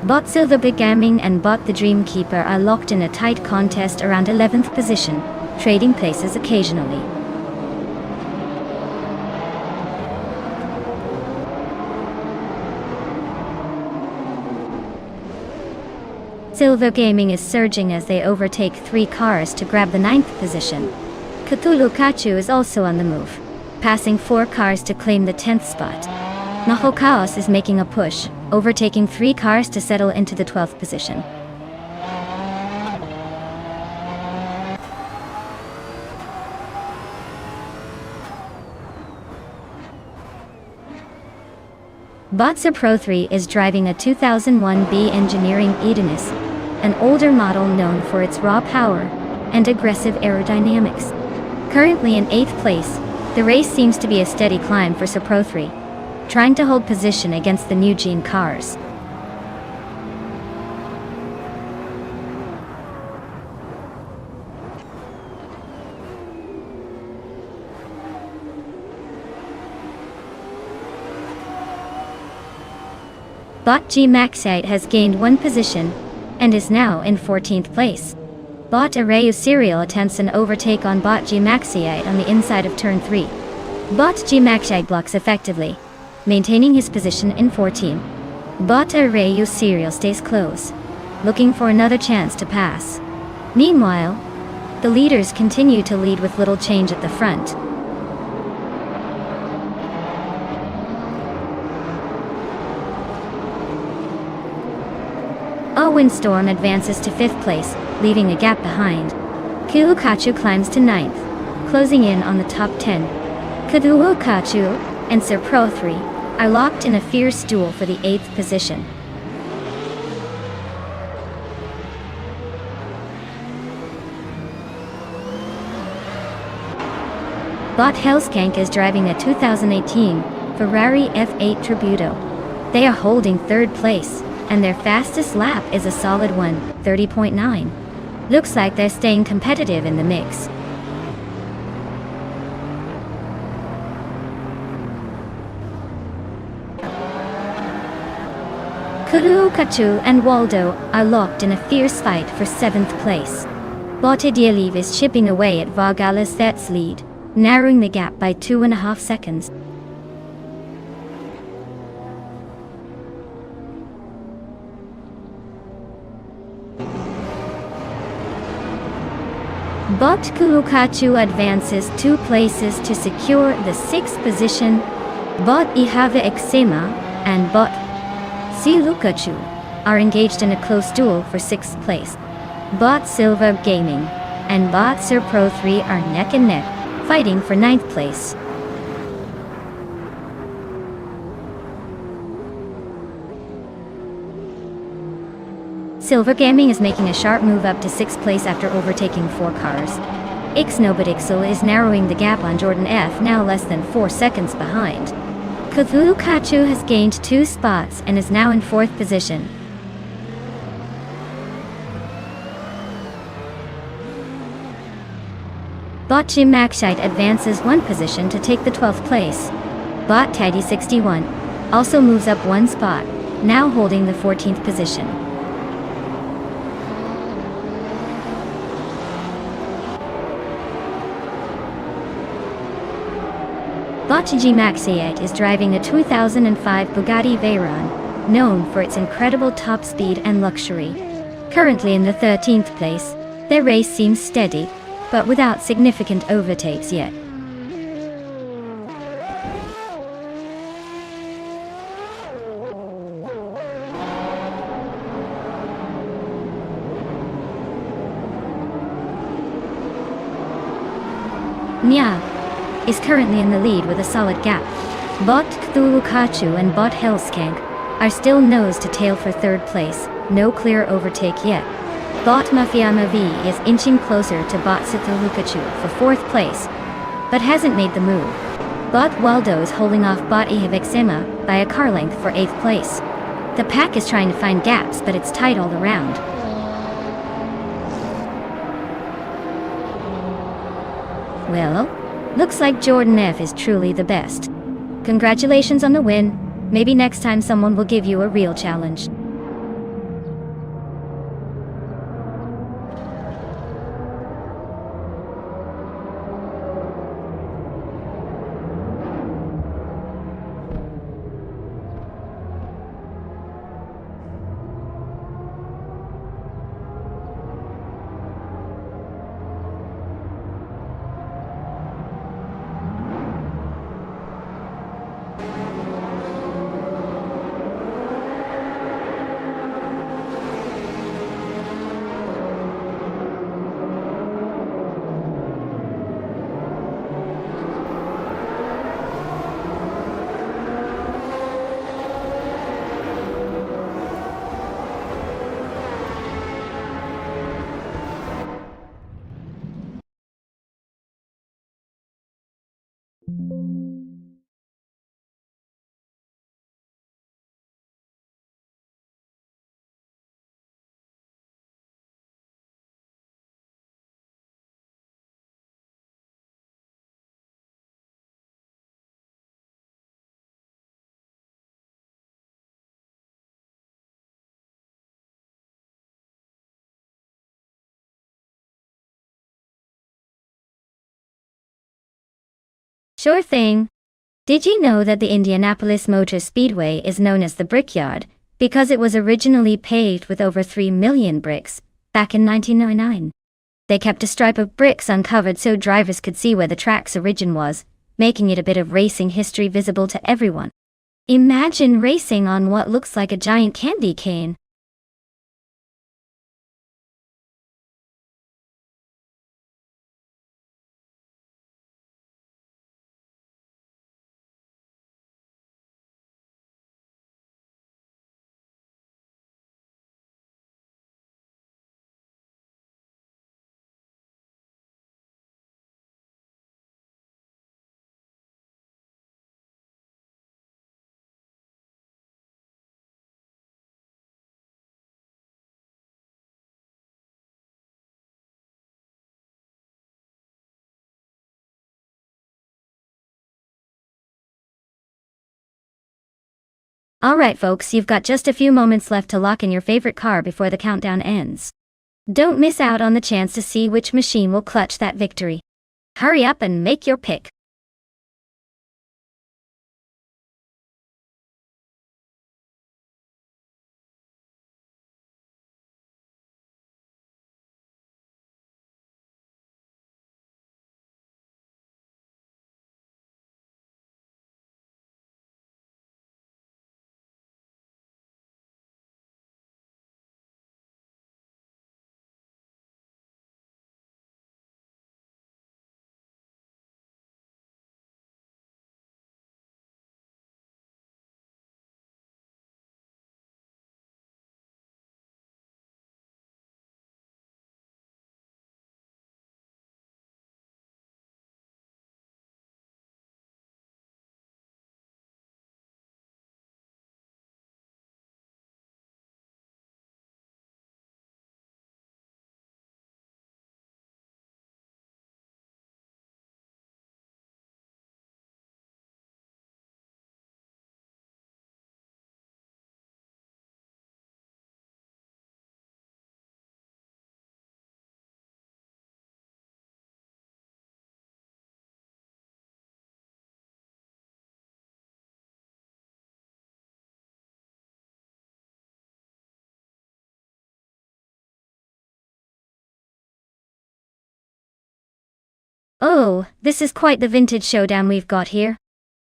Speaker 1: Bot Silver Gaming and Bot the Dreamkeeper are locked in a tight contest around 11th position, trading places occasionally. Silver Gaming is surging as they overtake 3 cars to grab the 9th position. Cthulhu Kachu is also on the move, passing 4 cars to claim the 10th spot. Naho Chaos is making a push, overtaking 3 cars to settle into the 12th position. Botser Pro 3 is driving a 2001B Engineering Edenis, an older model known for its raw power and aggressive aerodynamics. Currently in 8th place, the race seems to be a steady climb for Pro 3, trying to hold position against the new Gene cars. Bot G Maxite has gained 1 position and is now in 14th place. Bot Arayu Serial attempts an overtake on Bot G Maxite on the inside of turn 3. Bot G Maxite blocks effectively, maintaining his position in 14th. Bot Arayu Serial stays close, looking for another chance to pass. Meanwhile, the leaders continue to lead with little change at the front. Windstorm advances to 5th place, leaving a gap behind. Kilukachu climbs to 9th, closing in on the top 10. Kaduukachu and Sir Pro 3 are locked in a fierce duel for the 8th position. Bot Hellskank is driving a 2018 Ferrari F8 Tributo. They are holding 3rd place, and their fastest lap is a solid 1:30.9. Looks like they're staying competitive in the mix. Kurukachu and Waldo are locked in a fierce fight for 7th place. Botedialiv is chipping away at Vargalastet's lead, narrowing the gap by 2.5 seconds. Bot Kurukachu advances 2 places to secure the 6th position. Bot Ihave Exema and Bot Silukachu are engaged in a close duel for 6th place. Bot Silver Gaming and Bot Sir Pro 3 are neck and neck, fighting for 9th place. Silver Gaming is making a sharp move up to 6th place after overtaking 4 cars. Ixnobitixel is narrowing the gap on Jordan F, now less than 4 seconds behind. Cthulhu Kachu has gained 2 spots and is now in 4th position. Bot Jim Makshite advances 1 position to take the 12th place. Bot Tidy 61 also moves up 1 spot, now holding the 14th position. Bot G Maxiate is driving a 2005 Bugatti Veyron, known for its incredible top speed and luxury. Currently in the 13th place, their race seems steady, but without significant overtakes yet. Nya is currently in the lead with a solid gap. Bot Cthulhu Kachu and Bot Hellskank are still nose to tail for 3rd place, no clear overtake yet. Bot Mafiyama V is inching closer to Bot Cthulhu Kachu for 4th place, but hasn't made the move. Bot Waldo is holding off Bot Ihivixima by a car length for 8th place. The pack is trying to find gaps, but it's tight all around. Well, looks like Jordan F is truly the best. Congratulations on the win. Maybe next time someone will give you a real challenge. Sure thing. Did you know that the Indianapolis Motor Speedway is known as the Brickyard because it was originally paved with over 3 million bricks back in 1909? They kept a stripe of bricks uncovered so drivers could see where the track's origin was, making it a bit of racing history visible to everyone. Imagine racing on what looks like a giant candy cane. Alright folks, you've got just a few moments left to lock in your favorite car before the countdown ends. Don't miss out on the chance to see which machine will clutch that victory. Hurry up and make your pick. Oh, this is quite the vintage showdown we've got here.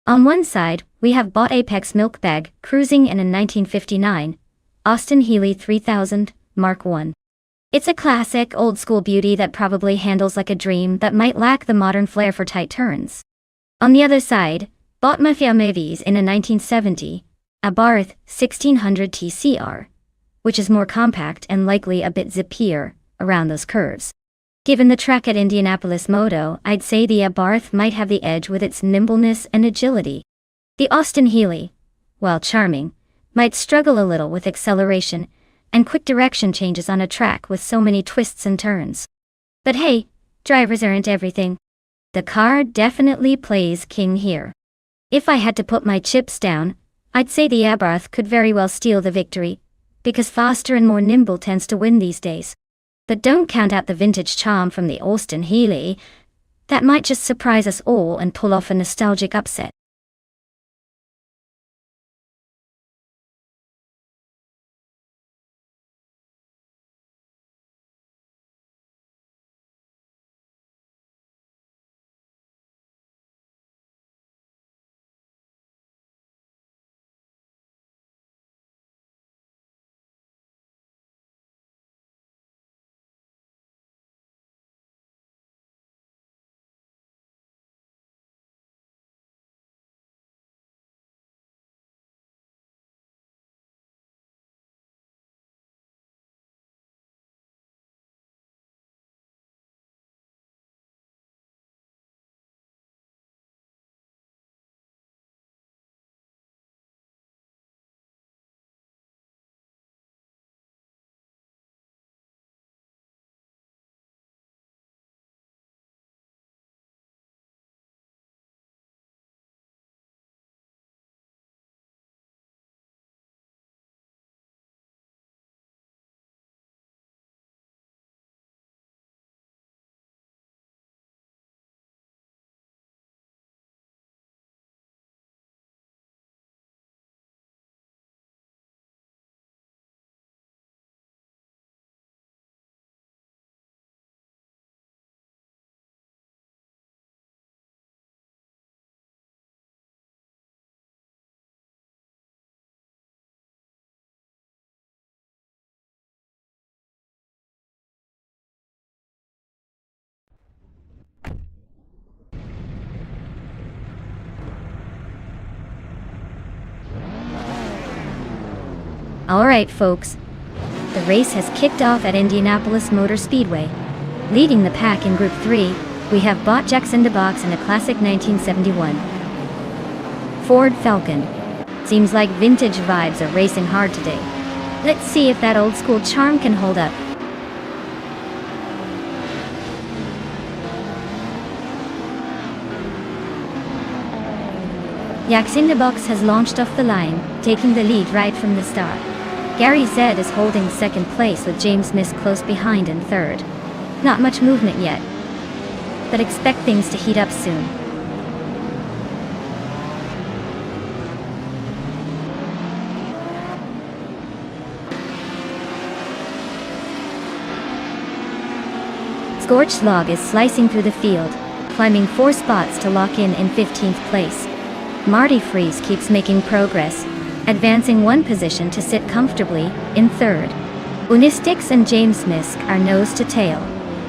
Speaker 1: On one side, we have bought Apex Milk Bag, cruising in a 1959 Austin Healey 3000 Mark I. It's a classic, old-school beauty that probably handles like a dream but might lack the modern flair for tight turns. On the other side, bought Mafia Mavis in a 1970 Abarth 1600 TCR, which is more compact and likely a bit zippier around those curves. Given the track at Indianapolis Moto, I'd say the Abarth might have the edge with its nimbleness and agility. The Austin Healey, while charming, might struggle a little with acceleration and quick direction changes on a track with so many twists and turns. But hey, drivers aren't everything. The car definitely plays king here. If I had to put my chips down, I'd say the Abarth could very well steal the victory, because faster and more nimble tends to win these days. But don't count out the vintage charm from the Austin Healey. That might just surprise us all and pull off a nostalgic upset. Alright folks, the race has kicked off at Indianapolis Motor Speedway. Leading the pack in Group 3, we have bought Jax in the Box in a classic 1971 Ford Falcon. Seems like vintage vibes are racing hard today. Let's see if that old school charm can hold up. Jax in the Box has launched off the line, taking the lead right from the start. Gary Zed is holding second place with James Miss close behind in third. Not much movement yet, but expect things to heat up soon. Scorched Log is slicing through the field, climbing 4 spots to lock in 15th place. Marty Freese keeps making progress, advancing 1 position to sit comfortably in third. Unistix and James Misk are nose to tail,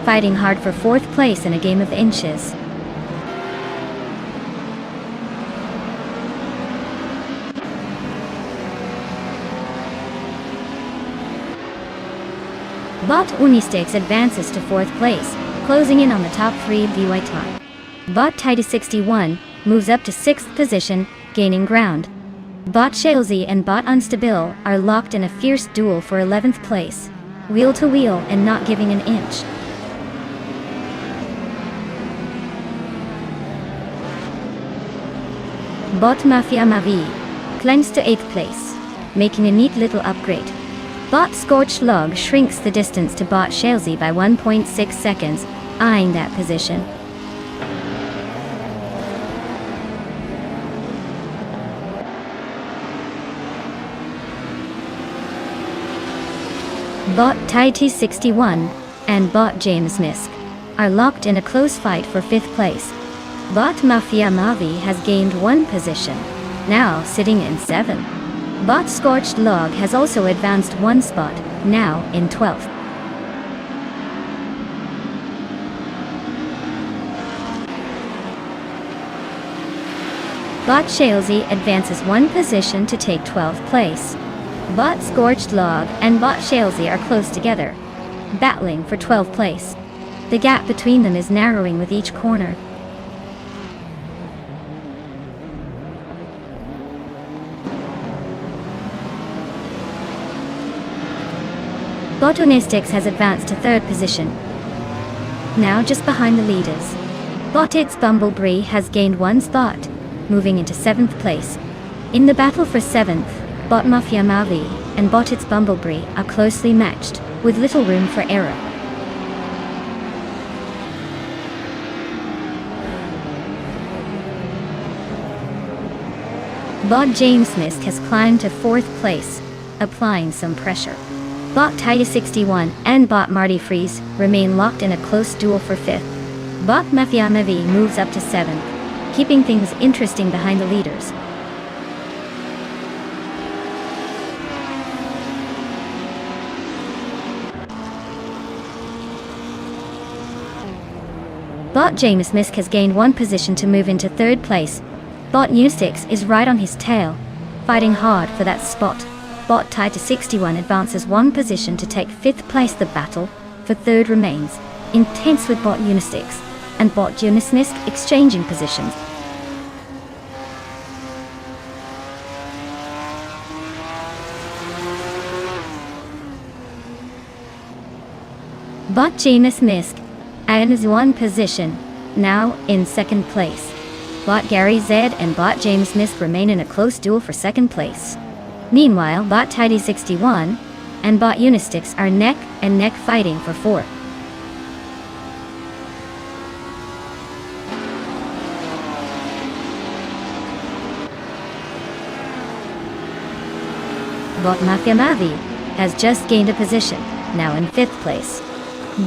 Speaker 1: fighting hard for 4th place in a game of inches. Bot Unistix advances to 4th place, closing in on the top 3 VY time. Bot Tidy 61 moves up to 6th position, gaining ground. Bot Shalesy and Bot Unstable are locked in a fierce duel for 11th place, wheel to wheel and not giving an inch. Bot Mafia Mavi climbs to 8th place, making a neat little upgrade. Bot Scorched Log shrinks the distance to Bot Shalesy by 1.6 seconds, eyeing that position. Bot Tidy 61 and Bot James Misk are locked in a close fight for 5th place. Bot Mafia Mavi has gained 1 position, now sitting in 7th. Bot Scorched Log has also advanced 1 spot, now in 12th. Bot Shalesy advances 1 position to take 12th place. Bot Scorched Log and Bot Shalesy are close together, battling for 12th place. The gap between them is narrowing with each corner. Bot Unistyx has advanced to 3rd position, now just behind the leaders. Bot It's Bumblebee has gained 1 spot, moving into 7th place. In the battle for 7th, Bot Mafia Mavi and Bot It's Bumblebee are closely matched, with little room for error. Bot James Misk has climbed to 4th place, applying some pressure. Bot Titus61 and Bot Marty Freeze remain locked in a close duel for 5th. Bot Mafia Mavi moves up to 7th, keeping things interesting behind the leaders. Bot James Misk has gained 1 position to move into 3rd place. Bot Newstix is right on his tail, fighting hard for that spot. Bot Titus61 advances 1 position to take 5th place. The battle for 3rd remains intense, with Bot Unistix and Bot Unismisk exchanging positions. Bot James Misk advances 1 position, now in 2nd place. Bot Gary Z and Bot James Misk remain in a close duel for 2nd place. Meanwhile, Bot Tidy61 and Bot Unistix are neck and neck fighting for 4th. Bot Mafia Mavi has just gained a position, now in 5th place.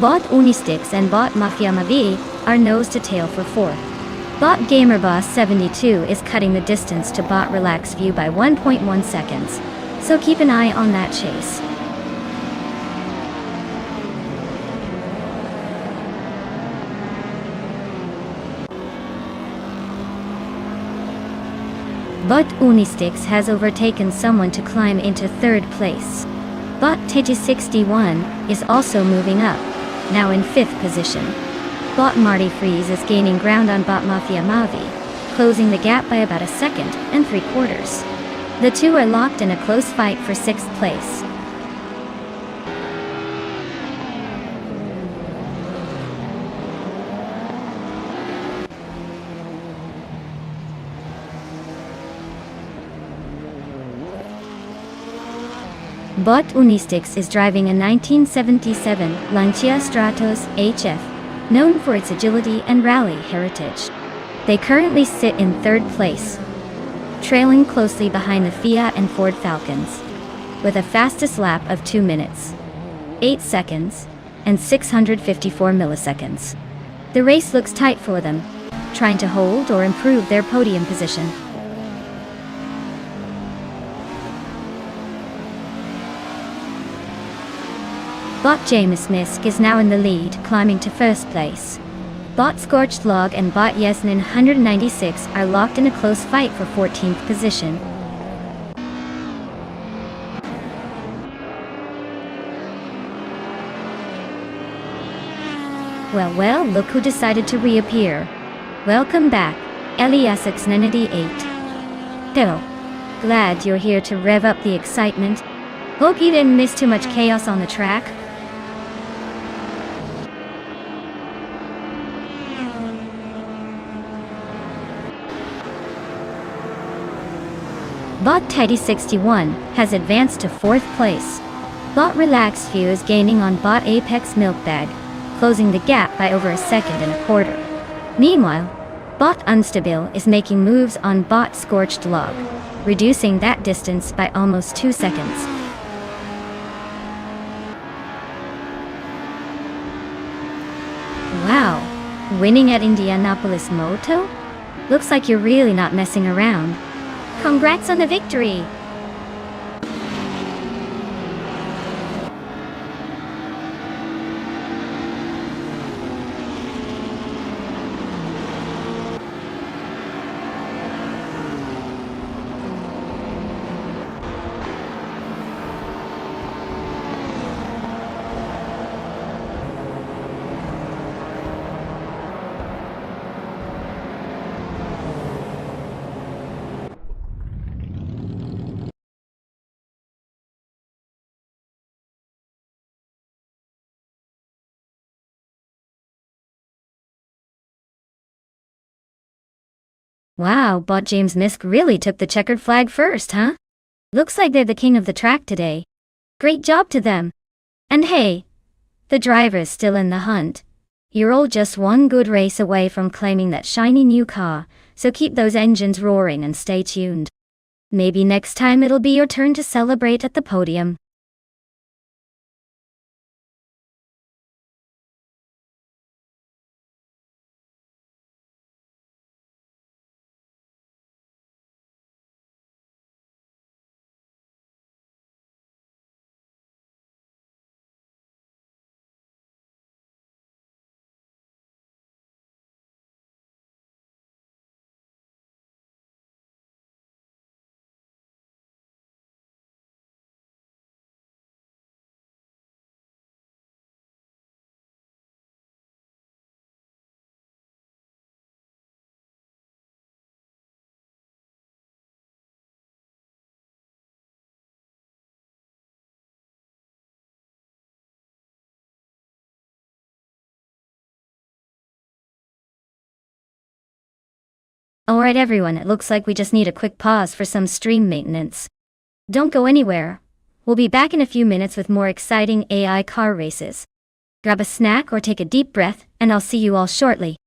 Speaker 1: Bot Unistix and Bot Mafia Mavi are nose to tail for 4th. Bot GamerBoss72 is cutting the distance to Bot Relax View by 1.1 seconds, so keep an eye on that chase. Bot Unistix has overtaken someone to climb into 3rd place. Bot Tigi61 is also moving up, now in 5th position. Bot Marty Freeze is gaining ground on Bot Mafia Mavi, closing the gap by about 1 3/4. The two are locked in a close fight for 6th place. Bot Unistix is driving a 1977 Lancia Stratos HF, known for its agility and rally heritage. They currently sit in 3rd place, trailing closely behind the Fiat and Ford Falcons, with a fastest lap of 2 minutes, 8 seconds, and 654 milliseconds. The race looks tight for them, trying to hold or improve their podium position. Bot James Misk is now in the lead, climbing to 1st place. Bot Scorched Log and Bot Yesnin 196 are locked in a close fight for 14th position. Well, look who decided to reappear. Welcome back, Eliasix98. So, glad you're here to rev up the excitement. Hope you didn't miss too much chaos on the track. Bot Tidy61 has advanced to 4th place. Bot Relax View is gaining on Bot Apex Milkbag, closing the gap by over 1 1/4. Meanwhile, Bot Unstable is making moves on Bot Scorched Log, reducing that distance by almost 2 seconds. Wow, Winning at Indianapolis Moto? Looks like you're really not messing around. Congrats on the victory! Wow, Bot James Misk really took the checkered flag first, huh? Looks like they're the king of the track today. Great job to them. And hey, the driver's still in the hunt. You're all just one good race away from claiming that shiny new car, so keep those engines roaring and stay tuned. Maybe next time it'll be your turn to celebrate at the podium. Alright everyone, it looks like we just need a quick pause for some stream maintenance. Don't go anywhere. We'll be back in a few minutes with more exciting AI car races. Grab a snack or take a deep breath, and I'll see you all shortly.